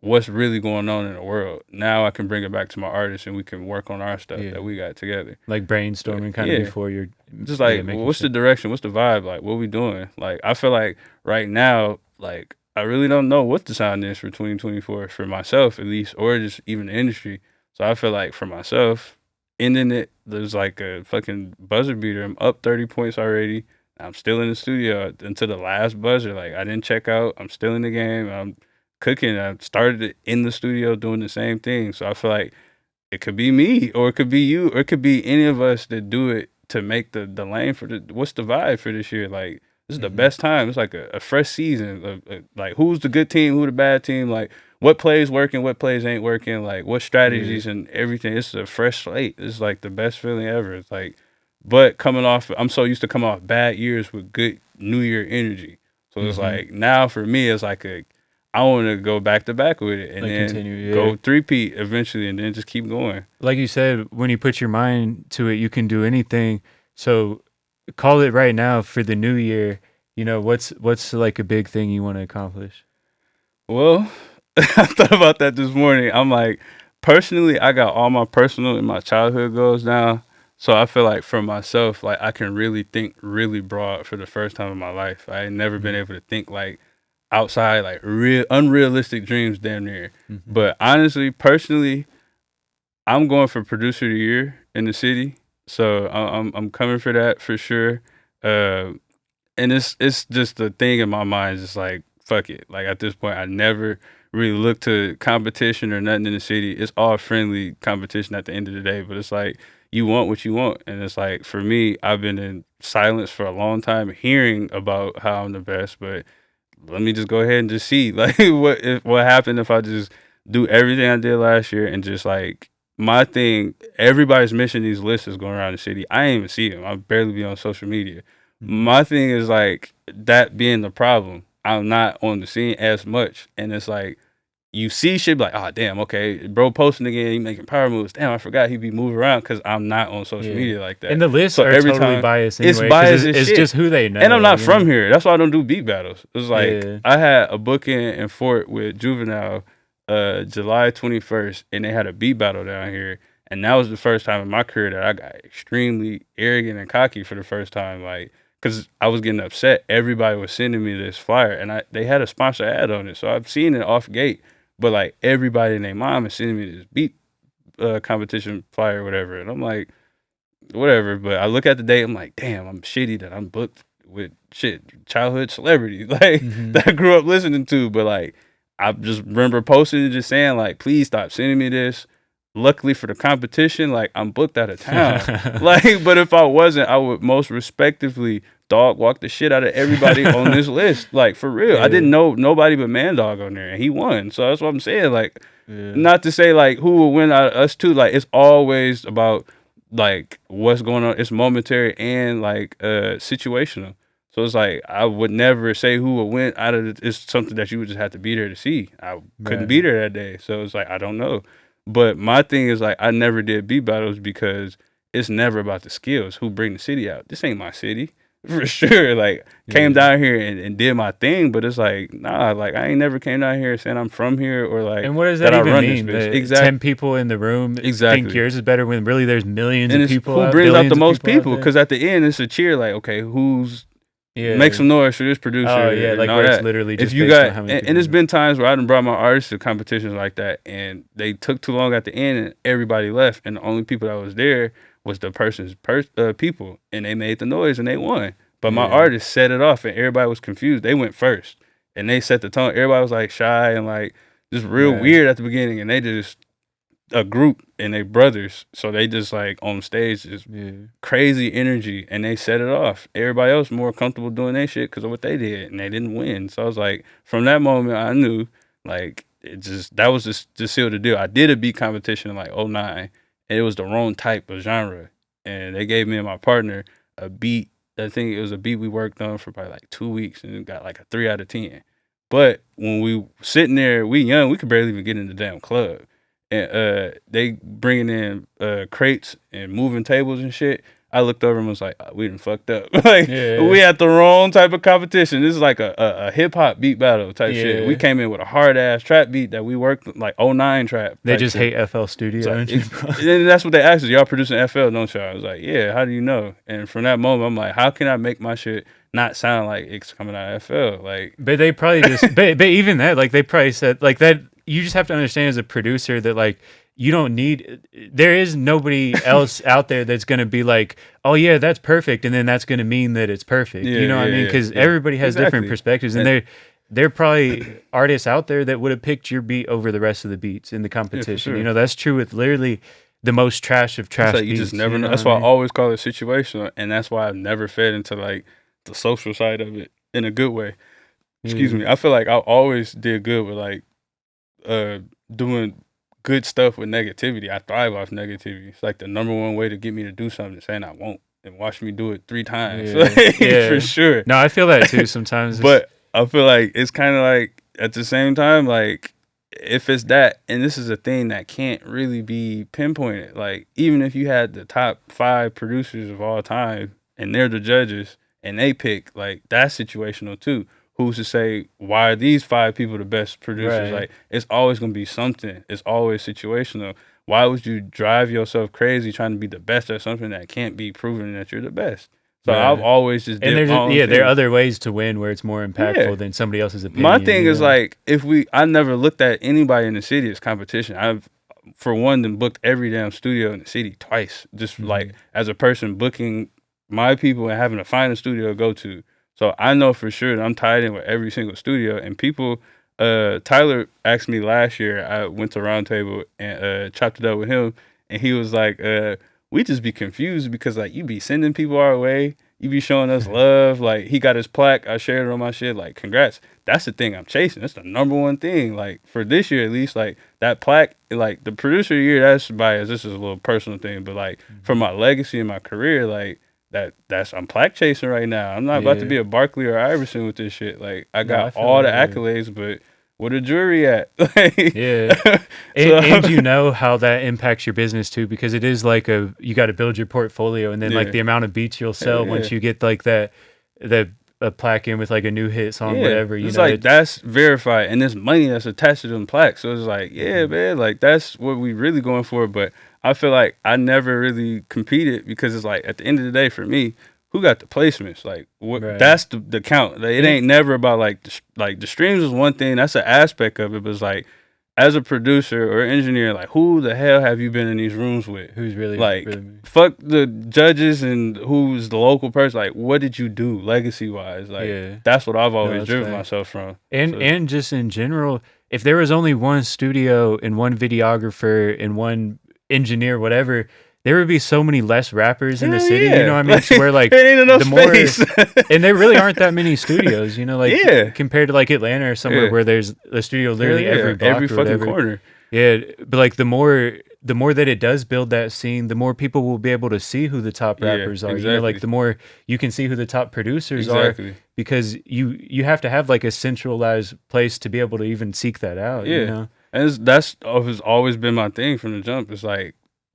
S2: what's really going on in the world. Now I can bring it back to my artists and we can work on our stuff that we got together.
S1: Like brainstorming kind of before you're
S2: just like, what's the direction? What's the vibe? Like, what we doing? Like, I feel like right now, like, I really don't know what the sound is for 2024 for myself at least, or just even the industry. So I feel like for myself, ending it, there's like a fucking buzzer beater. I'm up 30 points already. I'm still in the studio until the last buzzer. Like I didn't check out. I'm still in the game. I'm cooking. I started it in the studio doing the same thing. So I feel like it could be me, or it could be you, or it could be any of us that do it to make the lane for what's the vibe for this year? Like This is the best time. It's like a fresh season. Like who's the good team, who the bad team, like what plays working, what plays ain't working, like what strategies and everything. It's a fresh slate. It's like the best feeling ever. It's like, but I'm so used to coming off bad years with good New Year energy. So it's like now for me, it's like I want to go back to back with it and
S1: like
S2: then
S1: continue,
S2: go 3-peat eventually and then just keep going.
S1: Like you said, when you put your mind to it, you can do anything. So call it right now for the new year. You know, what's like a big thing you want to accomplish?
S2: Well, I thought about that this morning. I'm like, personally, I got all my personal and my childhood goals down. So I feel like for myself, like I can really think really broad for the first time in my life. I ain't never been able to think like outside, like real unrealistic dreams damn near. But honestly, personally, I'm going for producer of the year in the city. So I'm coming for that for sure. And it's just the thing in my mind, just like fuck it. Like at this point, I never really look to competition or nothing in the city. It's all friendly competition at the end of the day. But it's like you want what you want, and it's like for me, I've been in silence for a long time, hearing about how I'm the best. But let me just go ahead and just see like what happened if I just do everything I did last year and just like my thing. Everybody's mission these lists is going around the city. I ain't even see them. I barely be on social media. My thing is like that being the problem. I'm not on the scene as much, and it's like you see shit like, oh damn, okay, bro posting again, he making power moves. Damn, I forgot he be moving around because I'm not on social media like that.
S1: And the lists
S2: so
S1: are
S2: every
S1: totally
S2: time,
S1: biased anyway.
S2: It's biased.
S1: It's just who they know.
S2: And I'm not from here. That's why I don't do beat battles. It's like I had a booking in Fort with Juvenile July 21st, and they had a beat battle down here. And that was the first time in my career that I got extremely arrogant and cocky for the first time. Like, because I was getting upset. Everybody was sending me this flyer, and they had a sponsor ad on it. So I've seen it off gate. But, like, everybody and their mom is sending me this beat competition flyer or whatever. And I'm like, whatever. But I look at the date, I'm like, damn, I'm shitty that I'm booked with childhood celebrities, like, that I grew up listening to. But, like, I just remember posting and just saying, like, please stop sending me this. Luckily for the competition, like, I'm booked out of town. Like, but if I wasn't, I would most respectively dog walk the shit out of everybody on this list. Like, for real. I didn't know nobody but Man Dog on there, and he won. So that's what I'm saying. Like, not to say, like, who will win out of us two. Like, it's always about, like, what's going on. It's momentary and, like, situational. So it's like, I would never say who will win out of it. It's something that you would just have to be there to see. I couldn't be there that day. So it's like, I don't know. But my thing is, like, I never did beat battles because it's never about the skills. Who bring the city out? This ain't my city. For sure. Like, came down here and did my thing, but it's like, nah, like, I ain't never came down here saying I'm from here or, like,
S1: and what does that even mean?
S2: That
S1: exactly. 10 people in the room think yours is better when really there's millions of people.
S2: Who brings out the most people? Because at the end, it's a cheer, like, okay, who's make some noise for this producer.
S1: Oh, yeah, like where it's literally just
S2: if you got, and there's been times where I done brought my artists to competitions like that, and they took too long at the end, and everybody left, and the only people that was there was the person's people, and they made the noise, and they won. But my artist set it off, and everybody was confused. They went first, and they set the tone. Everybody was, like, shy and, like, just real weird at the beginning, and they just a group and they brothers, so they just like on stage just crazy energy, and they set it off. Everybody else more comfortable doing their shit because of what they did, and they didn't win. So I was like, from that moment, I knew like that was just sealed the deal. I did a beat competition in like 2009, and it was the wrong type of genre, and they gave me and my partner a beat. I think it was a beat we worked on for probably like 2 weeks, and it got like a 3 out of 10. But when we sitting there, we young, we could barely even get in the damn club. And they bringing in crates and moving tables and shit. I looked over and was like, oh, we done fucked up. Like, we had the wrong type of competition. This is like a hip-hop beat battle type shit. We came in with a hard-ass trap beat that we worked like 2009 trap.
S1: They just hate FL Studio.
S2: Like, and that's what they asked us. Y'all producing FL, don't y'all? I was like, yeah, how do you know? And from that moment, I'm like, how can I make my shit not sound like it's coming out of FL? Like,
S1: but they probably just, but even that, like, they probably said, like, that, you just have to understand as a producer that, like, you don't need, there is nobody else out there that's going to be like, oh yeah, that's perfect, and then that's going to mean that it's perfect. You know what I mean? Because everybody has different perspectives, and there probably artists out there that would have picked your beat over the rest of the beats in the competition. You know, that's true with literally the most trash of trash beats.
S2: You just never know. That's why I always call it situational, and that's why I've never fed into like the social side of it in a good way. Excuse me. I feel like I always did good with like doing good stuff with negativity. I thrive off negativity. It's like the number one way to get me to do something, saying I won't, and watch me do it 3 times. For sure.
S1: No, I feel that too sometimes.
S2: But I feel like it's kind of like at the same time, like if it's that, and this is a thing that can't really be pinpointed. Like even if you had the top 5 producers of all time and they're the judges and they pick, like that's situational too. Who's to say why are these 5 people the best producers?
S1: Right.
S2: Like it's always gonna be something. It's always situational. Why would you drive yourself crazy trying to be the best at something that can't be proven that you're the best? So I've always just did
S1: there are other ways to win where it's more impactful than somebody else's opinion.
S2: My thing is like I never looked at anybody in the city as competition. I've for one then booked every damn studio in the city twice. Just like as a person booking my people and having to find a studio to go to. So I know for sure that I'm tied in with every single studio. And people Tyler asked me last year, I went to Roundtable and chopped it up with him, and he was like, we just be confused because like you be sending people our way, you be showing us love. Like he got his plaque, I shared it on my shit. Like congrats, that's the thing I'm chasing. That's the number one thing. Like for this year at least, like that plaque, like the producer of the year, that's biased. This is a little personal thing, but like for my legacy and my career, like that's I'm plaque chasing right now. I'm not about to be a Barkley or Iverson with this shit. Like I got all the accolades, but where the jury at?
S1: And you know how that impacts your business too, because it is like you got to build your portfolio, and then like the amount of beats you'll sell once you get like a plaque in with like a new hit song, whatever. You know,
S2: like that's verified, and there's money that's attached to them plaques. So it's like, man, like that's what we really going for. But I feel like I never really competed because it's like at the end of the day, for me, who got the placements? Like what? That's the count. Like, it ain't never about like the streams is one thing. That's an aspect of it, but it's like as a producer or engineer, like who the hell have you been in these rooms with?
S1: Who's really
S2: like fuck the judges and who's the local person? Like what did you do legacy wise? Like that's what I've always driven myself from.
S1: And just in general, if there was only one studio and one videographer and one engineer, whatever, there would be so many less rappers in the city, you know what I mean? So where like
S2: there ain't enough space.
S1: And there really aren't that many studios, you know, like compared to like Atlanta or somewhere where there's a studio literally every block
S2: every fucking corner.
S1: Yeah, but like the more that it does build that scene, the more people will be able to see who the top rappers are. You know, like the more you can see who the top producers are, because you have to have like a centralized place to be able to even seek that out. You know?
S2: And that's always been my thing from the jump. It's like,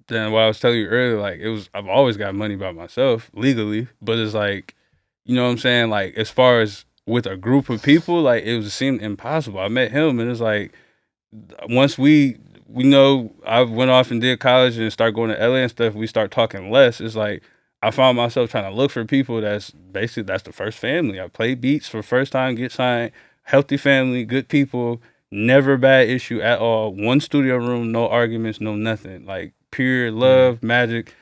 S2: then what I was telling you earlier, like I've always got money by myself legally, but it's like, you know what I'm saying? Like as far as with a group of people, like it seemed impossible. I met him and it's like, once we know I went off and did college and start going to LA and stuff, we start talking less. It's like, I found myself trying to look for people that's the first family. I play beats for first time, get signed, healthy family, good people, never bad issue at all. One studio room, no arguments, no nothing. Like, pure love, magic,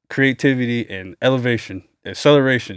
S2: creativity, and acceleration.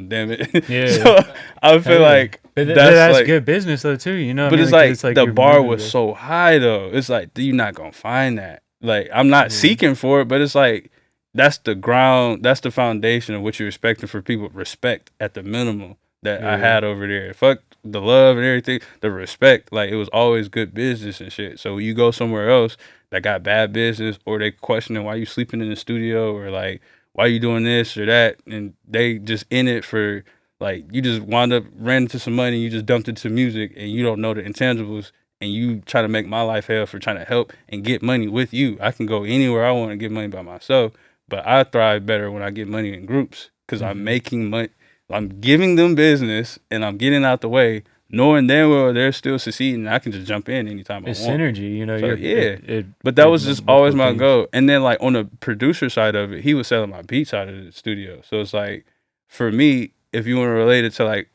S2: Damn it! So I feel like
S1: that's like, good business though too. You know,
S2: but it's like the bar was so high though. It's like you're not gonna find that. Like I'm not seeking for it, but it's like that's the ground, that's the foundation of what you're expecting for people. Respect at the minimum that I had over there. Fuck the love and everything, the respect. Like it was always good business and shit. So you go somewhere else that got bad business, or they questioning why you sleeping in the studio, or like why you doing this or that, and they just in it for like you just wound up ran into some money, you just dumped it to music, and you don't know the intangibles, and you try to make my life hell for trying to help and get money with you. I can go anywhere I want to get money by myself, but I thrive better when I get money in groups because I'm making money. I'm giving them business and I'm getting out the way, knowing damn well they're still succeeding. I can just jump in anytime I want.
S1: Synergy, you know.
S2: So, but that was just always my goal. And then like on the producer side of it, he was selling my beats out of the studio. So it's like, for me, if you want to relate it to like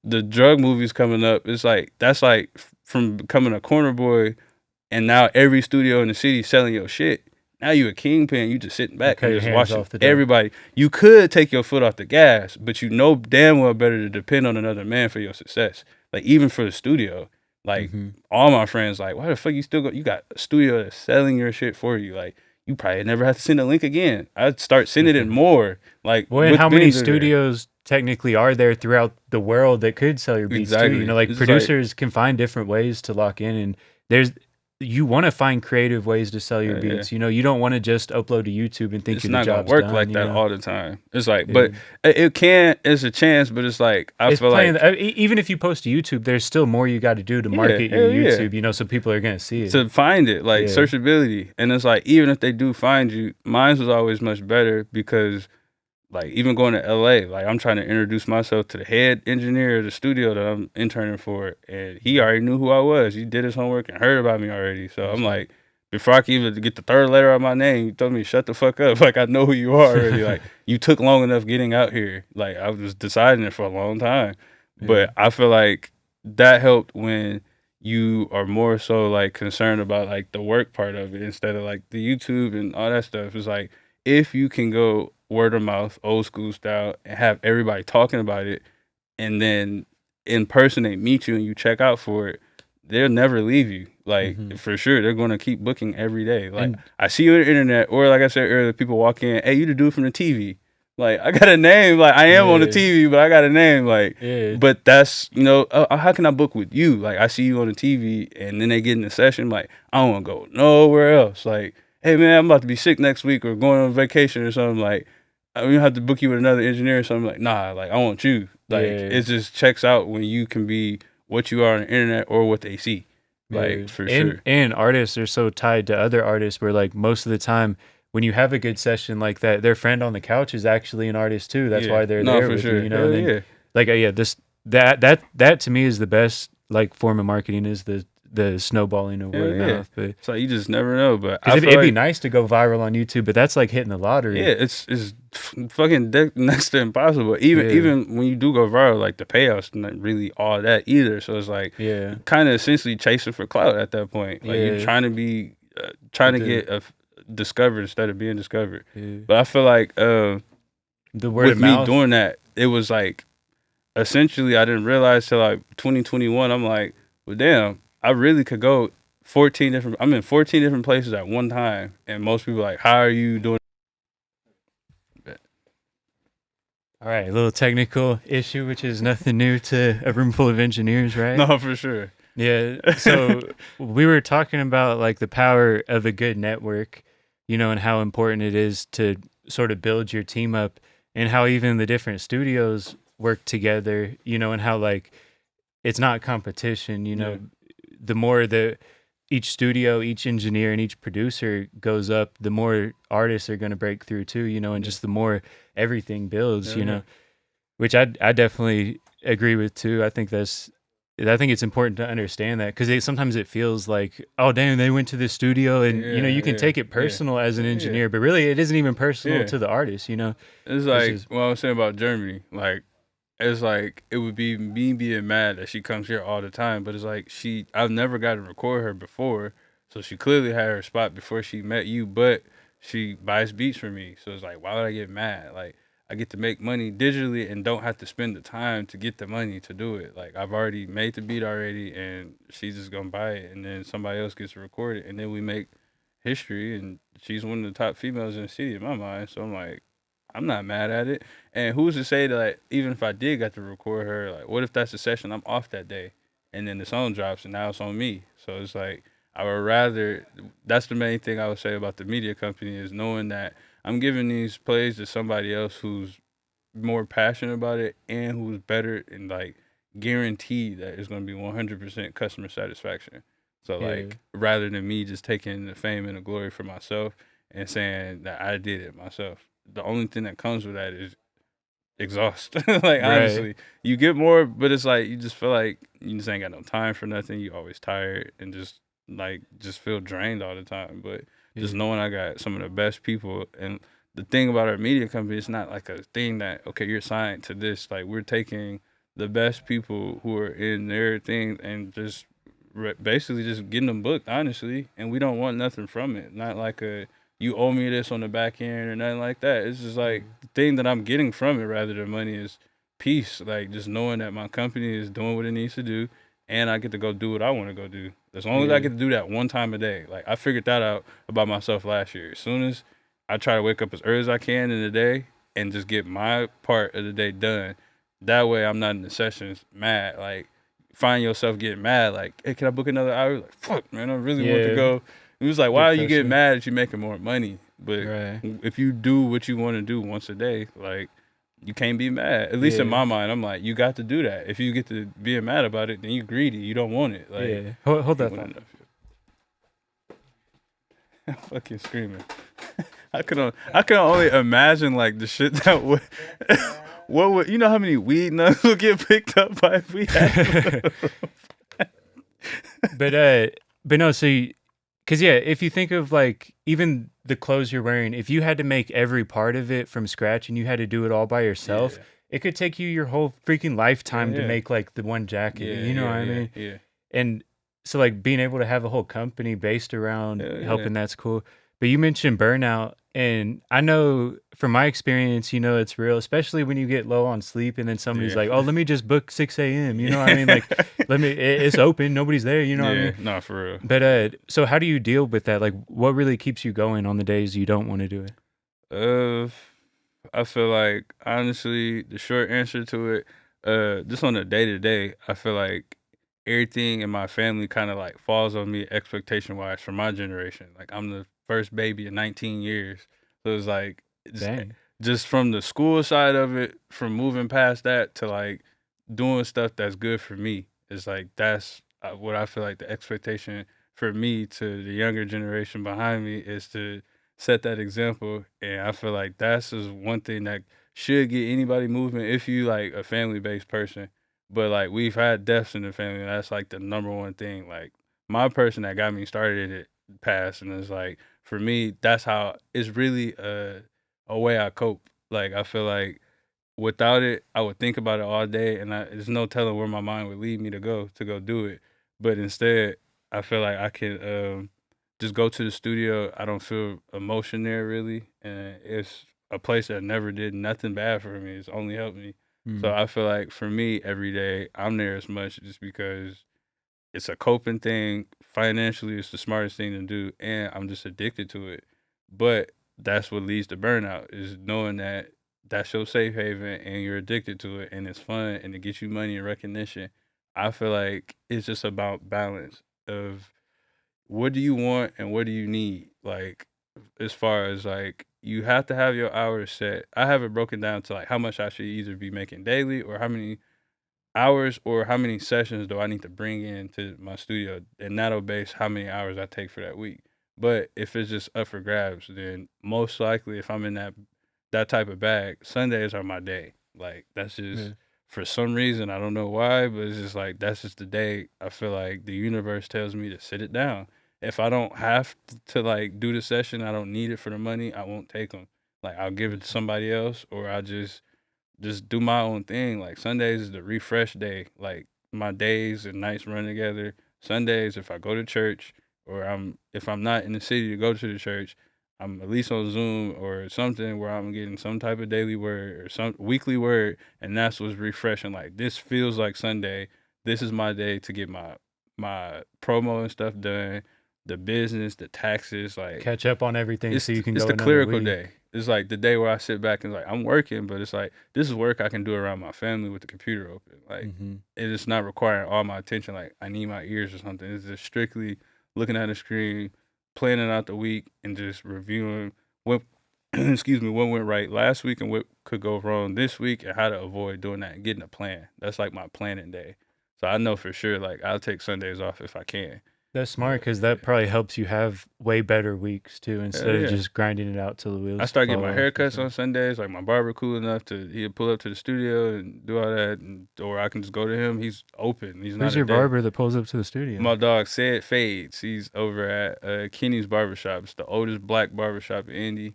S2: the drug movies coming up, it's like, that's like from becoming a corner boy and now every studio in the city selling your shit. Now you a kingpin, you just sitting back and just watching everybody. You could take your foot off the gas, but you know damn well better to depend on another man for your success. Like even for the studio, like all my friends, like why the fuck you still you got a studio that's selling your shit for you? Like you probably never have to send a link again. I'd start sending it more. Like,
S1: well, and how many studios technically are there throughout the world that could sell your beats too? You know, like producers can find different ways to lock in, and you want to find creative ways to sell your beats. You know, you don't want to just upload to YouTube and think
S2: it's
S1: your
S2: not
S1: job's
S2: gonna work
S1: done,
S2: like that all the time. It's like, but it can. It's a chance, but it's like I feel like
S1: even if you post to YouTube, there's still more you got to do to market your YouTube. You know, so people are gonna see it
S2: to find it, like searchability. And it's like even if they do find you, mine was always much better because. Like, even going to LA, like, I'm trying to introduce myself to the head engineer of the studio that I'm interning for, and he already knew who I was. He did his homework and heard about me already. So I'm like, before I can even get the third letter of my name, you told me, shut the fuck up. Like, I know who you are already. Like, you took long enough getting out here. Like, I was deciding it for a long time. But I feel like that helped when you are more so, like, concerned about, like, the work part of it instead of, like, the YouTube and all that stuff. It's like, if you can go word of mouth, old school style, and have everybody talking about it, and then in person they meet you and you check out for it, they'll never leave you. Like, for sure, they're going to keep booking every day. Like, I see you on the internet, or like I said earlier, people walk in, hey, you the dude from the TV. Like, I got a name. Like, I am on the TV, but I got a name. Like, but that's, you know, how can I book with you? Like, I see you on the TV, and then they get in the session. Like, I don't want to go nowhere else. Like, hey, man, I'm about to be sick next week or going on vacation or something. Like, I don't have to book you with another engineer or something. Like, nah, like, I want you. Like, it just checks out when you can be what you are on the internet or what they see. Like, for sure.
S1: And artists are so tied to other artists where, like, most of the time when you have a good session like that, their friend on the couch is actually an artist too. That's why they're there with you, you know? And then, like, that to me is the best, like, form of marketing is the snowballing of word of mouth. But
S2: so you just never know. But
S1: it'd be nice to go viral on YouTube, but that's like hitting the lottery.
S2: Yeah, it's fucking next to impossible. Even when you do go viral, like the payouts not really all that either. So it's like kind of essentially chasing for clout at that point. Like you're trying to be trying to get discovered instead of being discovered. But I feel like
S1: the word
S2: with
S1: of mouth,
S2: me doing that, it was like essentially I didn't realize till like 2021. I'm like, well, damn. I really could go 14 different. I'm in 14 different places at one time, and most people are like, "How are you doing?"
S1: All right, a little technical issue, which is nothing new to a room full of engineers, right?
S2: No, for sure.
S1: Yeah. So we were talking about like the power of a good network, you know, and how important it is to sort of build your team up, and how even the different studios work together, you know, and how like it's not competition, you know. The more each studio, each engineer, and each producer goes up, the more artists are going to break through too, you know, and just the more everything builds, you know, which I definitely agree with too. I think it's important to understand that because sometimes it feels like, oh, damn, they went to the studio and, you know, you can take it personal as an engineer, but really it isn't even personal to the artist, you know.
S2: It's like what I was saying about Germany, like, it's like it would be me being mad that she comes here all the time, but it's like I've never got to record her before, so she clearly had her spot before she met you, but she buys beats for me, so it's like, why would I get mad? Like, I get to make money digitally and don't have to spend the time to get the money to do it. Like, I've already made the beat already, and she's just gonna buy it, and then somebody else gets to record it, and then we make history, and she's one of the top females in the city in my mind, so I'm like, I'm not mad at it. And who's to say that, like, even if I did get to record her, like, what if that's a session I'm off that day and then the song drops and now it's on me? So it's like, I would rather, that's the main thing I would say about the media company is knowing that I'm giving these plays to somebody else who's more passionate about it and who's better and, like, guaranteed that it's going to be 100% customer satisfaction. So, like, rather than me just taking the fame and the glory for myself and saying that I did it myself. The only thing that comes with that is exhaust. Like, honestly, you get more, but it's like you just feel like you just ain't got no time for nothing. You always tired and just feel drained all the time. But just knowing I got some of the best people, and the thing about our media company, it's not like a thing that, okay, you're signed to this. Like, we're taking the best people who are in their thing and just basically just getting them booked, honestly. And we don't want nothing from it. Not like you owe me this on the back end or nothing like that. It's just like the thing that I'm getting from it rather than money is peace. Like, just knowing that my company is doing what it needs to do and I get to go do what I want to go do. As long as I get to do that one time a day. Like, I figured that out about myself last year. As soon as I try to wake up as early as I can in the day and just get my part of the day done, that way I'm not in the sessions mad. Like, find yourself getting mad. Like, hey, can I book another hour? Like, fuck, man, I really want to go. It was like, why are you getting mad that you're making more money? But if you do what you want to do once a day, like, you can't be mad. At least in my mind, I'm like, you got to do that. If you get to being mad about it, then you greedy. You don't want it. Like,
S1: hold that thought.
S2: I'm fucking screaming. I can only imagine like the shit that would. What would, you know how many weed nuts would get picked up by if we had?
S1: but no, so. Because, if you think of, like, even the clothes you're wearing, if you had to make every part of it from scratch and you had to do it all by yourself, it could take you your whole freaking lifetime to make, like, the one jacket. You know what I mean?
S2: Yeah.
S1: And so, like, being able to have a whole company based around helping, that's cool. But you mentioned burnout. And I know from my experience, you know, it's real, especially when you get low on sleep and then somebody's like, oh, let me just book 6 a.m. You know what I mean? Like, it's open. Nobody's there. You know what I mean?
S2: No, for real.
S1: But so how do you deal with that? Like, what really keeps you going on the days you don't want to do
S2: it? I feel like, honestly, the short answer to it, just on a day-to-day, I feel like everything in my family kind of like falls on me expectation-wise for my generation. Like, I'm the first baby in 19 years. So it's like, just from the school side of it, from moving past that to like doing stuff that's good for me. It's like, that's what I feel like the expectation for me to the younger generation behind me is to set that example. And I feel like that's just one thing that should get anybody moving if you like a family-based person. But like, we've had deaths in the family, and that's like the number one thing. Like, my person that got me started in it passed, and it's like, for me, that's how it's really a way I cope. Like, I feel like without it, I would think about it all day, and there's no telling where my mind would lead me to go do it. But instead, I feel like I can just go to the studio. I don't feel emotion there really, and it's a place that never did nothing bad for me. It's only helped me. So I feel like for me, every day, I'm there as much just because it's a coping thing. Financially, it's the smartest thing to do, and I'm just addicted to it. But that's what leads to burnout, is knowing that that's your safe haven and you're addicted to it and it's fun and it gets you money and recognition. I feel like it's just about balance of what do you want and what do you need? Like, as far as like, you have to have your hours set. I have it broken down to like how much I should either be making daily or how many hours or how many sessions do I need to bring into my studio, and that'll base how many hours I take for that week. But if it's just up for grabs, then most likely if I'm in that type of bag, Sundays are my day. Like, that's just for some reason, I don't know why, but it's just like, that's just the day I feel like the universe tells me to sit it down. If I don't have to like do the session, I don't need it for the money, I won't take them. Like, I'll give it to somebody else, or I just do my own thing. Like, Sundays is the refresh day. Like, my days and nights run together. Sundays, if I go to church, or if I'm not in the city to go to the church, I'm at least on Zoom or something where I'm getting some type of daily word or some weekly word, and that's what's refreshing. Like, this feels like Sunday. This is my day to get my promo and stuff done, the business, the taxes, like
S1: catch up on everything so you can go
S2: another week. It's the clerical day. It's like the day where I sit back and like, I'm working, but it's like, this is work I can do around my family with the computer open. Like, it's not requiring all my attention. Like, I need my ears or something. It's just strictly looking at the screen, planning out the week, and just reviewing what what went right last week and what could go wrong this week and how to avoid doing that and getting a plan. That's like my planning day. So I know for sure, like, I'll take Sundays off if I can.
S1: That's smart, because that probably helps you have way better weeks too, instead of just grinding it out till the wheels.
S2: I start getting my haircuts on Sundays. Like, my barber cool enough to he'll pull up to the studio and do all that, or I can just go to him. He's open. He's not.
S1: Who's your barber that pulls up to the studio?
S2: My dog Said Fades. He's over at Kenny's Barbershop. It's the oldest black barbershop in Indy.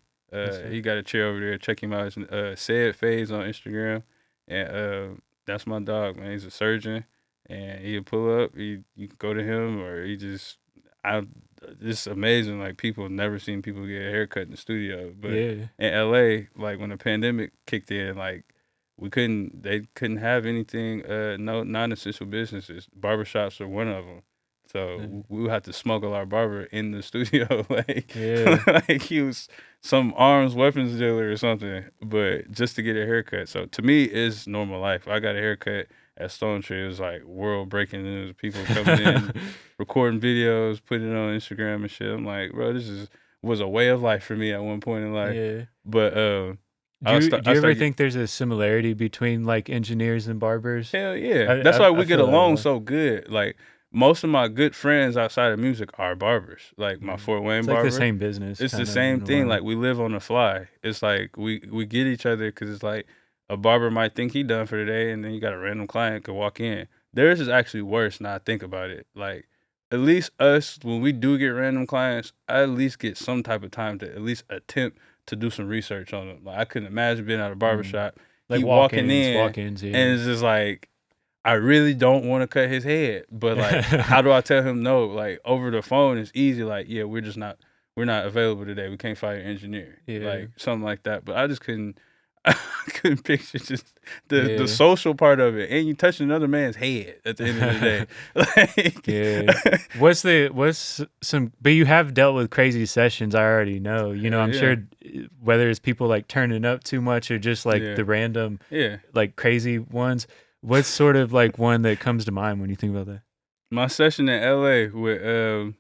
S2: He got a chair over there. Check him out. It's Said Fades on Instagram, and that's my dog, man. He's a surgeon. And he'll pull up. You can go to him, or it's amazing. Like, people have never seen people get a haircut in the studio. But in LA, like, when the pandemic kicked in, like, they couldn't have anything, no non-essential businesses. Barbershops are one of them. So we would have to smuggle our barber in the studio, like,
S1: Yeah.
S2: like he was some arms weapons dealer or something, but just to get a haircut. So to me, it's normal life. I got a haircut at Stone Tree. It was like world breaking news. People coming in, recording videos, putting it on Instagram and shit. I'm like, bro, was a way of life for me at one point in life.
S1: Yeah.
S2: But
S1: Do you ever think there's a similarity between like engineers and barbers?
S2: Hell yeah. That's why we get along so good. Like most of my good friends outside of music are barbers. Like my Fort Wayne
S1: It's
S2: barber.
S1: like the same business.
S2: It's the same thing. Like we live on the fly. It's like we get each other because it's like a barber might think he done for the day, and then you got a random client could walk in. Theirs is actually worse. Now I think about it. Like at least us, when we do get random clients, I at least get some type of time to at least attempt to do some research on them. Like I couldn't imagine being at a barbershop,
S1: like
S2: walking
S1: walk-ins, yeah.
S2: and it's just like, I really don't want to cut his head, but like, how do I tell him no? Like over the phone, it's easy. Like, yeah, we're not available today. We can't find an engineer, like something like that. But I just couldn't picture just the social part of it, and you touching another man's head at the end of the
S1: day. Like, what's some? But you have dealt with crazy sessions. I already know. You know, I'm sure whether it's people like turning up too much or just like the random, like crazy ones. What's sort of like one that comes to mind when you think about that?
S2: My session in LA with,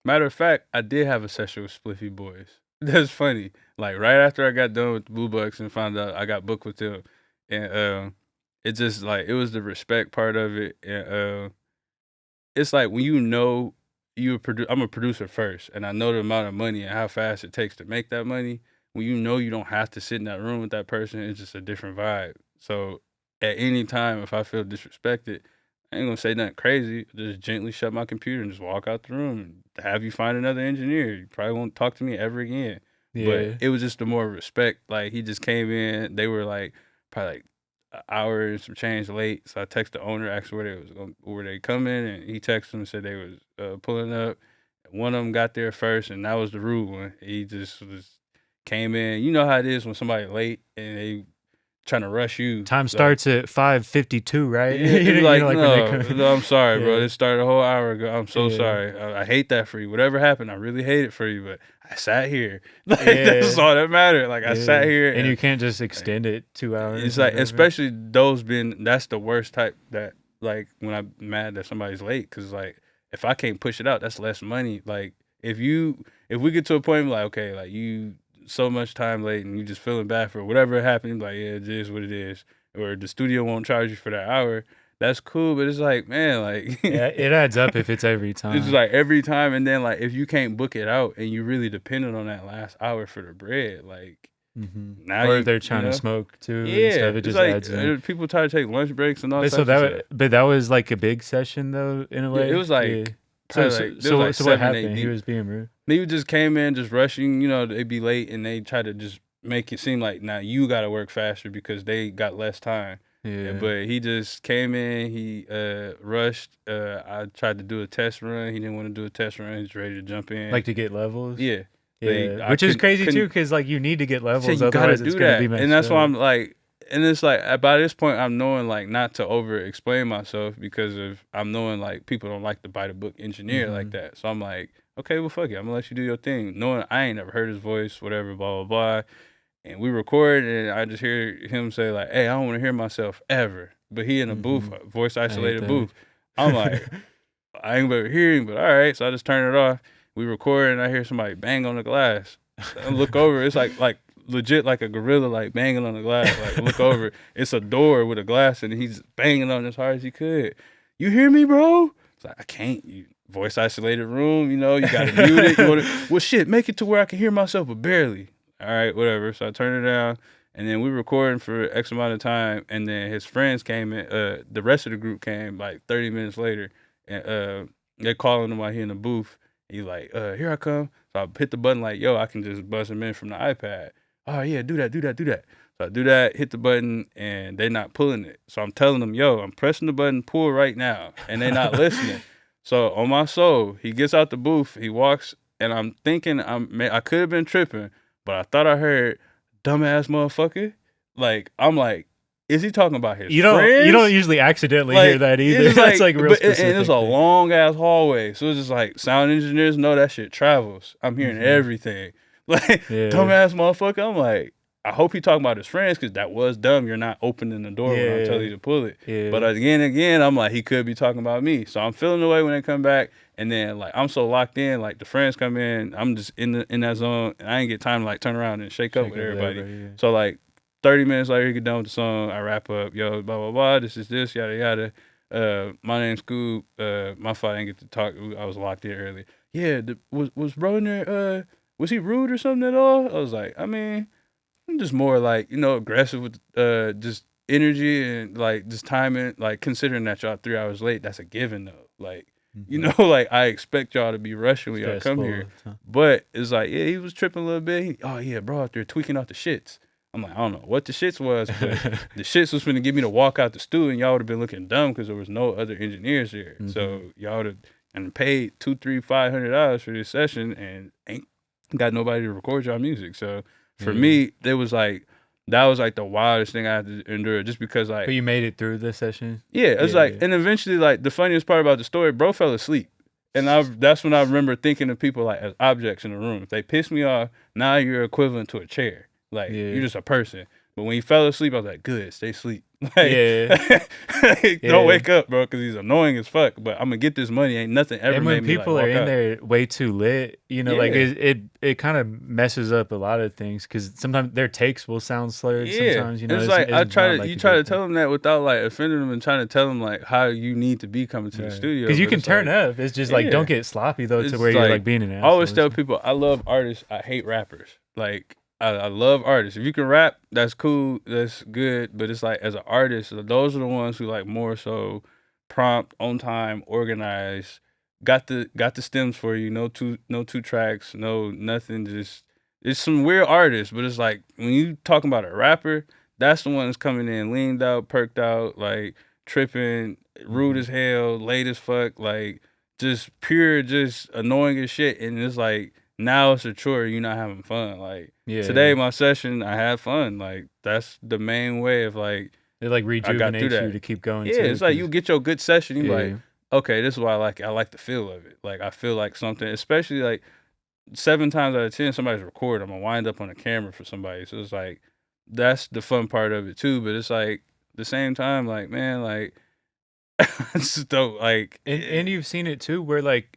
S2: matter of fact, I did have a session with Spliffy Boys. That's funny. Like right after I got done with the BlueBux and found out I got booked with them, and it just like it was the respect part of it, and it's like when you know I'm a producer first, and I know the amount of money and how fast it takes to make that money. When you know you don't have to sit in that room with that person, it's just a different vibe. So at any time, if I feel disrespected, I ain't gonna say nothing crazy. Just gently shut my computer and just walk out the room and have you find another engineer. You probably won't talk to me ever again. Yeah. But it was just the more respect. Like he just came in. They were like probably like an hour and some change late. So I texted the owner, asked where they come in, and he texted them and said they was pulling up. One of them got there first, and that was the rude one. He just came in. You know how it is when somebody late and they trying to rush you.
S1: Time starts at 5:52, right?
S2: Yeah, like, no, I'm sorry, bro. It started a whole hour ago. I'm so sorry. I hate that for you. Whatever happened, I really hate it for you, but I sat here. Like, that's all that mattered. Like, I sat here.
S1: And you can't just extend it 2 hours.
S2: It's like, especially that's the worst type that, like, when I'm mad that somebody's late, because, like, if I can't push it out, that's less money. Like, if we get to a point, like, okay, like, you so much time late and you just feeling bad for whatever happened, like, yeah, it is what it is, or the studio won't charge you for that hour, that's cool. But it's like, man, like
S1: it adds up if it's every time.
S2: It's like every time. And then like if you can't book it out and you really dependent on that last hour for the bread, like
S1: now, or if they're trying to smoke too, and stuff, it just
S2: like,
S1: adds up.
S2: People try to take lunch breaks and all that.
S1: So that was like a big session though, in a way.
S2: It was like
S1: so what happened? He was being rude.
S2: He just came in, just rushing. You know, they'd be late, and they try to just make it seem like now you got to work faster because they got less time. Yeah. But he just came in. He rushed. I tried to do a test run. He didn't want to do a test run. He's ready to jump in,
S1: like to get levels.
S2: Yeah.
S1: Which is crazy too, because like you need to get levels.
S2: So
S1: otherwise, it's gonna be messed
S2: and that's
S1: up.
S2: why I'm like. And it's like, by this point, I'm knowing, like, not to over-explain myself because I'm knowing, like, people don't like to buy the book engineer like that. So I'm like, okay, well, fuck it. I'm going to let you do your thing. Knowing I ain't never heard his voice, whatever, blah, blah, blah. And we record, and I just hear him say, like, hey, I don't want to hear myself ever. But he in a booth, a voice-isolated booth. I'm like, I ain't ever hearing, but all right. So I just turn it off. We record, and I hear somebody bang on the glass. I look over. It's like legit like a gorilla, like banging on the glass. Like look over, it's a door with a glass and he's banging on as hard as he could. You hear me, bro? It's like, I can't. You voice isolated room, you know, you gotta mute it. Well shit, make it to where I can hear myself but barely. All right, whatever. So I turned it down, and then we recording for X amount of time, and then his friends came in, the rest of the group came like 30 minutes later, and they calling him while he in the booth. He's like, here I come. So I hit the button like, yo, I can just buzz him in from the iPad. Oh, yeah, do that. So I do that, hit the button, and they're not pulling it. So I'm telling them, yo, I'm pressing the button, pull right now. And they're not listening. So on my soul, he gets out the booth, he walks, and I'm thinking I could have been tripping, but I thought I heard, dumbass motherfucker. Like, I'm like, is he talking about his
S1: You
S2: friends?
S1: don't usually accidentally
S2: Like,
S1: hear that either.
S2: it's
S1: That's like real specific.
S2: And it's a long ass hallway, so it's just like sound engineers know that shit travels. I'm hearing everything. Like dumbass motherfucker. I'm like, I hope he talking about his friends because that was dumb. You're not opening the door when I'm telling you to pull it.
S1: Yeah.
S2: But again, I'm like, he could be talking about me. So I'm feeling the way when they come back, and then like I'm so locked in. Like the friends come in, I'm just in that zone, and I ain't get time to like turn around and shake up with everybody. So like 30 minutes later, you get done with the song. I wrap up, yo, blah blah blah. This is this, yada yada. My name's Scoob. My fault, I didn't get to talk. I was locked in early. Yeah, was bro in there? Was he rude or something at all? I was like, I mean, I'm just more like, aggressive with just energy and like just timing. Like considering that y'all 3 hours late, that's a given though. Like, like I expect y'all to be rushing when y'all come here. But it's like, yeah, he was tripping a little bit. Oh yeah, bro, out there tweaking out the shits. I'm like, I don't know what the shits was, but the shits was finna get me to walk out the stew, and y'all would have been looking dumb because there was no other engineers here. So y'all would have paid $200, $300, $500 for this session and ain't got nobody to record y'all music. So for me, that was like the wildest thing I had to endure, just because like.
S1: But you made it through the session.
S2: Yeah, it's and eventually like the funniest part about the story, bro fell asleep, and that's when I remember thinking of people like as objects in the room. If they piss me off, now you're equivalent to a chair. Like you're just a person. But when he fell asleep, I was like, good, stay asleep. Like, don't wake up, bro, because he's annoying as fuck. But I'm gonna get this money. Ain't nothing ever.
S1: And when people are in there way too lit, like it kind of messes up a lot of things because sometimes their takes will sound slurred. Sometimes
S2: it's like I try to tell them that without like offending them and trying to tell them like how you need to be coming to the studio.
S1: Because you can turn up. It's just like don't get sloppy though to where you're like being an asshole.
S2: I always tell people I love artists. I hate rappers. Like. I love artists. If you can rap, that's cool, that's good. But it's like as an artist, those are the ones who like more so prompt, on time, organized, got the stems for you. No two tracks, no nothing. Just it's some weird artists, but it's like when you talking about a rapper, that's the one that's coming in leaned out, perked out, like tripping, rude as hell, late as fuck, like just pure, just annoying as shit. And it's like. Now it's a chore. You're not having fun. Like today, my session, I had fun. Like that's the main way of like
S1: it like rejuvenates you to keep going.
S2: Yeah, it's like you get your good session. You're like, okay, this is why I like it. I like the feel of it. Like I feel like something, especially like 7 times out of 10, somebody's recording. I'm gonna wind up on a camera for somebody. So it's like that's the fun part of it too. But it's like the same time, like man, like it's just dope. Like
S1: and you've seen it too, where like.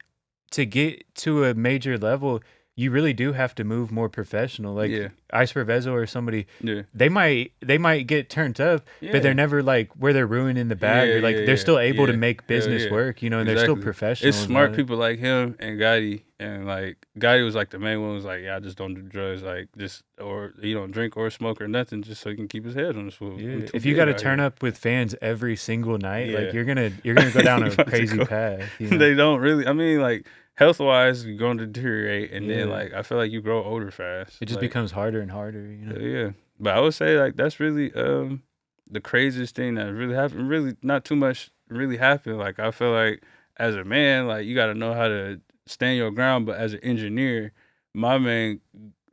S1: To get to a major level, you really do have to move more professional. Like Ice for Vezo or somebody, they might get turned up, but they're never like where they're ruining the bag. Or like they're still able to make business work, and they're still professional.
S2: It's smart people like him and Gotti, and like Gotti was like the main one. Was like, I just don't do drugs, like just or he don't drink or smoke or nothing, just so he can keep his head on the swivel.
S1: Yeah. If you got to turn up with fans every single night, like you're gonna go down a crazy path.
S2: They don't really. I mean, like. Health-wise, you're going to deteriorate, and then like I feel like you grow older fast.
S1: It just becomes harder and harder,
S2: Yeah, but I would say like that's really the craziest thing that really happened. Really, not too much really happened. Like I feel like as a man, like you got to know how to stand your ground. But as an engineer, my main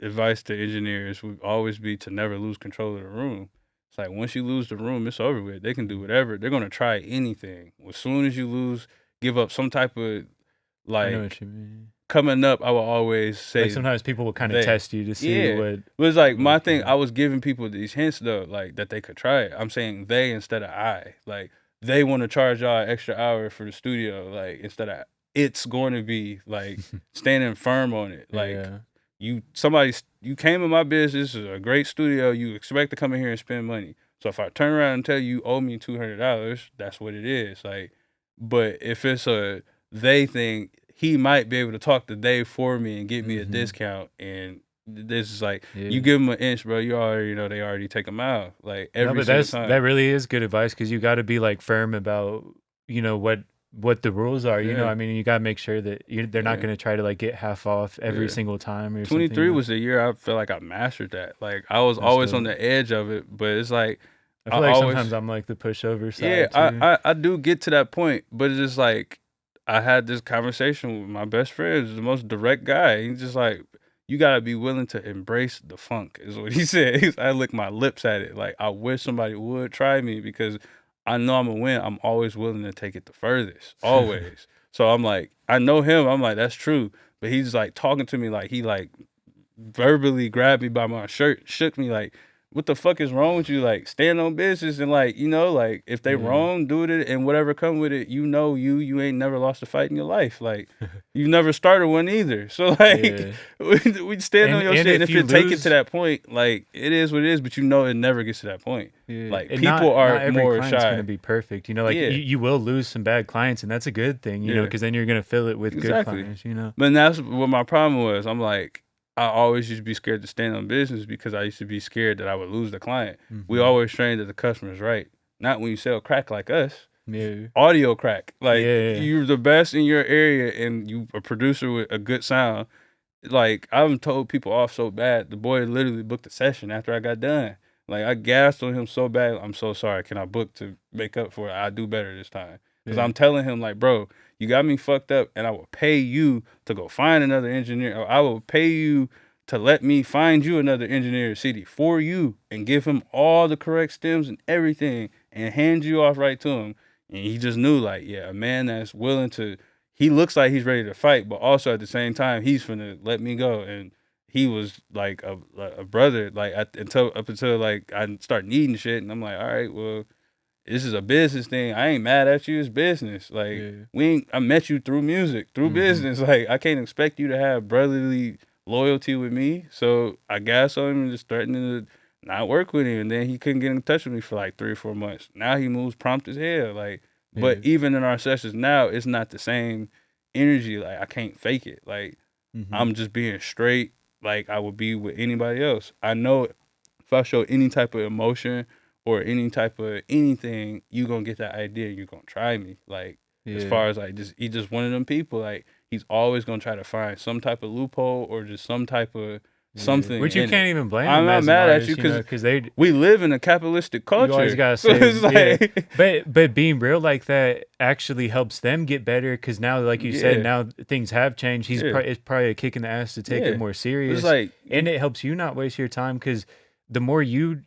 S2: advice to engineers would always be to never lose control of the room. It's like once you lose the room, it's over with. They can do whatever. They're gonna try anything. As soon as you give up some type of like,
S1: I know what you mean.
S2: Coming up, I will always say.
S1: Like sometimes people will kind of test you to see what.
S2: It was like my thing. I was giving people these hints though, like that they could try it. I'm saying they instead of I. Like they want to charge y'all an extra hour for the studio. Like instead of it's going to be like standing firm on it. Like you came in my business. This is a great studio. You expect to come in here and spend money. So if I turn around and tell you owe me $200, that's what it is. Like, but if it's a they thing, he might be able to talk to Dave for me and get me a discount. And this is like, you give him an inch, bro, you already know they already take him out. Like every single time.
S1: That really is good advice because you got to be like firm about, what the rules are. You know, I mean, you got to make sure that they're not going to try to like get half off every single time. Or
S2: 23 was the year I felt like I mastered that. Like I was always on the edge of it, but it's like,
S1: I feel like sometimes I'm like the pushover side.
S2: Yeah, I do get to that point, but it's just like, I had this conversation with my best friend, the most direct guy. He's just like, you gotta be willing to embrace the funk, is what he said. I lick my lips at it. Like, I wish somebody would try me because I know I'm gonna win. I'm always willing to take it the furthest, always. So I'm like, I know him. I'm like, that's true. But he's like talking to me like he like verbally grabbed me by my shirt, shook me like, what the fuck is wrong with you? Like, stand on business and like, like if they wrong, do it and whatever come with it. You ain't never lost a fight in your life. Like, you never started one either. So like, we stand on your shit. And if you take it to that point, like it is what it is. But it never gets to that point.
S1: Yeah.
S2: Like
S1: and
S2: people
S1: not
S2: are
S1: every
S2: more
S1: client's
S2: shy.
S1: gonna be perfect. Like you will lose some bad clients, and that's a good thing. You know, because then you're gonna fill it with good clients.
S2: But that's what my problem was. I'm like, I always used to be scared to stand on business because I used to be scared that I would lose the client. We always train that the customer's right. Not when you sell crack like us.
S1: Yeah.
S2: Audio crack. Like, you're the best in your area and you a producer with a good sound. Like, I've told people off so bad. The boy literally booked a session after I got done. Like, I gassed on him so bad. I'm so sorry. Can I book to make up for it? I'll do better this time. Because I'm telling him, like, bro, you got me fucked up, and I will pay you to go find another engineer. Or I will pay you to let me find you another engineer city for you and give him all the correct stems and everything and hand you off right to him. And he just knew, like, yeah, a man that's willing to, he looks like he's ready to fight, but also at the same time, he's finna let me go. And he was like a brother, like up until like I start needing shit, and I'm like, all right, well, this is a business thing. I ain't mad at you. It's business. Like I met you through music, through business. Like, I can't expect you to have brotherly loyalty with me. So I gassed on him and just threatened to not work with him. And then he couldn't get in touch with me for like 3 or 4 months. Now he moves prompt as hell. Like, but even in our sessions now, it's not the same energy. Like, I can't fake it. Like, I'm just being straight like I would be with anybody else. I know if I show any type of emotion or any type of anything, you gonna get that idea. You're gonna try me. Like, as far as like, he's just one of them people. Like, he's always gonna try to find some type of loophole or just some type of something.
S1: Which you can't even blame.
S2: I'm
S1: them
S2: not mad
S1: artist,
S2: at you because
S1: they.
S2: We live in a capitalistic culture.
S1: You always gotta say,
S2: it's like,
S1: but being real like that actually helps them get better because now, like you said, now things have changed. It's probably a kick in the ass to take it more serious.
S2: It's like,
S1: and it helps you not waste your time because the more you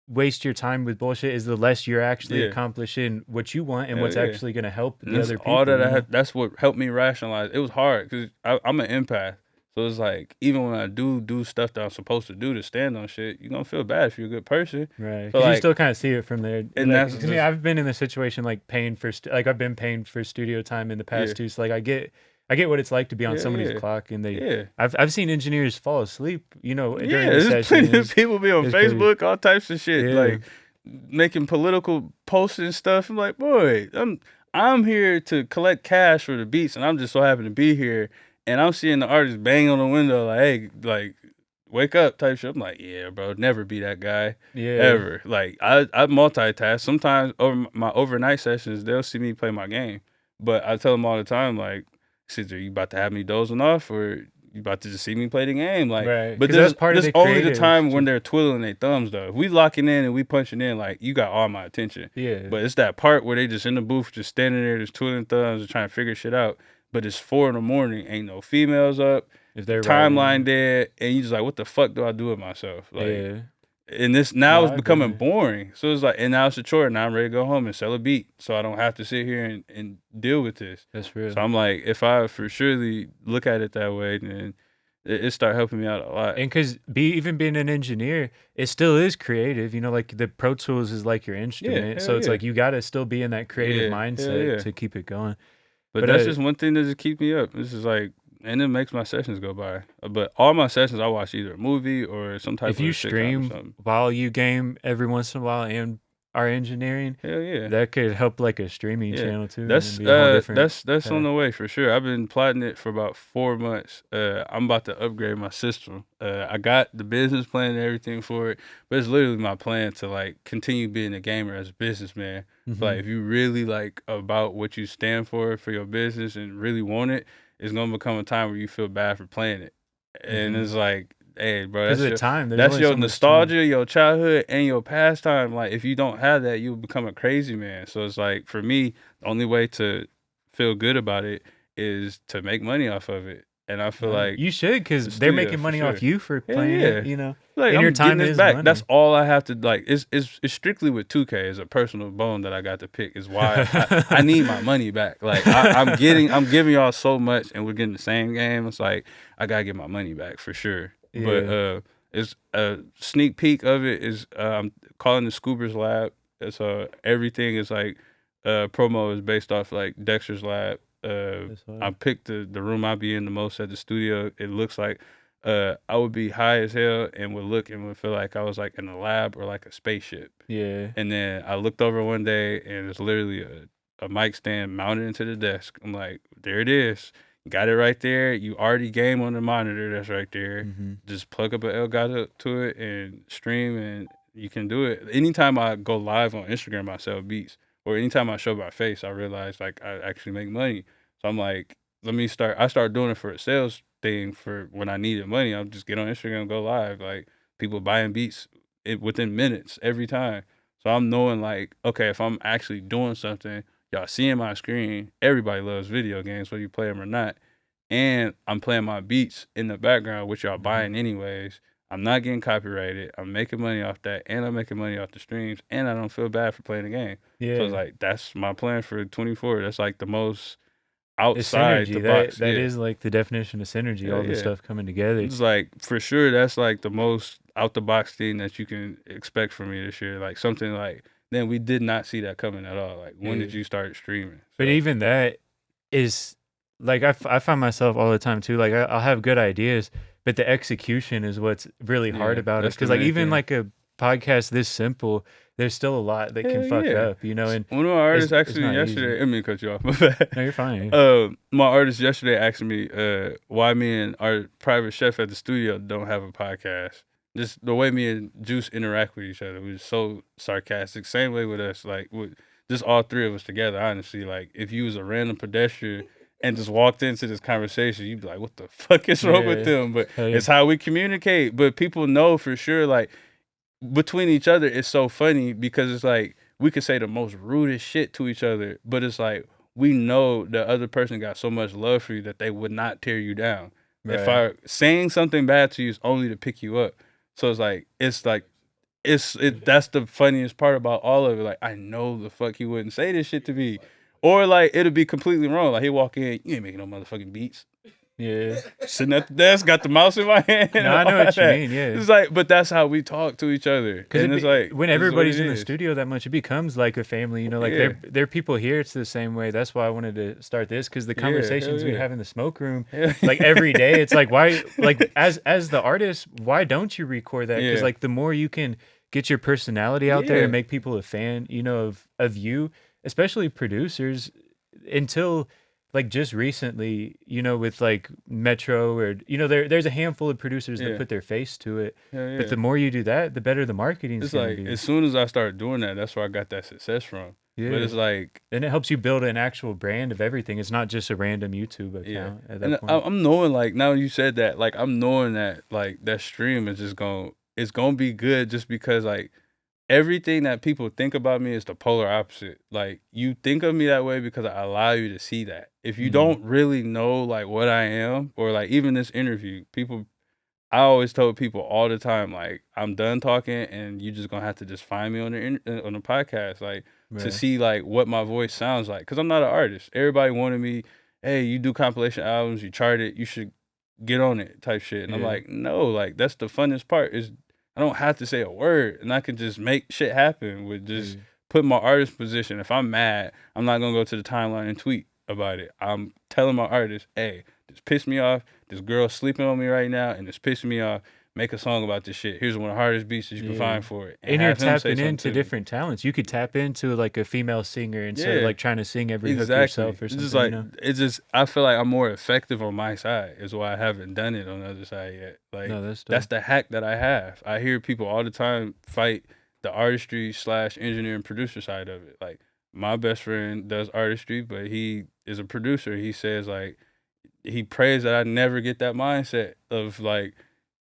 S1: waste your time with bullshit is the less you're actually accomplishing what you want and what's actually going to help the other people.
S2: All that that's what helped me rationalize. It was hard because I'm an empath. So it's like, even when I do stuff that I'm supposed to do to stand on shit, you're going to feel bad if you're a good person.
S1: Right.
S2: So
S1: like,
S2: like,
S1: you still kind of see it from there.
S2: And
S1: like,
S2: that's
S1: just, I've been in the situation like paying for, I've been paying for studio time in the past too. So like I get what it's like to be on somebody's clock, and I've seen engineers fall asleep, during the session.
S2: People be on Facebook, all types of shit, like making political posts and stuff. I'm like, boy, I'm here to collect cash for the beats, and I'm just so happy to be here. And I'm seeing the artist bang on the window like, hey, like, wake up type shit. I'm like, yeah, bro, never be that guy. Ever. Like, I multitask. Sometimes over my overnight sessions, they'll see me play my game. But I tell them all the time, like, are you about to have me dozing off, or you about to just see me play the game? Like, but there's only the time when they're twiddling their thumbs, though. If we locking in and we punching in, like, you got all my attention. But it's that part where they just in the booth, just standing there, just twiddling thumbs and trying to figure shit out. But it's 4 a.m, ain't no females up,
S1: if they're
S2: timeline dead, and you just like, what the fuck do I do with myself? Like, and this now it's becoming boring. So it's like, and now it's a chore. Now I'm ready to go home and sell a beat, so I don't have to sit here and deal with this.
S1: That's real.
S2: So I'm like, if I for surely look at it that way, then it start helping me out a lot.
S1: And because even being an engineer, it still is creative. Like the Pro Tools is like your instrument, so it's like you got to still be in that creative mindset to keep it going.
S2: But that's just one thing that just keeps me up. This is like, and it makes my sessions go by. But all my sessions, I watch either a movie or some type of.
S1: If you stream while you game every once in a while and are engineering, that could help like a streaming channel too.
S2: That's on the way for sure. I've been plotting it for about 4 months. I'm about to upgrade my system. I got the business plan and everything for it, but it's literally my plan to like continue being a gamer as a businessman. So, like, if you really like about what you stand for your business and really want it, it's gonna become a time where you feel bad for playing it, and it's like, hey, bro, that's your nostalgia, your childhood, and your pastime. Like, if you don't have that, you'll become a crazy man. So it's like, for me, the only way to feel good about it is to make money off of it. And I feel like
S1: you should, because
S2: the
S1: they're
S2: studio,
S1: making
S2: for
S1: money off
S2: sure.
S1: you for
S2: Yeah,
S1: playing
S2: yeah.
S1: it, you know.
S2: Like
S1: And
S2: I'm
S1: your time
S2: getting this
S1: is
S2: back.
S1: money.
S2: That's all I have to like. It's strictly with 2K. It's a personal bone that I got to pick. Is why I need my money back. Like I'm giving y'all so much, and we're getting the same game. It's like I gotta get my money back for sure.
S1: Yeah.
S2: But it's a sneak peek of it is I'm calling the Scoober's Lab. It's everything is like promo is based off like Dexter's Lab. I picked the room I be in the most at the studio. It looks like I would be high as hell and would look and would feel like I was like in a lab or like a spaceship.
S1: Yeah.
S2: And then I looked over one day and it's literally a mic stand mounted into the desk. I'm like, there it is. Got it right there. You already game on the monitor that's right there.
S1: Mm-hmm.
S2: Just plug up an Elgato to it and stream and you can do it. Anytime I go live on Instagram, I sell beats. Or anytime I show my face, I realize like I actually make money. So I'm like, I started doing it for a sales thing for when I needed money. I'll just get on Instagram and go live. Like people buying beats within minutes every time. So I'm knowing like, okay, if I'm actually doing something, y'all seeing my screen, everybody loves video games, whether you play them or not. And I'm playing my beats in the background, which y'all buying anyways. I'm not getting copyrighted. I'm making money off that, and I'm making money off the streams, and I don't feel bad for playing the game.
S1: Yeah.
S2: So it's like that's my plan for 24. That's like the most
S1: It's
S2: outside
S1: synergy.
S2: the box.
S1: That is like the definition of synergy. All the stuff coming together.
S2: It's like for sure that's like the most out the box thing that you can expect from me this year. Like something like then we did not see that coming at all. Like when did you start streaming?
S1: But even that is like I find myself all the time too. Like I'll have good ideas, but the execution is what's really hard about it. Because like even like a podcast this simple, there's still a lot that can fuck up, you know. And
S2: one of my artists actually yesterday, I mean, cut you off. My bad.
S1: No, you're fine.
S2: My artist yesterday asked me why me and our private chef at the studio don't have a podcast. Just the way me and Juice interact with each other, we're so sarcastic. Same way with us, like with just all three of us together. Honestly, like if you was a random pedestrian and just walked into this conversation, you'd be like, "What the fuck is wrong with them?" But it's how we communicate. But people know for sure, like between each other, it's so funny because it's like we could say the most rudest shit to each other, but it's like we know the other person got so much love for you that they would not tear you down. Right. If I saying something bad to you is only to pick you up. So it's like that's the funniest part about all of it. Like I know the fuck he wouldn't say this shit to me. Or like it'll be completely wrong. Like he walk in, you ain't making no motherfucking beats.
S1: Yeah.
S2: Sitting at the desk, got the mouse in my hand.
S1: No, I know what you mean, yeah.
S2: It's like, but that's how we talk to each other. And it's like
S1: when everybody's in the studio that much, it becomes like a family, you know, like there are people here, it's the same way. That's why I wanted to start this, because the conversations we have in the smoke room, like every day, it's like why like as the artist, why don't you record that? Because like the more you can get your personality out there and make people a fan, you know, of you, especially producers, until like just recently, you know, with like Metro or, you know, there's a handful of producers that put their face to it. But the more you do that, the better the marketing is going to be.
S2: As soon as I started doing that, that's where I got that success from. Yeah. But it's like...
S1: And it helps you build an actual brand of everything. It's not just a random YouTube account at that point.
S2: I'm knowing, like, now you said that, like, I'm knowing that, like, that stream is just it's going to be good just because, like, everything that people think about me is the polar opposite. Like, you think of me that way because I allow you to see that. If you don't really know, like, what I am, or, like, even this interview, I always told people all the time, like, I'm done talking, and you just gonna have to just find me on the podcast, like, to see, like, what my voice sounds like. Because I'm not an artist. Everybody wanted me, hey, you do compilation albums, you chart it, you should get on it type shit. And I'm like, no, like, that's the funnest part is I don't have to say a word, and I can just make shit happen with just put my artist position. If I'm mad, I'm not gonna go to the timeline and tweet about it. I'm telling my artist, hey, this pissed me off. This girl's sleeping on me right now, and it's pissing me off. Make a song about this shit. Here's one of the hardest beats that you can find for it.
S1: And you're tapping into different talents. You could tap into like a female singer instead of like trying to sing every hook yourself or something. It's just like,
S2: it's just, I feel like I'm more effective on my side is why I haven't done it on the other side yet. Like, that's the hack that I have. I hear people all the time fight the artistry / engineer and producer side of it. Like, my best friend does artistry, but he is a producer. He says, like, he prays that I never get that mindset of, like,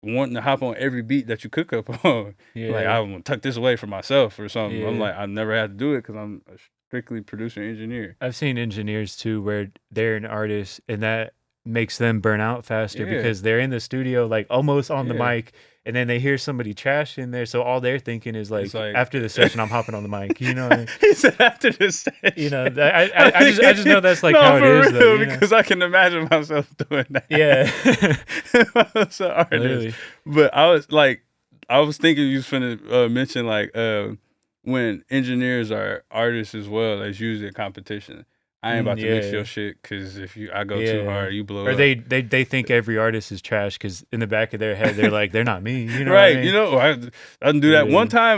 S2: wanting to hop on every beat that you cook up on. Like, I'm gonna tuck this away for myself or something. I'm like, I never had to do it because I'm a strictly producer engineer.
S1: I've seen engineers too where they're an artist and that makes them burn out faster
S2: Yeah.
S1: because they're in the studio like almost on the
S2: Yeah.
S1: mic, and then they hear somebody trash in there, so all they're thinking is like,
S2: It's like-
S1: after the session, I'm hopping on the mic. You know what I mean?
S2: He said after the session.
S1: You know, I just know that's like
S2: no,
S1: how it
S2: for
S1: is,
S2: real,
S1: though. You know?
S2: Because I can imagine myself doing that.
S1: Yeah.
S2: I was an artist.
S1: Literally.
S2: But I was thinking you was finna mention like when engineers are artists as well, that's usually a competition. I ain't about to mix
S1: yeah.
S2: your shit because if I go too hard, you blow
S1: Or
S2: up.
S1: they think every artist is trash because in the back of their head they're like, they're not me. You know
S2: right?
S1: what I mean?
S2: You know, I didn't do that
S1: Yeah.
S2: one time.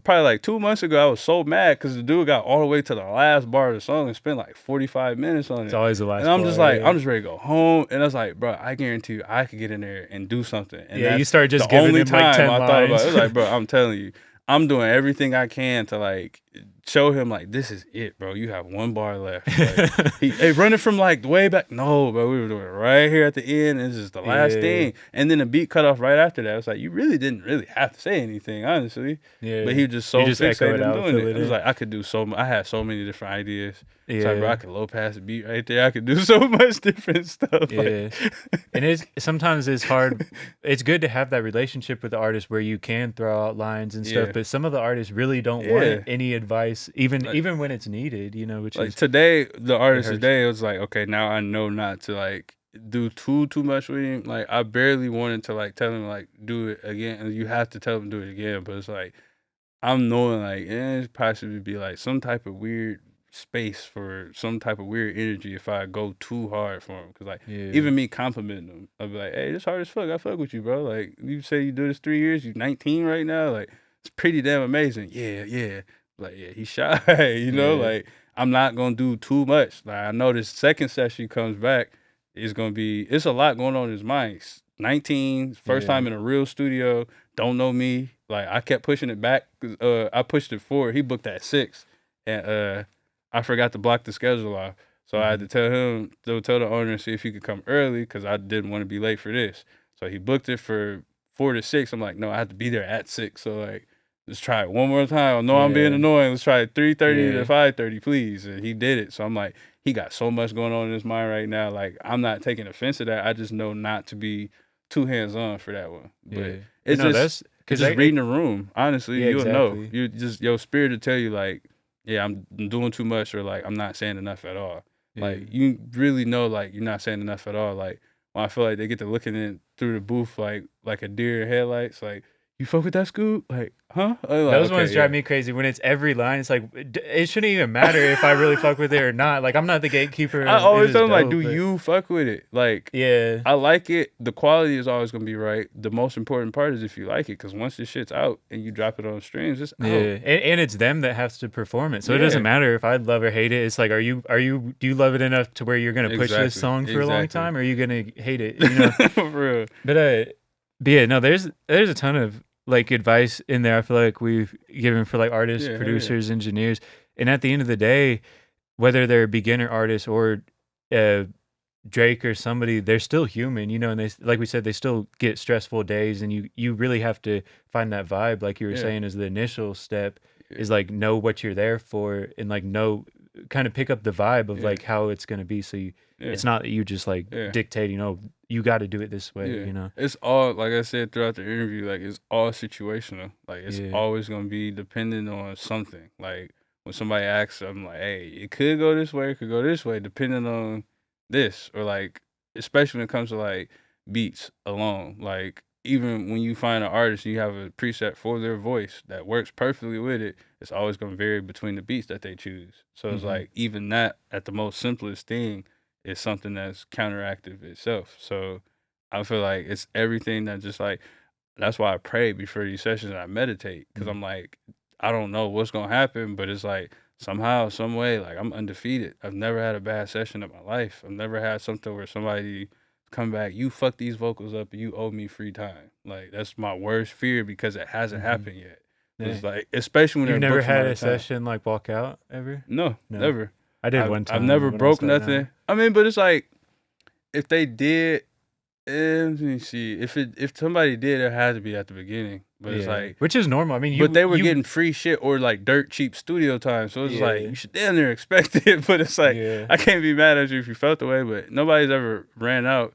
S2: Probably like 2 months ago, I was so mad because the dude got all the way to the last bar of the song and spent like 45 minutes on it.
S1: It's always the last.
S2: And I'm just like,
S1: yeah.
S2: I'm just ready to go home. And I was like, bro, I guarantee you, I could get in there and do something. And
S1: Yeah, you start just
S2: the
S1: giving
S2: only
S1: him
S2: time
S1: like 10
S2: I
S1: lines.
S2: thought about it. It was like, bro, I'm telling you, I'm doing everything I can to like show him like this is it, bro. You have 1 bar left. Like, hey, running from like way back. No, bro, we were doing it right here at the end. This is the last thing. And then the beat cut off right after that. It's like you really didn't really have to say anything, honestly.
S1: Yeah.
S2: But he was just so
S1: just
S2: fixated
S1: echo it
S2: on
S1: out,
S2: doing
S1: fill
S2: it.
S1: it
S2: It was
S1: in.
S2: like I could do I had so many different ideas.
S1: Yeah.
S2: It's like, bro, I could low pass the beat right there. I could do so much different stuff.
S1: Yeah. And sometimes it's hard. It's good to have that relationship with the artist where you can throw out lines and stuff,
S2: Yeah.
S1: but some of the artists really don't
S2: Yeah.
S1: want any advice, even
S2: Like-
S1: when it's needed, you know, which
S2: Like
S1: is
S2: today, the artist
S1: hurts.
S2: today, it was like, okay, now I know not to like do too much with him. Like I barely wanted to like tell him like do it again, and you have to tell him do it again. But it's like I'm knowing like it's possibly be like some type of weird space for some type of weird energy if I go too hard for him. Cause like
S1: yeah.
S2: even me complimenting him, I'll be like, hey, this hard as fuck. I fuck with you, bro. Like you say you do this 3 years, you 19 right now. Like it's pretty damn amazing. Yeah. Like yeah, he's shy. You know,
S1: Yeah.
S2: like I'm not gonna do too much. Like I know this second session comes back, it's a lot going on in his mind. He's 19, first
S1: Yeah.
S2: time in a real studio, don't know me. Like I kept pushing it back because I pushed it forward. He booked at 6, and I forgot to block the schedule off. So I had to tell the owner and see if he could come early because I didn't want to be late for this. So he booked it for 4 to 6. I'm like, no, I have to be there at 6. So like, let's try it one more time. I know I'm being
S1: Yeah.
S2: annoying. Let's try it 3:30 to
S1: Yeah.
S2: 5:30, please. And he did it. So I'm like, he got so much going on in his mind right now. Like I'm not taking offense to that. I just know not to be too hands on for that one. But
S1: Yeah.
S2: it's
S1: No,
S2: just
S1: because
S2: reading the room. Honestly,
S1: Yeah,
S2: you'll know.
S1: exactly.
S2: You just your spirit to tell you like, yeah, I'm doing too much or like I'm not saying enough at all. Like you really know like you're not saying enough at all. Like when I feel like they get to looking in through the booth like a deer in headlights, like you fuck with that Scoob? Like, huh? Like,
S1: those
S2: okay,
S1: ones
S2: yeah.
S1: drive me crazy when it's every line. It's like it shouldn't even matter if I really fuck with it or not. Like I'm not the gatekeeper.
S2: I always
S1: It is
S2: tell them like,
S1: dope,
S2: do
S1: but-
S2: you fuck with it? Like,
S1: Yeah.
S2: I like it. The quality is always gonna be right. The most important part is if you like it, because once this shit's out and you drop it on streams, it's out.
S1: Yeah, and it's them that has to perform it, so it
S2: Yeah.
S1: doesn't matter if I love or hate it. It's like, do you love it enough to where you're gonna push
S2: Exactly,
S1: this song for a long
S2: exactly.
S1: time, or are you gonna hate it? You know,
S2: For real.
S1: but yeah, no, there's a ton of like advice in there. I feel like we've given for like artists,
S2: Yeah, hell yeah.
S1: producers, engineers, and at the end of the day, whether they're beginner artists or Drake or somebody, they're still human, you know, and they, like we said, they still get stressful days, and you really have to find that vibe, like you were
S2: Yeah.
S1: saying, is the initial step,
S2: Yeah.
S1: is like know what you're there for, and like kind of pick up the vibe of
S2: Yeah.
S1: like how it's gonna be, so
S2: Yeah.
S1: it's not that you just like
S2: Yeah.
S1: dictating, oh, you got to do it this way,
S2: Yeah.
S1: you know.
S2: It's all, like I said throughout the interview, like it's all situational. Like it's
S1: Yeah.
S2: always gonna be dependent on something. Like when somebody asks, I'm like, hey, it could go this way, it could go this way, depending on this. Or like, especially when it comes to like beats alone. Like even when you find an artist, you have a preset for their voice that works perfectly with it. It's always gonna vary between the beats that they choose. So it's
S1: Mhm.
S2: like even that at the most simplest thing is something that's counteractive itself. So I feel like it's everything that just like, that's why I pray before these sessions and I meditate. Cause I'm like, I don't know what's going to happen, but it's like somehow, some way, like I'm undefeated. I've never had a bad session in my life. I've never had something where somebody come back, you fuck these vocals up and you owe me free time. Like that's my worst fear because it hasn't
S1: Mhm.
S2: happened yet.
S1: Yeah.
S2: It's like, especially when
S1: You've
S2: they're
S1: never
S2: booked from
S1: had
S2: out
S1: a
S2: of town.
S1: session like walk out ever?
S2: No,
S1: No.
S2: never.
S1: I did one time.
S2: I've never
S1: when I
S2: broke
S1: started out.
S2: nothing. I mean, but it's like if they did, Let me see. If somebody did, it had to be at the beginning. But it's like,
S1: which is normal. I mean,
S2: but they were getting free shit or like dirt cheap studio time. So it's like you should damn near expect it. But it's like I can't be mad at you if you felt the way. But nobody's ever ran out.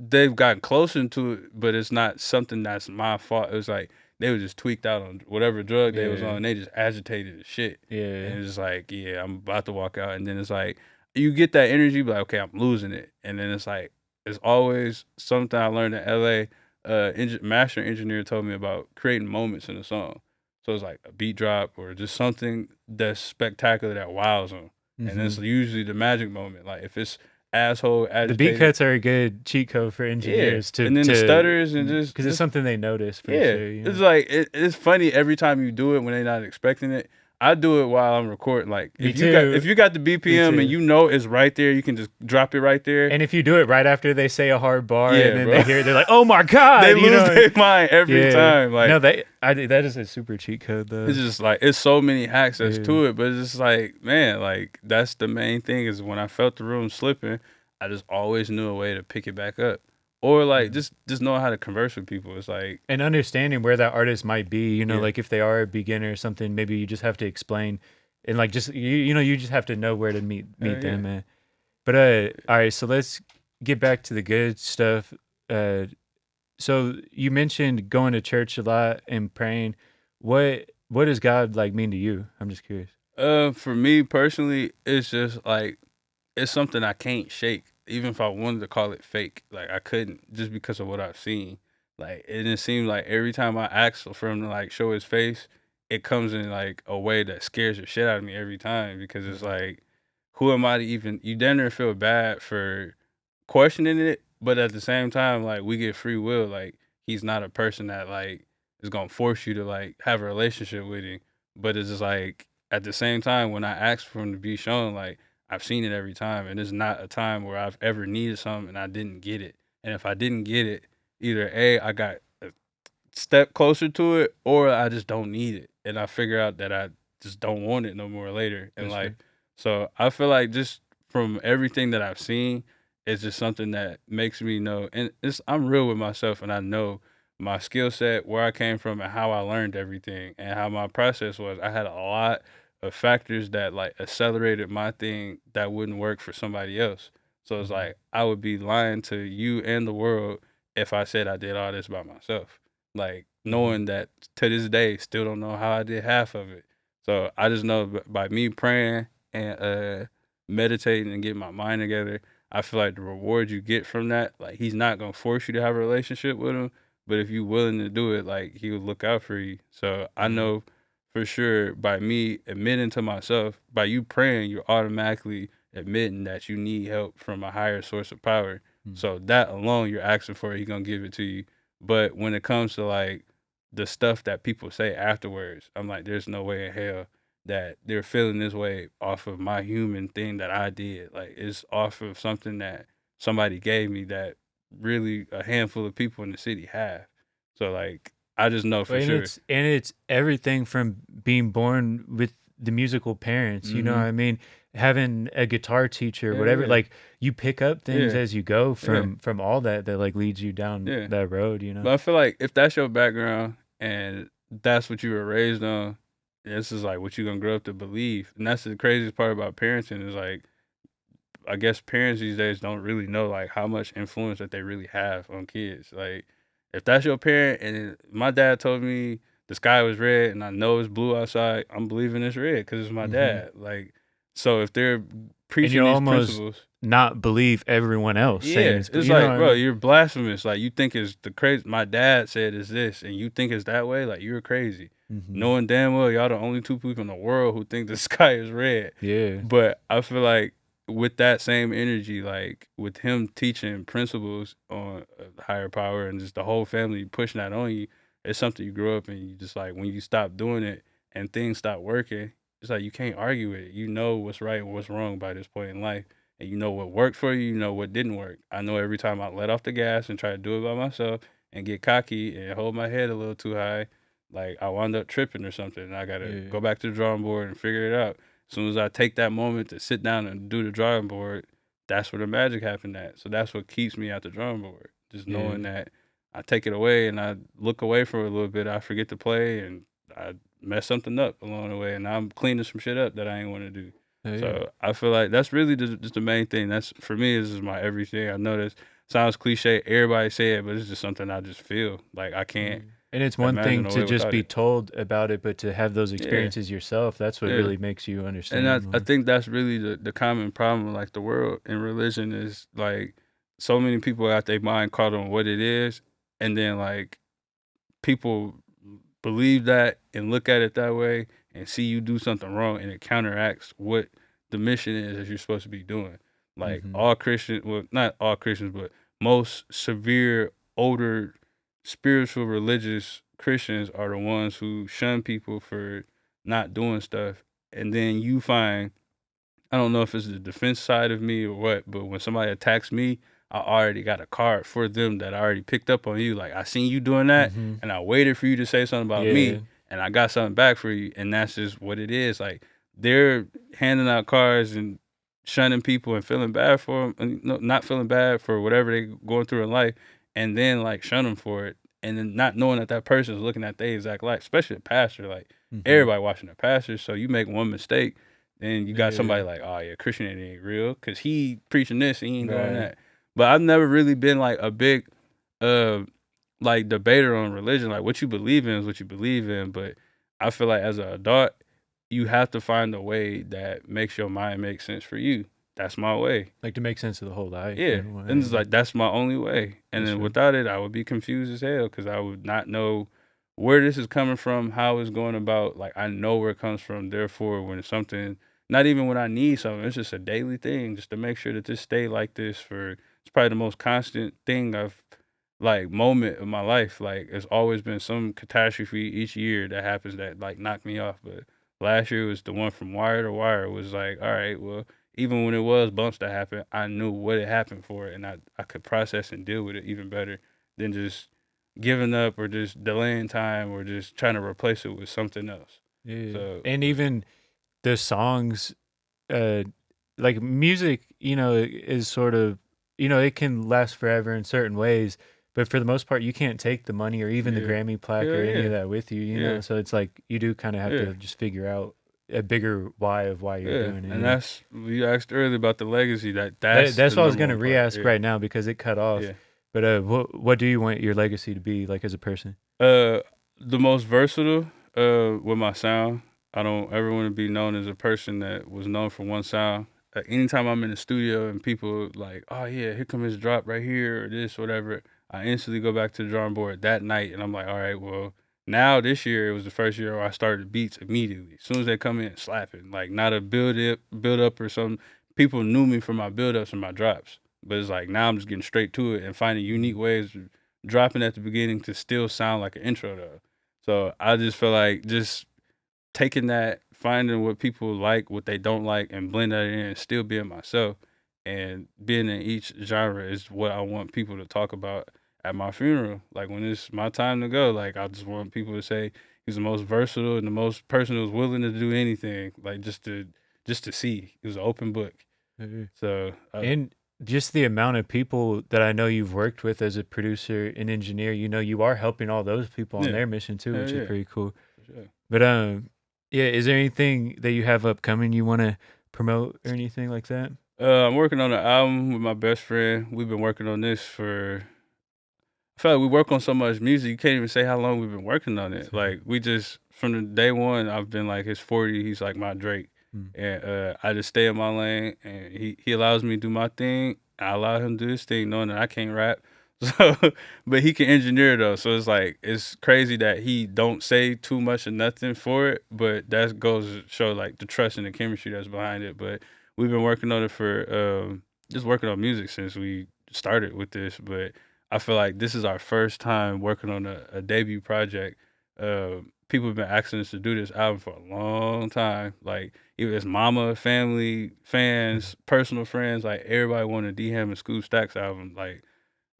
S2: They've gotten closer to it, but it's not something that's my fault. It was like they were just tweaked out on whatever drug they was on. They just agitated as shit.
S1: Yeah.
S2: And it's just like, yeah, I'm about to walk out. And then it's like, you get that energy, but like, okay, I'm losing it. And then it's like, it's always something I learned in LA. Master engineer told me about creating moments in a song. So it's like a beat drop or just something that's spectacular that wows them. Mm-hmm. And it's usually the magic moment. Like if it's asshole agitated.
S1: The beat cuts are a good cheat code for engineers
S2: and then the stutters and just
S1: because it's something they notice for sure.
S2: You know? It's like it's funny every time you do it when they're not expecting it. I do it while I'm recording. Like if you got the BPM and you know it's right there, you can just drop it right there.
S1: And if you do it right after they say a hard bar and then they hear it, they're like, "Oh my god!"
S2: They lose their mind every time. Like
S1: no, that is a super cheat code though.
S2: It's just like it's so many hacks that's to it, but it's just like, man, like that's the main thing is when I felt the room slipping, I just always knew a way to pick it back up. Or like just knowing how to converse with people. It's like
S1: and understanding where that artist might be, you know, like if they are a beginner or something, maybe you just have to explain and like just you just have to know where to meet them, man. But all right, so let's get back to the good stuff. So you mentioned going to church a lot and praying. What does God like mean to you? I'm just curious.
S2: For me personally, it's just like it's something I can't shake. Even if I wanted to call it fake, like I couldn't just because of what I've seen. Like it just seems like every time I ask for him to like show his face, it comes in like a way that scares the shit out of me every time because it's like, who am I to even? You damn near feel bad for questioning it, but at the same time, like we get free will. Like he's not a person that like is gonna force you to like have a relationship with him. But it's just like at the same time when I ask for him to be shown, like. I've seen it every time, and it's not a time where I've ever needed something and I didn't get it. And if I didn't get it, either A, I got a step closer to it, or I just don't need it. And I figure out that I just don't want it no more later in life. So I feel like just from everything that I've seen, it's just something that makes me know. And I'm real with myself, and I know my skill set, where I came from, and how I learned everything, and how my process was. I had a lot of factors that like accelerated my thing that wouldn't work for somebody else. So it's like I would be lying to you and the world if I said I did all this by myself. Like knowing that to this day still don't know how I did half of it. So I just know by me praying and meditating and getting my mind together, I feel like the reward you get from that, like he's not gonna force you to have a relationship with him, but if you're willing to do it, like he would look out for you. So I know for sure, by me admitting to myself, by you praying, you're automatically admitting that you need help from a higher source of power. So that alone, you're asking for it, he's going to give it to you. But when it comes to like the stuff that people say afterwards, I'm like, there's no way in hell that they're feeling this way off of my human thing that I did. Like it's off of something that somebody gave me that really a handful of people in the city have. So like, I just know for sure.
S1: It's everything from being born with the musical parents, you know what I mean? Having a guitar teacher, whatever, like you pick up things as you go from all that like leads you down that road, you know?
S2: But I feel like if that's your background and that's what you were raised on, this is like what you're going to grow up to believe. And that's the craziest part about parenting is like, I guess parents these days don't really know like how much influence that they really have on kids. Like, if that's your parent, and my dad told me the sky was red, and I know it's blue outside, I'm believing it's red because it's my dad. Like, so if they're preaching these principles,
S1: not believe everyone else. Saying
S2: it's like, bro, you're blasphemous. Like, you think it's the crazy. My dad said it's this, and you think it's that way. Like, you're crazy. Knowing damn well y'all the only two people in the world who think the sky is red.
S1: Yeah.
S2: But I feel like with that same energy, like with him teaching principles on higher power and just the whole family pushing that on you, it's something you grow up and you just like when you stop doing it and things stop working, it's like you can't argue with it. You know what's right and what's wrong by this point in life. And you know what worked for you, you know what didn't work. I know every time I let off the gas and try to do it by myself and get cocky and hold my head a little too high, like I wound up tripping or something. And I gotta go back to the drawing board and figure it out. As soon as I take that moment to sit down and do the drawing board, that's where the magic happened at. So that's what keeps me at the drum board. Just knowing that I take it away and I look away for a little bit, I forget to play and I mess something up along the way, and I'm cleaning some shit up that I ain't want to do. So I feel like that's really just the main thing. That's for me. This is my everything. I know this sounds cliche. Everybody say it, but it's just something I just feel like I can't.
S1: And it's one thing to just be
S2: it.
S1: told about it, but to have those experiences yourself, that's what really makes you understand.
S2: And I think that's really the common problem, like the world and religion is like so many people out their mind caught on what it is, and then like people believe that and look at it that way and see you do something wrong, and it counteracts what the mission is that you're supposed to be doing. Like all Christians, well, not all Christians, but most severe, older, spiritual, religious Christians are the ones who shun people for not doing stuff. And then you find, I don't know if it's the defense side of me or what, but when somebody attacks me, I already got a card for them that I already picked up on you. Like, I seen you doing that, and I waited for you to say something about me, and I got something back for you. And that's just what it is. Like, they're handing out cards and shunning people and feeling bad for them, not feeling bad for whatever they're going through in life, and then, like, shun them for it. And then not knowing that person is looking at their exact life, especially a pastor. Like, everybody watching a pastor, so you make one mistake, then you got somebody like, oh, yeah, Christianity ain't real because he preaching this and he ain't doing that. But I've never really been like a big like debater on religion. Like, what you believe in is what you believe in. But I feel like as an adult, you have to find a way that makes your mind make sense for you. That's my way.
S1: Like to make sense of the whole life.
S2: Yeah. And it's like, that's my only way. And then without it, I would be confused as hell because I would not know where this is coming from, how it's going about. Like, I know where it comes from. Therefore, when it's something, not even when I need something, it's just a daily thing just to make sure that this stay like this for, it's probably the most constant thing I've, like, moment of my life. Like, it's always been some catastrophe each year that happens that, like, knocked me off. But last year was the one from wire to wire. It was like, all right, well, even when it was bumps that happened, I knew what it happened for, and I could process and deal with it even better than just giving up or just delaying time or just trying to replace it with something else.
S1: Yeah.
S2: So,
S1: and even the songs, like music, is sort of, it can last forever in certain ways, but for the most part, you can't take the money or even the Grammy plaque or any of that with you, you know? So it's like, you do kind of have to just figure out a bigger why of why you're doing it.
S2: And that's, you asked earlier about the legacy. That's
S1: what I was going to re-ask right now because it cut off. But what do you want your legacy to be like as a person?
S2: The most versatile with my sound. I don't ever want to be known as a person that was known for one sound. Anytime I'm in the studio and people like, oh yeah, here come his drop right here or this, whatever, I instantly go back to the drawing board that night and I'm like, all right, well, now this year, it was the first year where I started beats immediately. As soon as they come in, slapping. Like, not a build up or something. People knew me for my build ups and my drops. But it's like, now I'm just getting straight to it and finding unique ways of dropping at the beginning to still sound like an intro though. So I just feel like just taking that, finding what people like, what they don't like, and blend that in and still being myself. And being in each genre is what I want people to talk about at my funeral. Like, when it's my time to go, like, I just want people to say he's the most versatile and the most person who's willing to do anything. Like, just to see. It was an open book. So
S1: and just the amount of people that I know you've worked with as a producer and engineer, you are helping all those people on their mission too, which is pretty cool.
S2: Sure.
S1: But is there anything that you have upcoming you want to promote or anything like that?
S2: I'm working on an album with my best friend. We've been working on this for, I feel like we work on so much music, you can't even say how long we've been working on it. Like, we just, from the day one, I've been like his 40, he's like my Drake. And I just stay in my lane, and he allows me to do my thing. I allow him to do his thing, knowing that I can't rap. So, but he can engineer though. So it's like, it's crazy that he don't say too much or nothing for it, but that goes to show like the trust and the chemistry that's behind it. But we've been working on it for just working on music since we started with this. But I feel like this is our first time working on a debut project. People have been asking us to do this album for a long time. Like, even it's mama, family, fans, personal friends, like, everybody wanted D-Ham and Scoob Stacks album, like,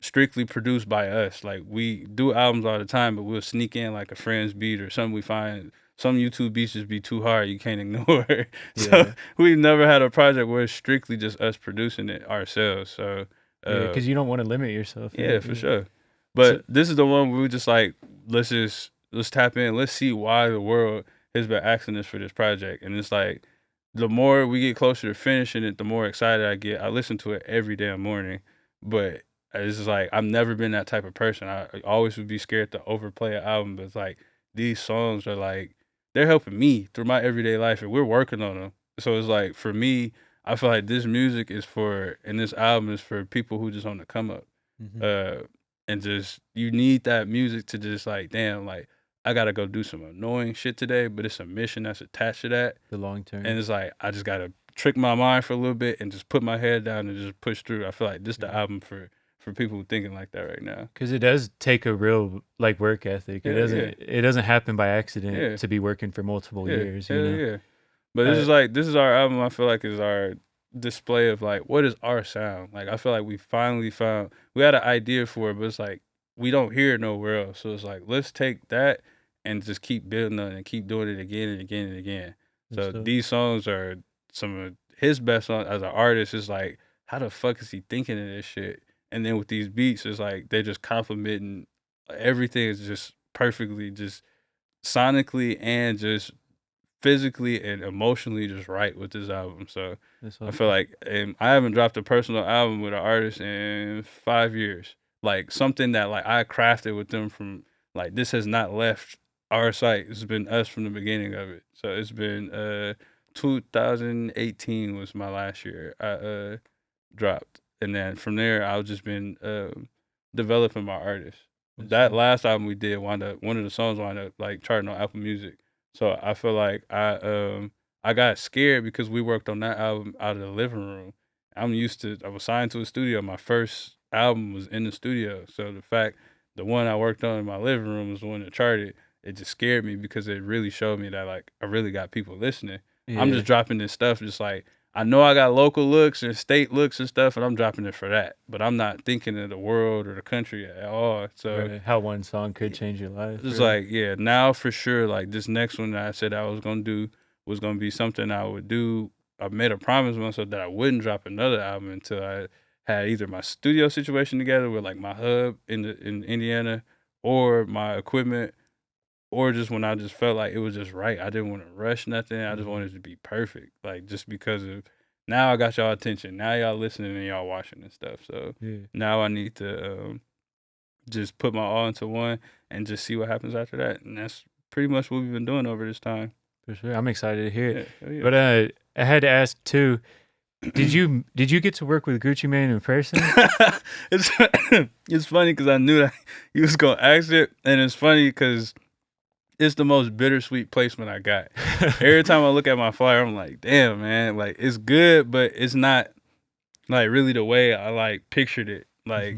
S2: strictly produced by us. Like, we do albums all the time, but we'll sneak in like a friend's beat or something we find some YouTube beats just be too hard, you can't ignore. So we've never had a project where it's strictly just us producing it ourselves. So
S1: because you don't want to limit yourself.
S2: Yeah, for sure. But this is the one where we just like, let's tap in. Let's see why the world has been asking us for this project. And it's like, the more we get closer to finishing it, the more excited I get. I listen to it every damn morning. But it's just like, I've never been that type of person. I always would be scared to overplay an album. But it's like, these songs are like, they're helping me through my everyday life, and we're working on them. So it's like, for me, I feel like this music is for, and this album is for people who just want to come up. And just, you need that music to just like, damn, like, I gotta go do some annoying shit today, but it's a mission that's attached to that.
S1: The long term.
S2: And it's like, I just gotta trick my mind for a little bit and just put my head down and just push through. I feel like this is the album for people thinking like that right now.
S1: Because it does take a real like work ethic. It doesn't happen by accident to be working for multiple years.
S2: Yeah. But this is our album. I feel like is our display of like, what is our sound? Like, I feel like we finally found, we had an idea for it, but it's like, we don't hear it nowhere else. So it's like, let's take that and just keep building on it and keep doing it again and again and again. So these songs are some of his best songs as an artist. It's like, how the fuck is he thinking of this shit? And then with these beats, it's like, they're just complimenting, everything is just perfectly, just sonically and just physically and emotionally just right with this album. So I feel like I haven't dropped a personal album with an artist in 5 years. Like, something that like I crafted with them from, like, this has not left our site. It's been us from the beginning of it. So it's been 2018 was my last year I dropped. And then from there, I've just been developing my artist. That last album we did one of the songs wound up like charting on Apple Music. So I feel like I got scared because we worked on that album out of the living room. I was signed to a studio. My first album was in the studio. So the one I worked on in my living room was the one that charted. It just scared me because it really showed me that like I really got people listening. Yeah. I'm just dropping this stuff just like, I know I got local looks and state looks and stuff, and I'm dropping it for that. But I'm not thinking of the world or the country at all. So
S1: how one song could change your life.
S2: It's like, yeah, now for sure, like this next one that I said I was going to do was going to be something I would do. I made a promise to myself that I wouldn't drop another album until I had either my studio situation together with like my hub in Indiana, or my equipment, or just when I just felt like it was just right. I didn't want to rush nothing. I just wanted it to be perfect. Like, just because of, now I got y'all attention. Now y'all listening and y'all watching and stuff. So now I need to just put my all into one and just see what happens after that. And that's pretty much what we've been doing over this time.
S1: For sure. I'm excited to hear it. Yeah. But I had to ask too, did you get to work with Gucci Mane in person?
S2: It's funny because I knew that he was going to ask it. And it's funny because it's the most bittersweet placement I got. Every time I look at my flyer, I'm like, damn, man, like, it's good, but it's not like really the way I like pictured it. Like,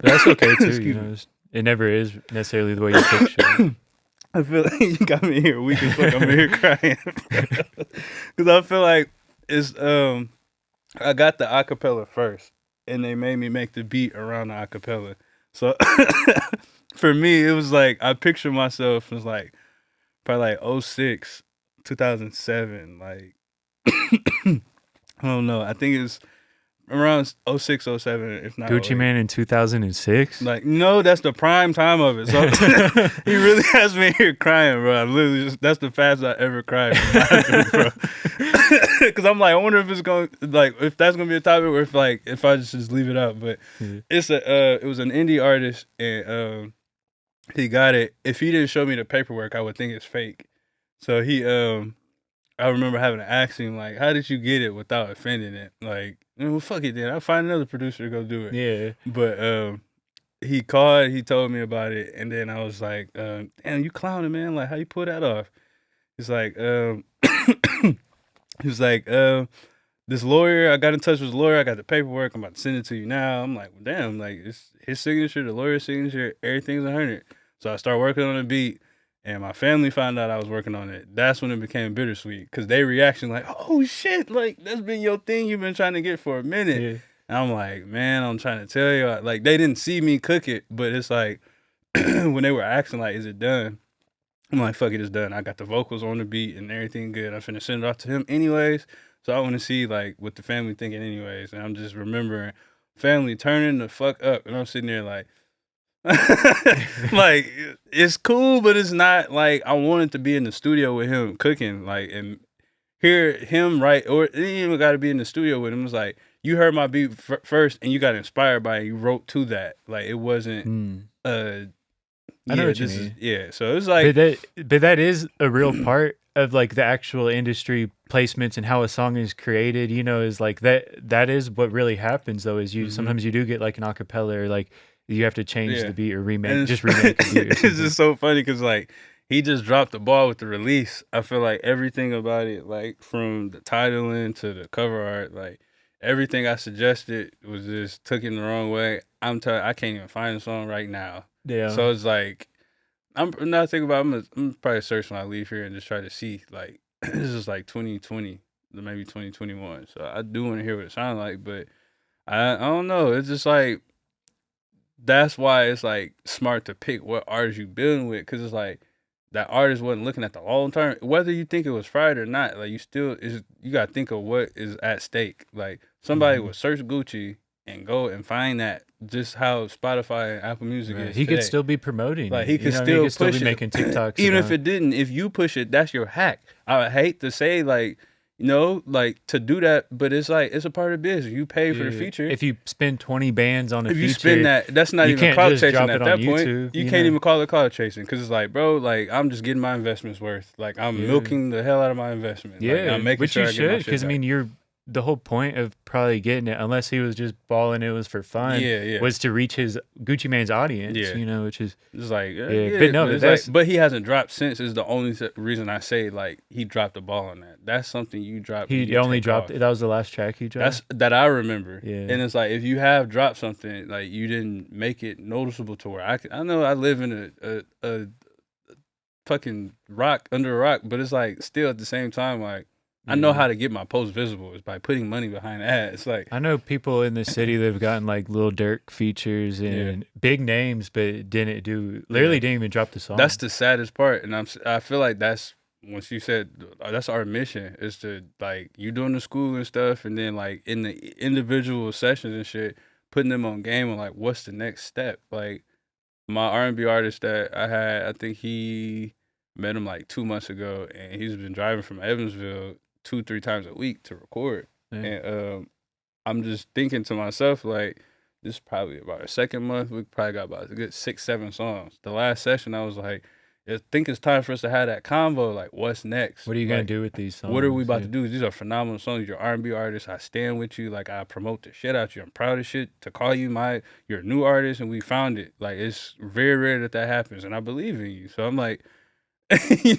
S1: that's okay too. You know, it never is necessarily the way you picture it.
S2: I feel like you got me here weak as fuck. I'm here crying because I feel like it's I got the acapella first, and they made me make the beat around the acapella. So for me, it was like, I picture myself as like probably like 06, 2007. Like, I don't know. I think it's around 06, 07, if not
S1: Gucci
S2: 08.
S1: Mane in 2006?
S2: Like, no, that's the prime time of it. So he really has me here crying, bro. I literally just, that's the fastest I ever cried, bro. Because I'm like, I wonder if it's going to, like, if that's going to be a topic, or if I just leave it out. But it was an indie artist, and he got it. If he didn't show me the paperwork, I would think it's fake. So I remember having to ask him, like, how did you get it without offending it? Like, well, fuck it then. I'll find another producer to go do it.
S1: Yeah.
S2: But he called, he told me about it, and then I was like, damn, you clowning, man. Like, how you pull that off? He's like, he was like, this lawyer, I got in touch with his lawyer. I got the paperwork. I'm about to send it to you now. I'm like, well, damn, like, it's his signature, the lawyer's signature, everything's 100. So I started working on the beat. And my family found out I was working on it. That's when it became bittersweet, because they reaction like, oh shit, like, that's been your thing you've been trying to get for a minute. Yeah. And I'm like, man, I'm trying to tell you. Like, they didn't see me cook it, but it's like, when they were asking, like, is it done? I'm like, fuck it, it's done. I got the vocals on the beat and everything good. I'm finna send it off to him anyways. So I want to see like what the family thinking anyways. And I'm just remembering family turning the fuck up, and I'm sitting there like, like it's cool, but it's not like I wanted to be in the studio with him cooking, like, and hear him write, or it ain't even got to be in the studio with him. It's like you heard my beat first, and you got inspired by it. You wrote to that, like it wasn't.
S1: I know what you mean.
S2: So it's like,
S1: but that is a real part of like the actual industry placements and how a song is created. You know, is like that is what really happens though. Is you sometimes you do get like an acapella or like you have to change the beat or remake the beat. It's
S2: just so funny because like he just dropped the ball with the release. I feel like everything about it, like from the titling to the cover art, like everything I suggested was just took it the wrong way. I can't even find the song right now.
S1: Yeah.
S2: So it's like I'm not thinking about. I'm gonna probably search when I leave here and just try to see like this is like 2020, maybe 2021. So I do want to hear what it sounds like, but I don't know. It's just like that's why it's like smart to pick what artist you building with, because it's like that artist wasn't looking at the long term. Whether you think it was fried or not, like you gotta think of what is at stake. Like somebody would search Gucci and go and find that, just how Spotify and Apple Music is.
S1: He
S2: today.
S1: could still be promoting.
S2: Like he could still push
S1: be
S2: it,
S1: making TikToks.
S2: Even if it didn't. If you push it, that's your hack. I hate to say like, you know, like to do that, but it's like it's a part of business. You pay for the feature.
S1: If you spend 20 bands on a feature,
S2: if you spend that's not even clout chasing at that point.
S1: YouTube,
S2: you can't even call it clout chasing, because it's like, bro, like I'm just getting my investments worth. Like I'm milking the hell out of my investment.
S1: Yeah,
S2: like, I'm making
S1: which
S2: sure
S1: you
S2: I get my
S1: should, because I mean the whole point of probably getting it, unless he was just balling it was for fun, was to reach his Gucci Mane's audience, you know, which is
S2: just like,
S1: but no,
S2: but he hasn't dropped since is the only reason I say like he dropped the ball on that. That's something you dropped.
S1: He only dropped it. That was the last track he dropped.
S2: That I remember.
S1: Yeah.
S2: And it's like, if you have dropped something, like you didn't make it noticeable to where I know I live in a fucking rock under a rock, but it's like still at the same time, like I know how to get my post visible is by putting money behind ads. Like
S1: I know people in the city that have gotten like Lil Durk features and big names, but didn't even drop the song.
S2: That's the saddest part, and I feel like that's, once you said that's our mission, is to like you doing the school and stuff, and then like in the individual sessions and shit, putting them on game on like what's the next step. Like my R&B artist that I had, I think he met him like 2 months ago, and he's been driving from Evansville 2-3 times a week to record. And I'm just thinking to myself, like, this is probably about our second month. We probably got about a good 6-7 songs. The last session, I was like, I think it's time for us to have that convo. Like, what's next?
S1: What are you gonna do with these songs?
S2: What are we about to do? These are phenomenal songs. You're R&B artist. I stand with you. Like, I promote the shit out you. I'm proud of shit to call you you're a new artist, and we found it. Like, it's very rare that happens, and I believe in you. So I'm like,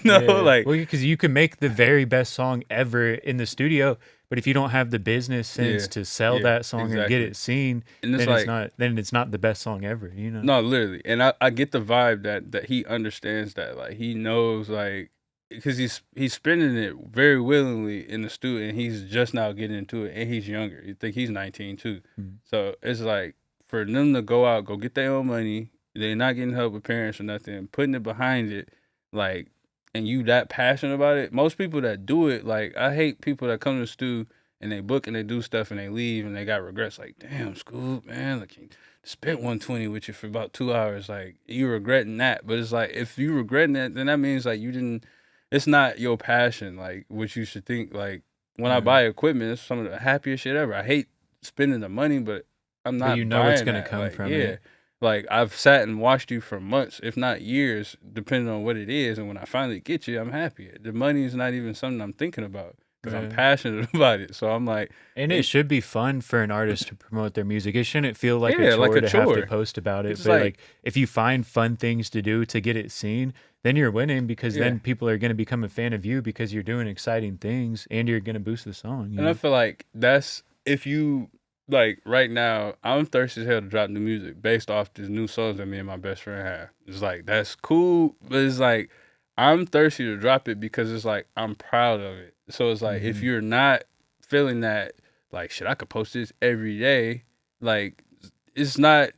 S2: like,
S1: well, because you can make the very best song ever in the studio, but if you don't have the business sense to sell that song and get it seen, and then it's not the best song ever, you know.
S2: No, literally. And I get the vibe that he understands that, like he knows, like, because he's spending it very willingly in the studio, and he's just now getting into it, and he's younger. You think he's 19 too. So it's like for them to go get their own money, they're not getting help with parents or nothing, putting it behind it. Like, and you that passionate about it. Most people that do it, like, I hate people that come to the stew and they book and they do stuff and they leave and they got regrets. Like, damn, Scoob, man, like, you spent 120 with you for about 2 hours. Like, you regretting that. But it's like, if you regretting that, then that means like you didn't. It's not your passion. Like, what you should think. Like, when I buy equipment, it's some of the happiest shit ever. I hate spending the money, but I'm not. But
S1: you know it's gonna come from it.
S2: Like, I've sat and watched you for months, if not years, depending on what it is. And when I finally get you, I'm happy. The money is not even something I'm thinking about, because I'm passionate about it. So I'm like...
S1: And it should be fun for an artist to promote their music. It shouldn't feel like a chore to have to post about it. But like, if you find fun things to do to get it seen, then you're winning, because then people are going to become a fan of you because you're doing exciting things and you're going to boost the song.
S2: And I feel like that's... If you... Like, right now, I'm thirsty as hell to drop new music based off these new songs that me and my best friend have. It's like, that's cool, but it's like, I'm thirsty to drop it because it's like, I'm proud of it. So it's like, if you're not feeling that, like, shit, I could post this every day, like, it's not,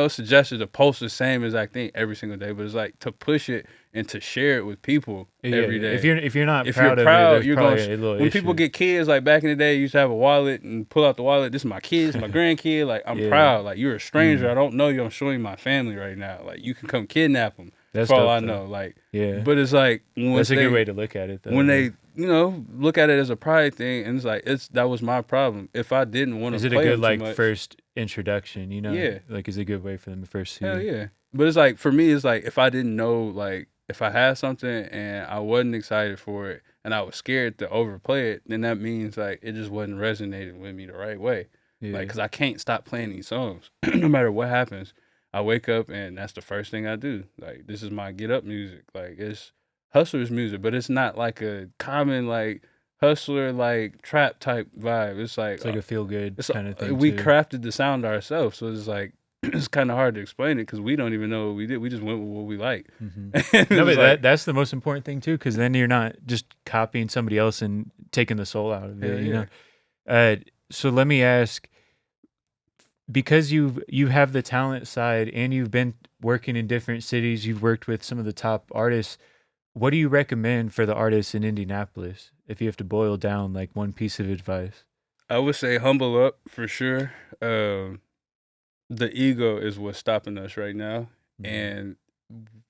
S2: suggested to post the same exact thing every single day, but it's like to push it and to share it with people every day.
S1: If you're not
S2: if
S1: proud
S2: you're
S1: of
S2: proud,
S1: it, there's
S2: you're
S1: probably
S2: gonna
S1: a little
S2: when
S1: issue.
S2: people get kids, like back in the day, you used to have a wallet and pull out the wallet. This is my kids, my grandkid. Like I'm proud. Like you're a stranger. I don't know you. I'm showing you my family right now. Like you can come kidnap them.
S1: That's
S2: for all
S1: dope,
S2: I
S1: though.
S2: know. Like
S1: But
S2: it's like
S1: that's a good way to look at it, though.
S2: When they look at it as a pride thing, and it's like that was my problem. If I didn't want to,
S1: is it a good like first introduction?
S2: Yeah.
S1: Like is it a good way for them to first see?
S2: Hell yeah. But it's like for me, it's like if I didn't know, like if I had something and I wasn't excited for it and I was scared to overplay it, then that means like it just wasn't resonating with me the right way.
S1: Yeah.
S2: Like, cause I can't stop playing these songs no matter what happens. I wake up and that's the first thing I do. Like this is my get up music. Like it's hustler's music, but it's not like a common like hustler like trap type vibe. It's like
S1: a feel good kind of thing.
S2: We crafted the sound ourselves, so it's like it's kind of hard to explain it because we don't even know what we did. We just went with what we like.
S1: No, but that's the most important thing too, because then you're not just copying somebody else and taking the soul out of it. You know. So let me ask, because you have the talent side and you've been working in different cities, you've worked with some of the top artists. What do you recommend for the artists in Indianapolis if you have to boil down like one piece of advice?
S2: I would say humble up for sure. The ego is what's stopping us right now. And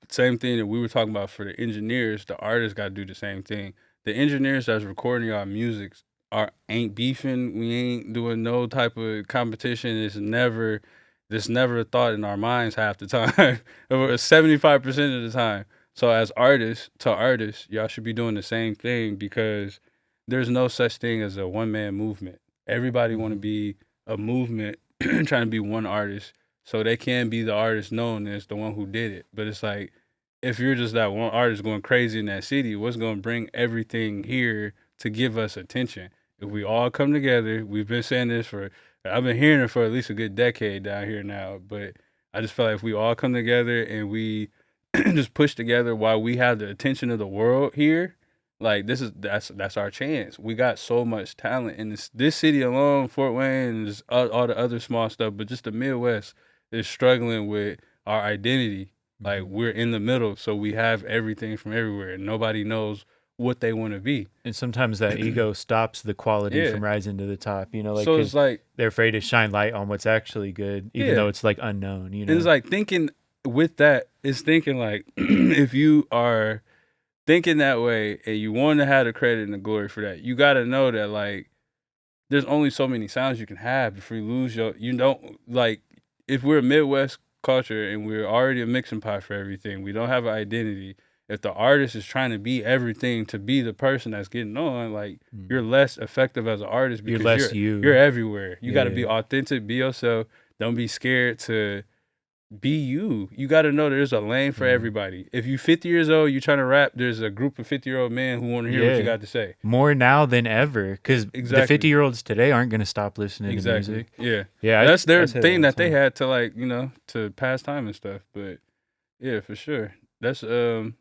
S2: same thing that we were talking about for the engineers, the artists got to do the same thing. The engineers that's recording our music ain't beefing. We ain't doing no type of competition. It's never a thought in our minds half the time, 75% of the time. So as artists, y'all should be doing the same thing because there's no such thing as a one-man movement. Everybody want to be a movement, trying to be one artist, so they can be the artist known as the one who did it. But it's like, if you're just that one artist going crazy in that city, what's going to bring everything here to give us attention? If we all come together, we've been saying this I've been hearing it for at least a good decade down here now, but I just feel like if we all come together and we just push together while we have the attention of the world here, like that's our chance. We got so much talent in this city alone, Fort Wayne, and all the other small stuff, but just the Midwest is struggling with our identity. Like we're in the middle, so we have everything from everywhere, and nobody knows what they want to be.
S1: And sometimes that ego stops the quality from rising to the top. Like
S2: so it's like
S1: they're afraid to shine light on what's actually good, even though it's like unknown.
S2: And it's like thinking with that, it's thinking like if you are thinking that way and you want to have the credit and the glory for that, you got to know that like there's only so many sounds you can have before you lose you don't like if we're a Midwest culture and we're already a mixing pot for everything, we don't have an identity. If the artist is trying to be everything to be the person that's getting on, like you're less effective as an artist because you're everywhere. You got to be authentic, be yourself. Don't be scared to be you. You got to know there's a lane for everybody. If you're 50 years old, you're trying to rap, there's a group of 50-year-old men who want to hear what you got to say.
S1: More now than ever, because the 50-year-olds today aren't going to stop listening to music.
S2: Yeah. That's their thing that they had to like, to pass time and stuff. But yeah, for sure. That's the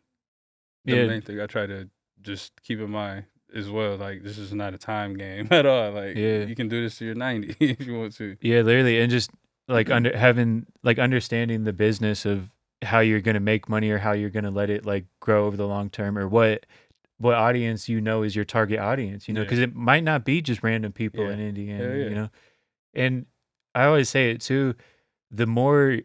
S2: main thing I try to just keep in mind as well. Like this is not a time game at all. Like you can do this to your 90 if you want to.
S1: Yeah, literally, and just like understanding the business of how you're gonna make money or how you're gonna let it like grow over the long term, or what audience is your target audience. Because it might not be just random people in Indiana. And I always say it too. The more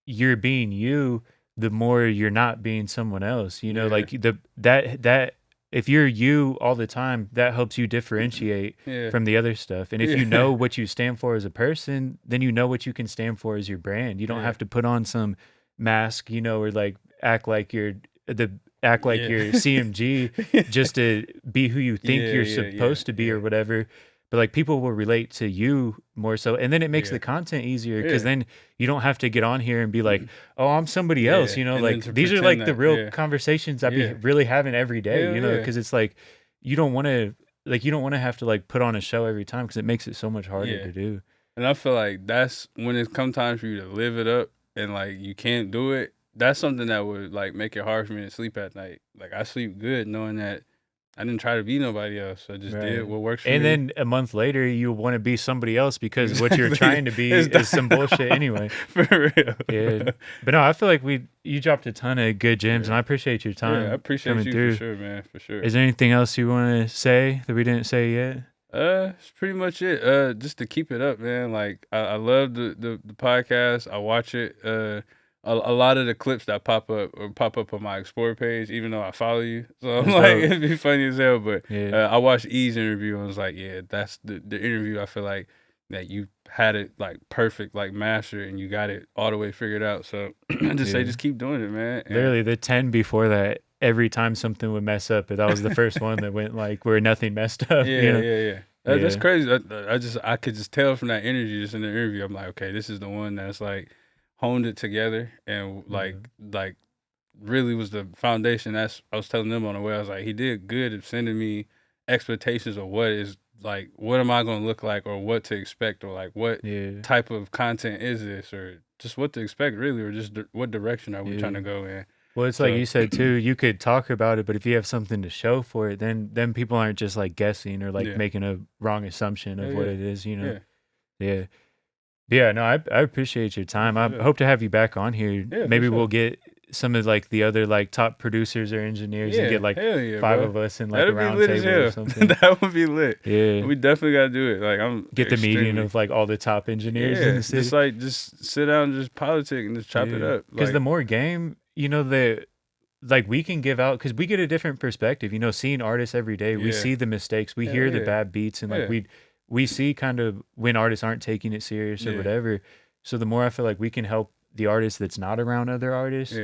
S1: you're being you, the more you're not being someone else. Like that if you're you all the time, that helps you differentiate from the other stuff. And if you know what you stand for as a person, then you know what you can stand for as your brand. You don't have to put on some mask, or like act like you're CMG just to be who you think you're supposed to be or whatever. But like people will relate to you more so, and then it makes the content easier because then you don't have to get on here and be like, "Oh, I'm somebody else." Like these are like the real conversations I be really having every day. Because it's like you don't want to have to like put on a show every time because it makes it so much harder to do.
S2: And I feel like that's when it comes time for you to live it up, and like you can't do it. That's something that would like make it hard for me to sleep at night. Like I sleep good knowing that I didn't try to be nobody else. I just did what works for me.
S1: And then a month later, you want to be somebody else because what you're trying to be is some bullshit anyway.
S2: For real.
S1: Yeah. But no, I feel like you dropped a ton of good gems, and I appreciate your time.
S2: Yeah, I appreciate you
S1: through.
S2: for sure, man. For sure.
S1: Is there anything else you want to say that we didn't say yet?
S2: It's pretty much it. Just to keep it up, man. Like I love the podcast. I watch it. A lot of the clips that pop up on my Explore page, even though I follow you. So I'm like, it'd be funny as hell. But I watched E's interview and was like, yeah, that's the interview. I feel like that you had it like perfect, like mastered, and you got it all the way figured out. So I just say, just keep doing it, man. And
S1: literally, the 10 before that, every time something would mess up, that was the first one that went like where nothing messed up.
S2: Yeah. That's crazy. I could just tell from that energy just in the interview. I'm like, okay, this is the one that's like honed it together and like really was the foundation. That's I was telling them on the way. I was like, he did good at sending me expectations of what is like, what am I going to look like, or what to expect, or like what type of content is this, or just what to expect really, or just what direction are we trying to go in.
S1: Well, it's like you said too, you could talk about it, but if you have something to show for it, then people aren't just like guessing or like making a wrong assumption of what it is, you know? Yeah, no, I appreciate your time. I hope to have you back on here. Maybe we'll get some of like the other like top producers or engineers and get like 5 of us in like a round table or something.
S2: That would be lit.
S1: Yeah,
S2: we definitely got to do it. Like
S1: get the meeting of like all the top engineers in the city.
S2: Just sit down and just politic and just chop it up.
S1: Because the more game, you know, like we can give out, because we get a different perspective. You know, seeing artists every day, we see the mistakes, we hear the bad beats, and like we see kind of when artists aren't taking it serious or whatever. So the more I feel like we can help the artist that's not around other artists,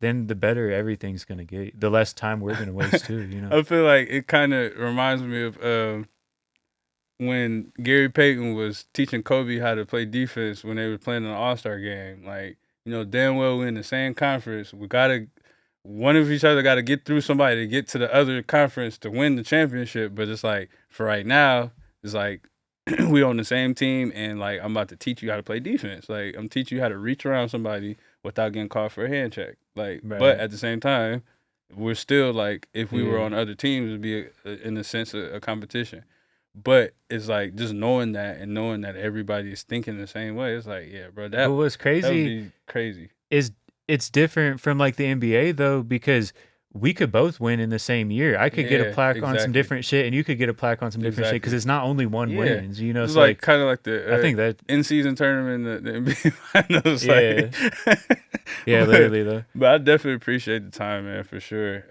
S1: then the better everything's gonna get. The less time we're gonna waste too. You know,
S2: I feel like it kind of reminds me of when Gary Payton was teaching Kobe how to play defense when they were playing an All-Star game. Like, you know, damn well we're in the same conference. One of each other got to get through somebody to get to the other conference to win the championship. But it's like, for right now, it's like we on the same team, and like I'm about to teach you how to play defense. Like I'm teaching you how to reach around somebody without getting caught for a hand check. Like, but at the same time, we're still like, if we were on other teams, it'd be in a sense a competition. But it's like just knowing that and knowing that everybody is thinking the same way. It's like, yeah, bro, that
S1: was crazy.
S2: That would be crazy.
S1: It's different from like the NBA though, because we could both win in the same year. I could get a plaque on some different shit, and you could get a plaque on some different shit, because it's not only one wins. You know,
S2: it's
S1: so
S2: like kind of like the
S1: I think that
S2: in-season tournament, the NBA finals.
S1: Literally though.
S2: But I definitely appreciate the time, man, for sure.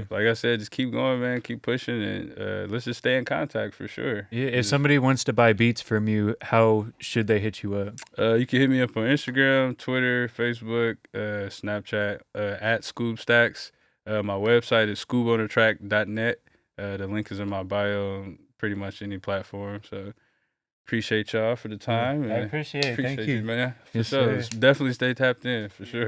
S2: Like I said, just keep going, man, keep pushing, and let's just stay in contact for sure.
S1: Yeah, if somebody wants to buy beats from you, how should they hit you up?
S2: You can hit me up on Instagram, Twitter, Facebook, Snapchat, at Scoob Stacks. My website is scoobonatrack.net. The link is in my bio on pretty much any platform. So appreciate y'all for the time.
S1: I appreciate it. Thank
S2: you, man. For
S1: yes,
S2: sure.
S1: Sir.
S2: Definitely stay tapped in, for sure.